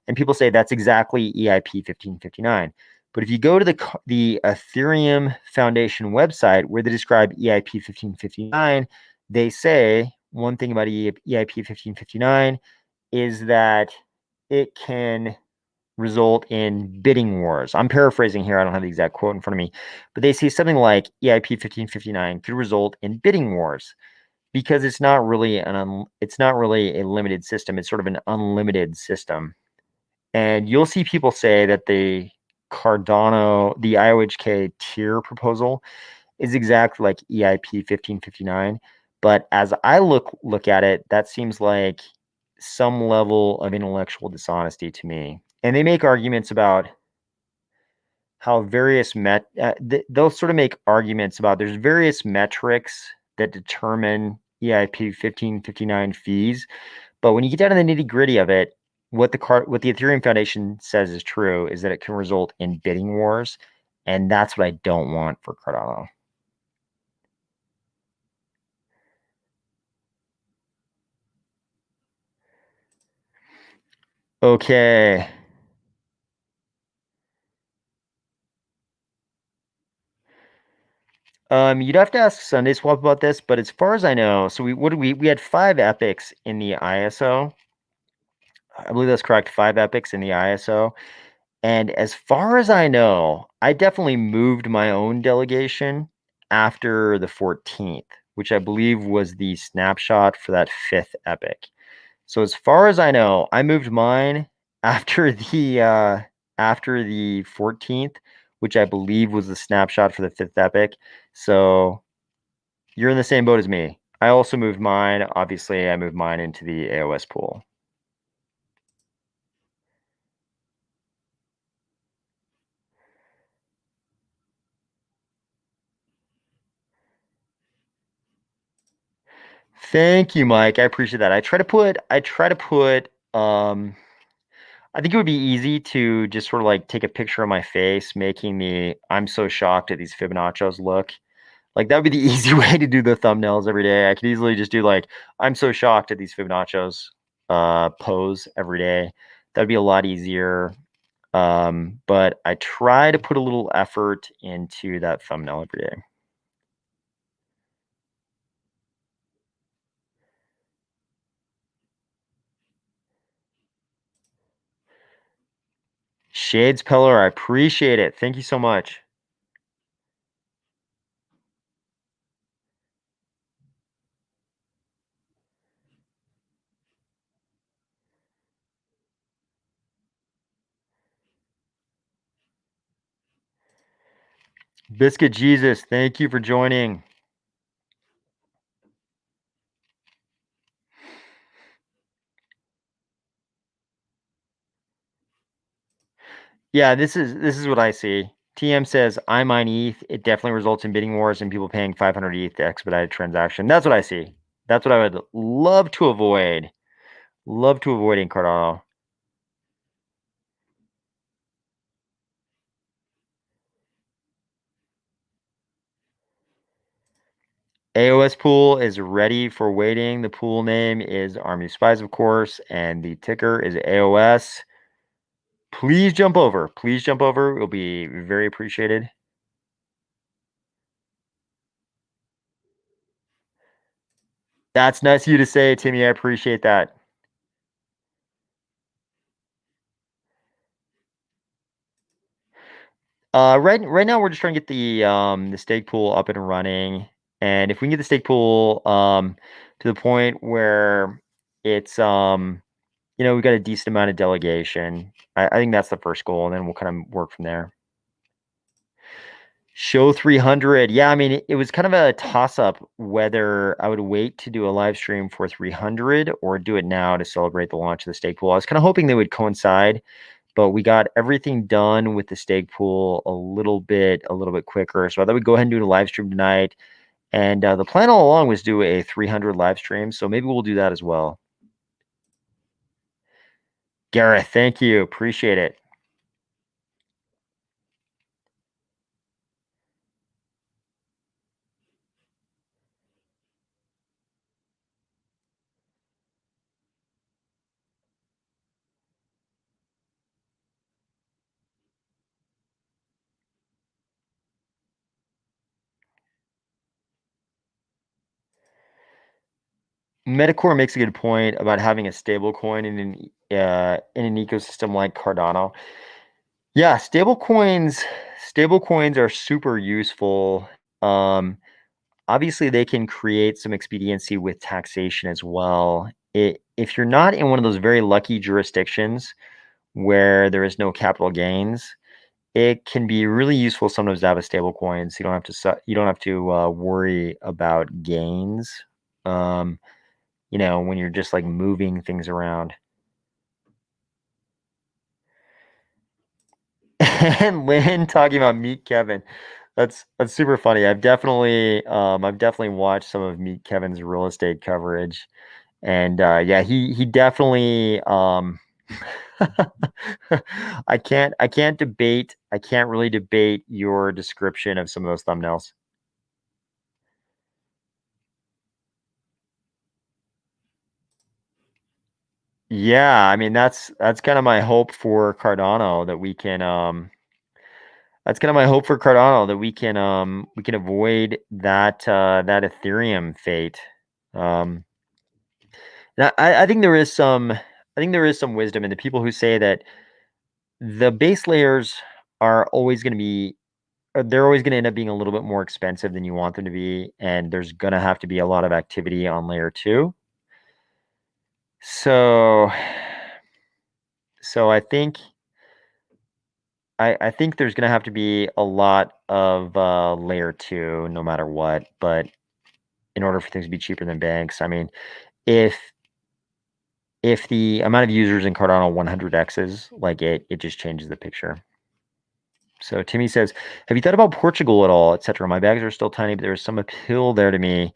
S1: And people say that's exactly EIP 1559. But if you go to the Ethereum Foundation website where they describe EIP 1559, they say one thing about EIP 1559 is that it can result in bidding wars. I'm paraphrasing here. I don't have the exact quote in front of me, but they say something like EIP 1559 could result in bidding wars, because it's not really a limited system. It's sort of an unlimited system. And you'll see people say that the Cardano, the IOHK tier proposal is exactly like EIP 1559. But as I look at it, that seems like some level of intellectual dishonesty to me. And they make arguments about how they'll sort of make arguments about there's various metrics that determine EIP 1559 fees. But when you get down to the nitty gritty of it, what the Ethereum Foundation says is true is that it can result in bidding wars. And that's what I don't want for Cardano. Okay. You'd have to ask Sunday Swap about this, but as far as I know, so we had 5 epics in the ISO. I believe that's correct. 5 epics in the ISO. And as far as I know, I definitely moved my own delegation after the 14th, which I believe was the snapshot for that 5th epic. So as far as I know, I moved mine after the 14th, which I believe was the snapshot for the 5th epic. So you're in the same boat as me. I also moved mine. Obviously, I moved mine into the AOS pool. Thank you, Mike. I appreciate that. I think it would be easy to just sort of like take a picture of my face, making the I'm so shocked at these Fibonaccios look. Like that would be the easy way to do the thumbnails every day. I could easily just do like I'm so shocked at these Fibonaccios pose every day. That'd be a lot easier. But I try to put a little effort into that thumbnail every day. Shades Pillar, I appreciate it. Thank you so much. Biscuit Jesus, thank you for joining. Yeah, this is what I see. TM says I mine ETH. It definitely results in bidding wars and people paying 500 ETH to expedite a transaction. That's what I see. That's what I would love to avoid. Love to avoid in Cardano. AOS pool is ready for waiting. The pool name is Army Spies, of course, and the ticker is AOS. Please jump over. Please jump over. It'll be very appreciated. That's nice of you to say, Timmy. I appreciate that. Right now we're just trying to get the stake pool up and running, and if we can get the stake pool to the point where it's we've got a decent amount of delegation. I think that's the first goal, and then we'll kind of work from there. Show 300. Yeah, I mean, it was kind of a toss up whether I would wait to do a live stream for 300 or do it now to celebrate the launch of the stake pool. I was kind of hoping they would coincide, but we got everything done with the stake pool a little bit quicker. So I thought we'd go ahead and do a live stream tonight. And the plan all along was do a 300 live stream. So maybe we'll do that as well. Gareth, thank you. Appreciate it. Metacore makes a good point about having a stable coin in an ecosystem like Cardano. Yeah, stable coins are super useful. Obviously they can create some expediency with taxation as well. If you're not in one of those very lucky jurisdictions where there is no capital gains, it can be really useful sometimes to have a stable coin, so you don't have to worry about gains. When you're just like moving things around. And Lynn talking about Meet Kevin. That's super funny. I've definitely watched some of Meet Kevin's real estate coverage. And yeah, he definitely I can't really debate your description of some of those thumbnails. Yeah, I mean that's kind of my hope for Cardano that we can that's kind of my hope for Cardano that we can avoid that Ethereum fate. Um I think there is some wisdom in the people who say that the base layers are always going to be they're always going to end up being a little bit more expensive than you want them to be, and there's going to have to be a lot of activity on layer 2. So I think I think there's gonna have to be a lot of, layer 2 no matter what, but in order for things to be cheaper than banks, I mean, if the amount of users in Cardano 100x's, like, it just changes the picture. So Timmy says, "Have you thought about Portugal at all, etcetera? My bags are still tiny, but there's some appeal there to me."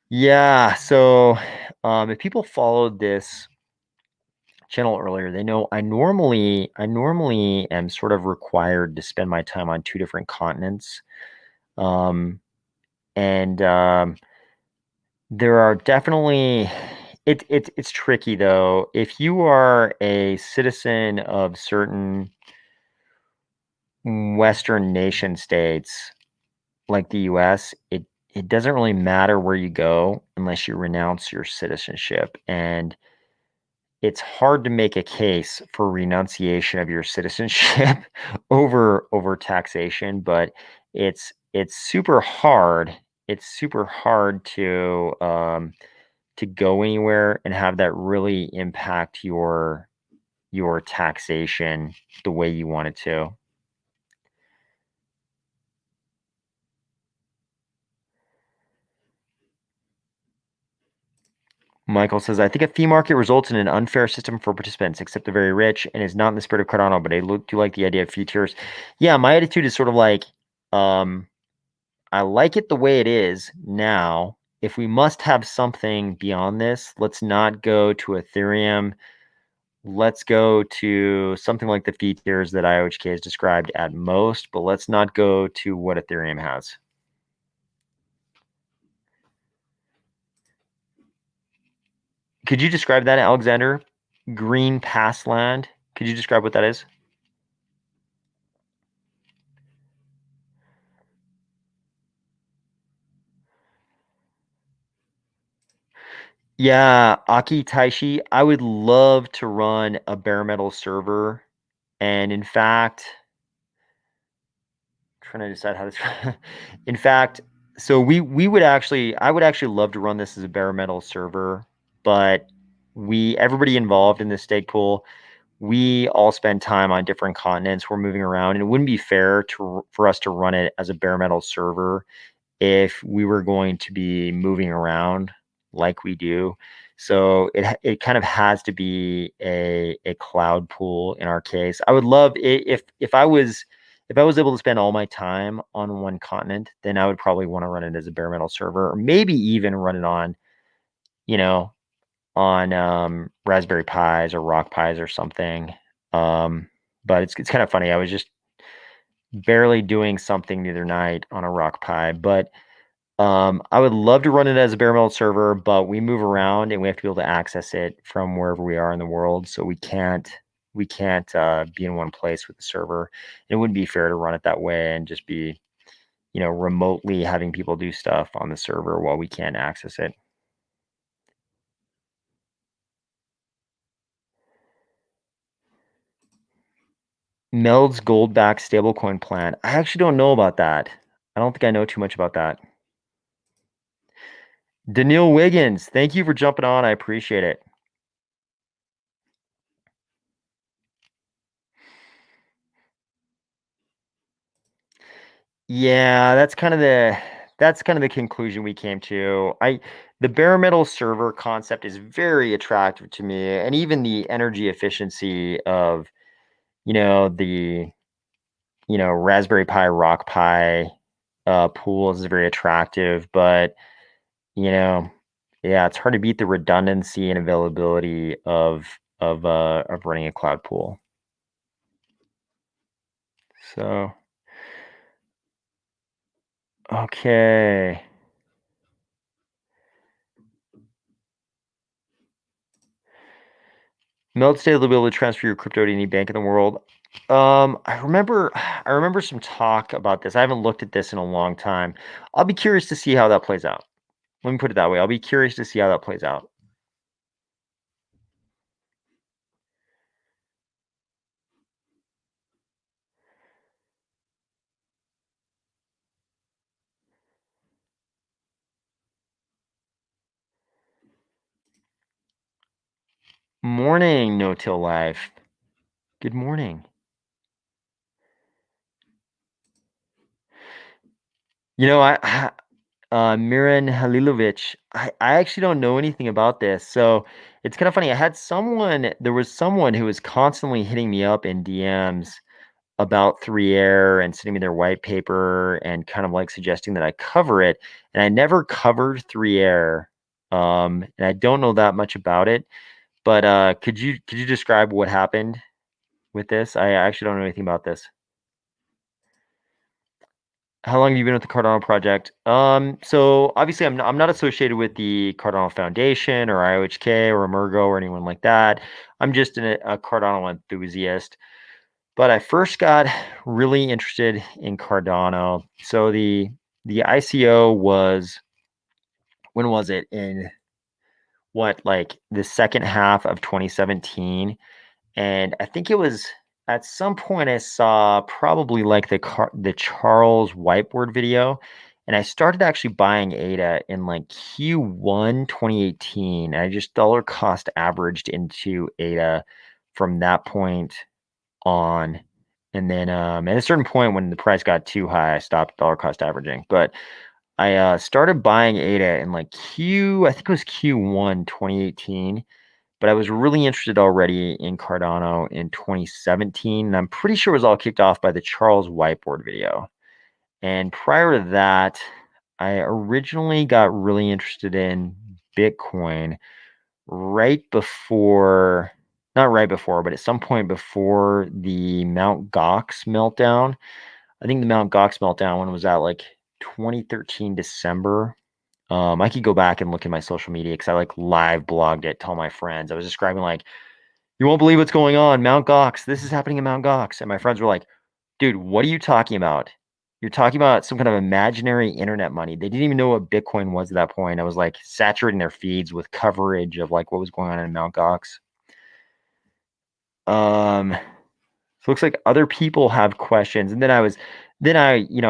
S1: Yeah, so, if people followed this channel earlier, they know I normally am sort of required to spend my time on 2 different continents. Um, and, there are definitely it's tricky, though. If you are a citizen of certain Western nation states like the US, it doesn't really matter where you go unless you renounce your citizenship, and it's hard to make a case for renunciation of your citizenship over taxation, but it's super hard. It's super hard to go anywhere and have that really impact your taxation the way you want it to. Michael says, I think a fee market results in an unfair system for participants, except the very rich, and is not in the spirit of Cardano, but I do like the idea of fee tiers. Yeah, my attitude is sort of like, um, I like it the way it is now. If we must have something beyond this, let's not go to Ethereum. Let's go to something like the fee tiers that IOHK has described at most, but let's not go to what Ethereum has. Could you describe that, Alexander? Green Pass Land. Could you describe what that is? Yeah, Aki Taishi, I would love to run a bare metal server. And in fact, trying to decide how this in fact, so we would actually I would actually love to run this as a bare metal server, but everybody involved in this stake pool, we all spend time on different continents. We're moving around, and it wouldn't be fair for us to run it as a bare metal server if we were going to be moving around like we do. So it kind of has to be a cloud pool in our case. I would love if I was able to spend all my time on one continent, then I would probably want to run it as a bare metal server, or maybe even run it on, you know, on Raspberry Pis or Rock Pis or something. But it's kind of funny. I was just barely doing something the other night on a Rock Pi, but I would love to run it as a bare metal server, but we move around and we have to be able to access it from wherever we are in the world. So we can't be in one place with the server. It wouldn't be fair to run it that way and just be, remotely having people do stuff on the server while we can't access it. Meld's gold-backed stablecoin plan. I actually don't know about that. I don't think I know too much about that. Daniil Wiggins, thank you for jumping on. I appreciate it. Yeah, that's kind of the conclusion we came to. The bare metal server concept is very attractive to me, and even the energy efficiency of, the, Raspberry Pi, Rock Pi, pools is very attractive, but, you know, yeah, it's hard to beat the redundancy and availability of running a cloud pool. So, okay. Meld state will be able to transfer your crypto to any bank in the world. I remember some talk about this. I haven't looked at this in a long time. I'll be curious to see how that plays out. Let me put it that way. I'll be curious to see how that plays out. Morning, No Till Life. Good morning. You know, Miran Halilovic, I actually don't know anything about this. So it's kind of funny. There was someone who was constantly hitting me up in DMs about 3Air and sending me their white paper and kind of like suggesting that I cover it. And I never covered 3Air. And I don't know that much about it. But could you describe what happened with this? I actually don't know anything about this. How long have you been with the Cardinal project? So obviously I'm not associated with the Cardinal Foundation or IOHK or Emergo or anyone like that. I'm just a Cardinal enthusiast. But I first got really interested in Cardano. So the ICO was, when was it? In what, like the second half of 2017. And I think it was at some point I saw probably like the Charles whiteboard video, and I started actually buying ADA in like Q1 2018. I just dollar cost averaged into ADA from that point on. And then at a certain point when the price got too high, I stopped dollar cost averaging. But I started buying ADA in like I think it was Q1 2018, but I was really interested already in Cardano in 2017. And I'm pretty sure it was all kicked off by the Charles whiteboard video. And prior to that, I originally got really interested in Bitcoin right before, not right before, but at some point before the Mount Gox meltdown. I think the Mount Gox meltdown one was at like 2013 December. I could go back and look at my social media because I like live blogged it to all my friends. I was describing like, you won't believe what's going on, Mount Gox. This is happening in Mount Gox, and my friends were like, dude, what are you talking about? You're talking about some kind of imaginary internet money. They didn't even know what Bitcoin was at that point. I was like saturating their feeds with coverage of like what was going on in Mount Gox. So it looks like other people have questions, and then I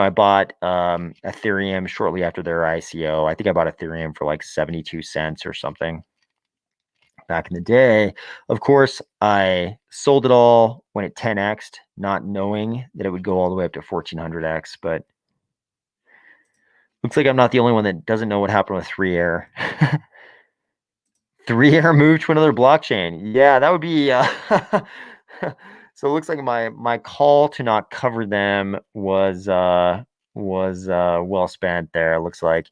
S1: bought Ethereum shortly after their ICO. I think I bought Ethereum for like 72 cents or something back in the day. Of course, I sold it all when it 10x'd, not knowing that it would go all the way up to 1400x. But looks like I'm not the only one that doesn't know what happened with 3Air. 3Air moved to another blockchain. Yeah, that would be. So it looks like my call to not cover them was well spent there. It looks like.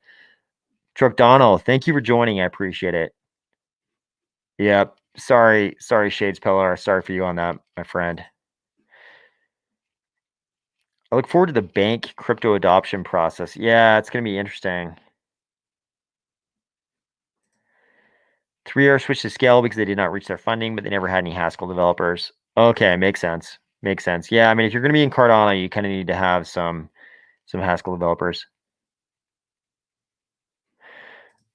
S1: Truck Donald, thank you for joining. I appreciate it. Yep. Sorry, Shades Pillar. Sorry for you on that, my friend. I look forward to the bank crypto adoption process. Yeah, it's going to be interesting. 3R switched to Scale because they did not reach their funding, but they never had any Haskell developers. Okay, makes sense. Makes sense. Yeah, I mean, if you're going to be in Cardano, you kind of need to have some Haskell developers.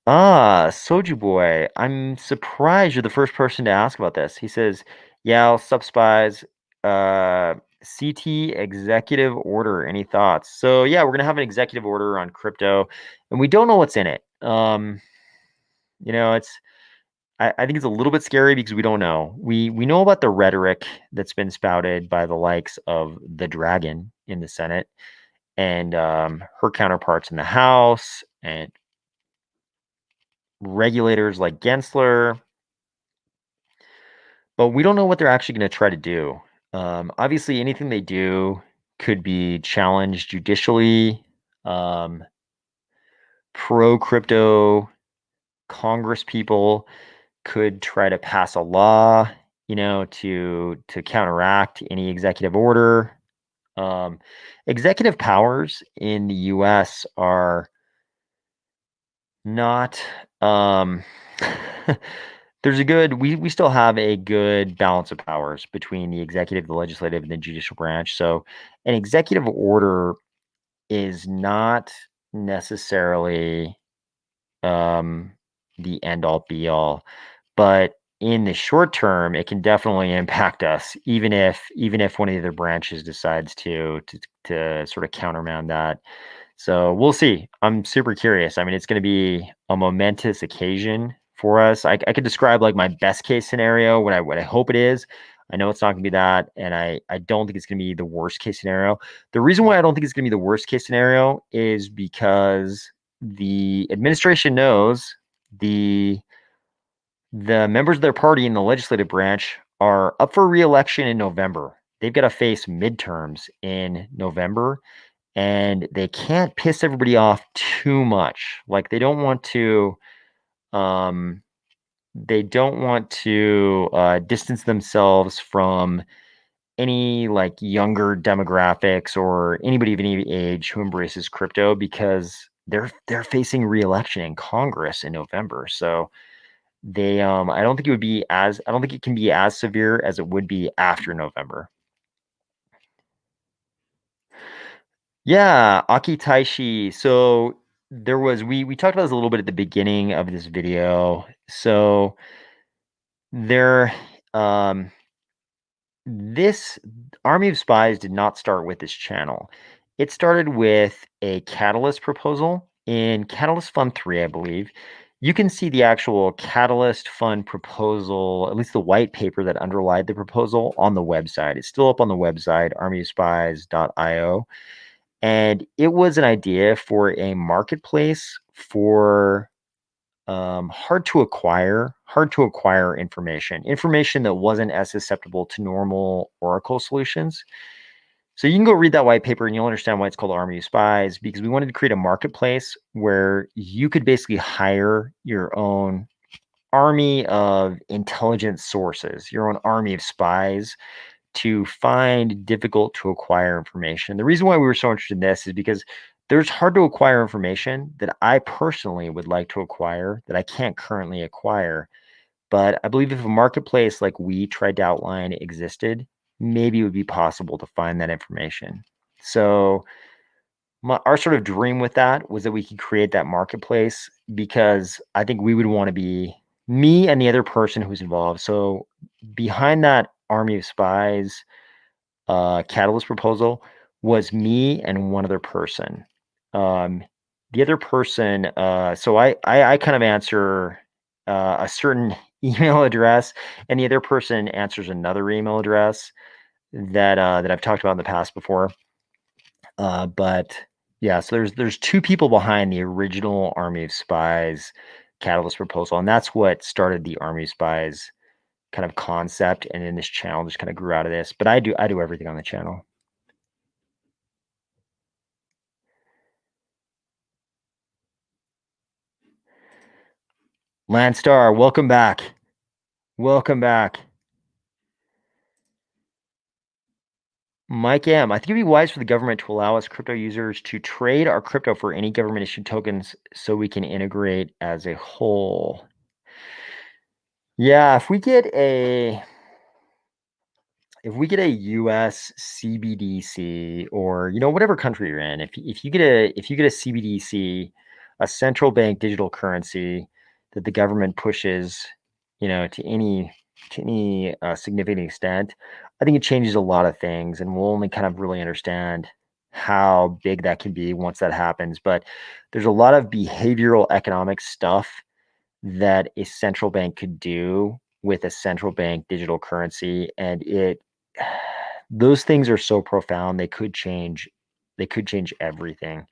S1: Soju Boy, I'm surprised you're the first person to ask about this. He says, yeah, sub Spies, CT executive order. Any thoughts? So yeah, we're gonna have an executive order on crypto, and we don't know what's in it. It's I think it's a little bit scary because we don't know. We know about the rhetoric that's been spouted by the likes of the dragon in the Senate and her counterparts in the House and regulators like Gensler, but we don't know what they're actually going to try to do. Obviously, anything they do could be challenged judicially. Pro crypto Congress people could try to pass a law, to counteract any executive order. Executive powers in the U.S. are not. We still have a good balance of powers between the executive, the legislative, and the judicial branch. So an executive order is not necessarily the end all be all, but in the short term, it can definitely impact us, even if one of the other branches decides to sort of countermand that. So we'll see. I'm super curious. I mean, it's going to be a momentous occasion for us. I could describe like my best case scenario, what I hope it is. I know it's not gonna be that, and I don't think it's gonna be the worst case scenario. The reason why I don't think it's gonna be the worst case scenario is because the administration knows the members of their party in the legislative branch are up for re-election in November. They've got to face midterms in November, and they can't piss everybody off too much. Like um, they don't want to distance themselves from any like younger demographics or anybody of any age who embraces crypto because they're facing re-election in Congress in November. So I don't think I don't think it can be as severe as it would be after November. Yeah, Aki Taishi. So we talked about this a little bit at the beginning of this video. So there um this Army of Spies did not start with this channel. It started with a Catalyst proposal in Catalyst Fund 3, I believe. You can see the actual Catalyst Fund proposal, at least the white paper that underlied the proposal, on the website. It's still up on the website, armyofspies.io. And it was an idea for a marketplace for hard to acquire information that wasn't as susceptible to normal Oracle solutions. So you can go read that white paper and you'll understand why it's called Army of Spies, because we wanted to create a marketplace where you could basically hire your own army of intelligence sources, your own army of spies to find difficult to acquire information. The reason why we were so interested in this is because there's hard to acquire information that I personally would like to acquire that I can't currently acquire. But I believe if a marketplace like we tried to outline existed, maybe it would be possible to find that information. So our sort of dream with that was that we could create that marketplace because I think we would want to be me and the other person who's involved. So behind that Army of Spies Catalyst proposal was me and one other person. Um, the other person, so I kind of answer a certain email address, and the other person answers another email address that I've talked about in the past before. But yeah, so there's two people behind the original Army of Spies Catalyst proposal, and that's what started the Army of Spies kind of concept, and then this channel just kind of grew out of this. But I do everything on the channel. Landstar, welcome back. Welcome back. Mike M. I think it'd be wise for the government to allow us crypto users to trade our crypto for any government issued tokens so we can integrate as a whole. Yeah, if we get a US CBDC, or whatever country you're in, if you get a CBDC, a central bank digital currency that the government pushes, to any significant extent, I think it changes a lot of things, and we'll only kind of really understand how big that can be once that happens. But there's a lot of behavioral economic stuff that a central bank could do with a central bank digital currency, and those things are so profound, they could change everything.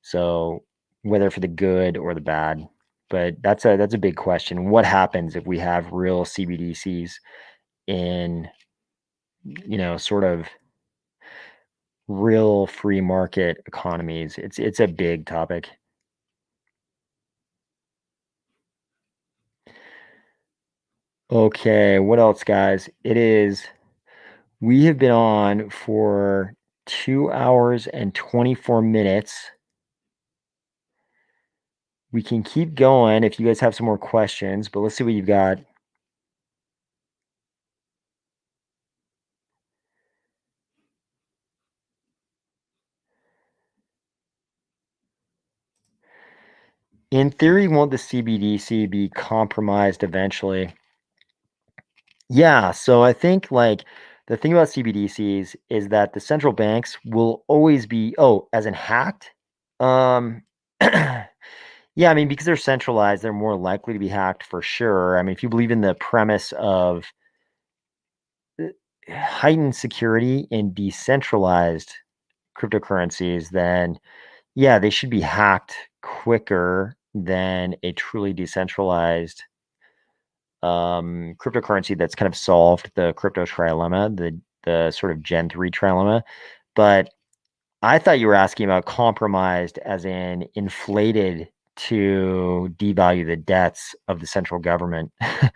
S1: So whether for the good or the bad, but that's a big question. What happens if we have real CBDCs in sort of real free market economies? It's a big topic. Okay, what else, guys? We have been on for 2 hours and 24 minutes. We can keep going if you guys have some more questions, but let's see what you've got. In theory, won't the CBDC be compromised eventually? Yeah, so I think like the thing about CBDCs is that the central banks will always be, as in hacked. Um Yeah, I mean, because they're centralized, they're more likely to be hacked for sure. I mean, if you believe in the premise of uh, heightened security in decentralized cryptocurrencies, then yeah, they should be hacked quicker than a truly decentralized cryptocurrency that's kind of solved the crypto trilemma, the sort of Gen 3 trilemma. But I thought you were asking about compromised as in inflated to devalue the debts of the central government. I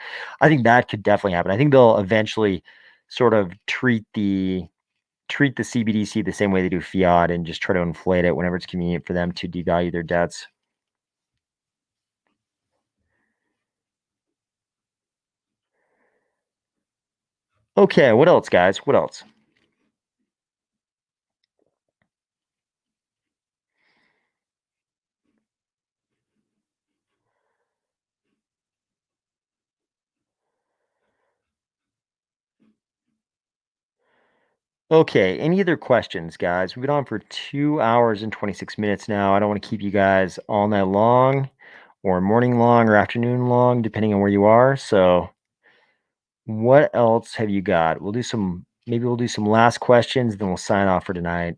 S1: think that could definitely happen. I think they'll eventually sort of treat the CBDC the same way they do fiat and just try to inflate it whenever it's convenient for them to devalue their debts. Okay, what else, guys? What else? Okay, any other questions, guys? We've been on for 2 hours and 26 minutes now. I don't want to keep you guys all night long or morning long or afternoon long, depending on where you are. So, what else have you got? Maybe we'll do some last questions, then we'll sign off for tonight.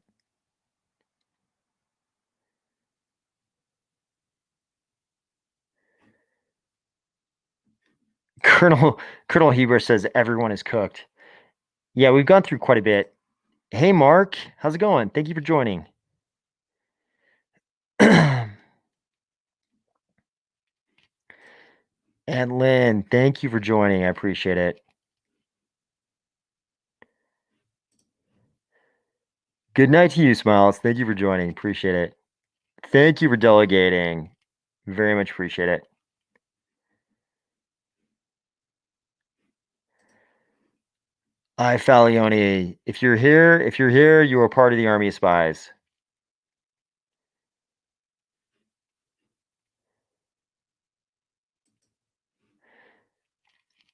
S1: Colonel Colonel Heber says everyone is cooked. Yeah, we've gone through quite a bit. Hey, Mark, how's it going? Thank you for joining. And Lynn, thank you for joining. I appreciate it. Good night to you, Smiles. Thank you for joining. Appreciate it. Thank you for delegating. Very much appreciate it. I Falioni. If you're here, you are part of the army of spies.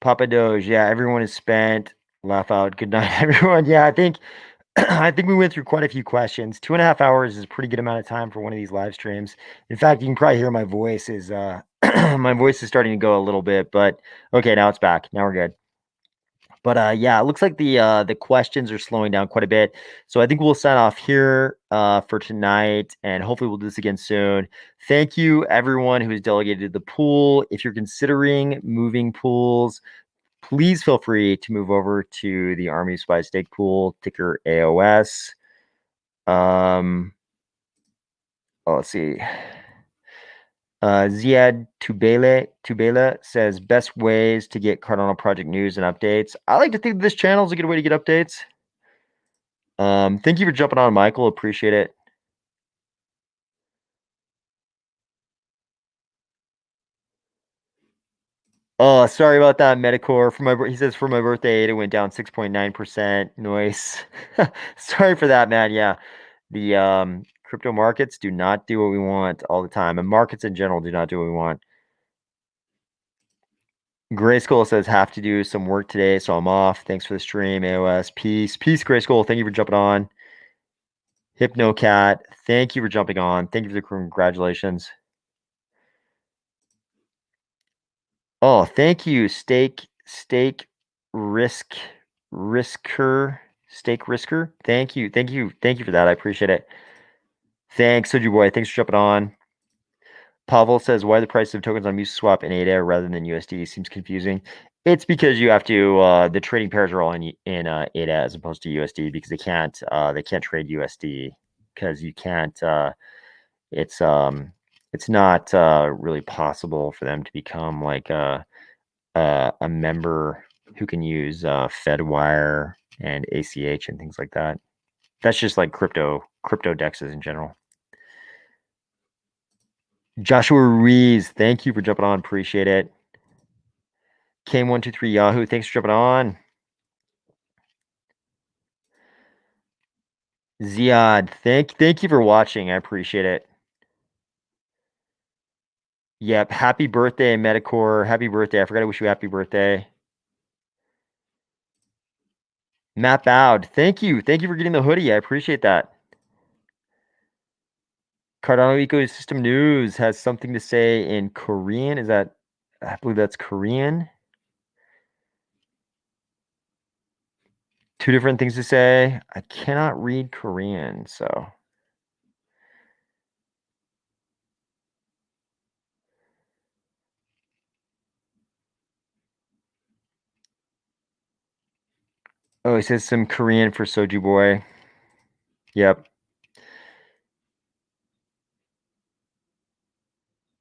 S1: Papa Doge, yeah, everyone is spent. Laugh out. Good night, everyone. Yeah, I think I think we went through quite a few questions. 2.5 hours is a pretty good amount of time for one of these live streams. In fact, you can probably hear my voice is my voice is starting to go a little bit, but okay, now it's back. Now we're good. But yeah, it looks like the questions are slowing down quite a bit. So I think we'll sign off here for tonight, and hopefully we'll do this again soon. Thank you, everyone who has delegated the pool. If you're considering moving pools, please feel free to move over to the Army of Spies stake pool, ticker AOS. Let's see. Ziad Tubela says best ways to get Cardinal project news and updates. I like to think this channel is a good way to get updates. Thank you for jumping on, Michael. Appreciate it. Oh, sorry about that, Metacore. He says for my birthday, it went down 6.9%. Noise. Sorry for that, man. Yeah, the crypto markets do not do what we want all the time, and markets in general do not do what we want. Grayskull says have to do some work today, so I'm off. Thanks for the stream, AOS. Peace, Grayskull. Thank you for jumping on. HypnoCat, thank you for jumping on. Thank you for the congratulations. Oh, thank you, Risk Risker, Stake Risker. Thank you for that. I appreciate it. Thanks, Soju Boy. Thanks for jumping on. Pavel says, why the price of tokens on MuseSwap and ADA rather than USD seems confusing. It's because you have to the trading pairs are all in ADA as opposed to USD because they can't trade USD because you can't it's it's not really possible for them to become like a member who can use Fedwire and ACH and things like that. That's just like crypto dexes in general. Joshua Ruiz, thank you for jumping on. Appreciate it. Came123 Yahoo, thanks for jumping on. Ziad, thank you for watching. I appreciate it. Yep, happy birthday, Metacore. Happy birthday. I forgot to wish you a happy birthday. Matt Bowd, thank you. Thank you for getting the hoodie. I appreciate that. Cardano ecosystem news has something to say in Korean. Is that, I believe that's Korean. Two different things to say. I cannot read Korean, so. Oh, he says some Korean for Soju Boy. Yep.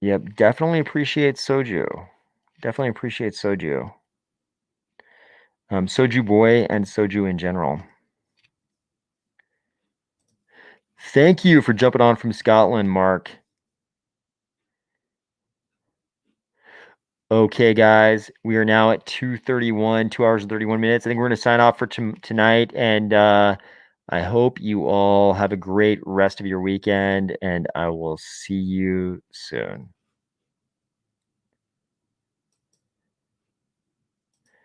S1: Yep. Definitely appreciate Soju. Definitely appreciate Soju. Soju Boy and Soju in general. Thank you for jumping on from Scotland, Mark. Okay, guys, we are now at 2:31, 2 hours and 31 minutes. I think we're going to sign off for tonight, and I hope you all have a great rest of your weekend, and I will see you soon.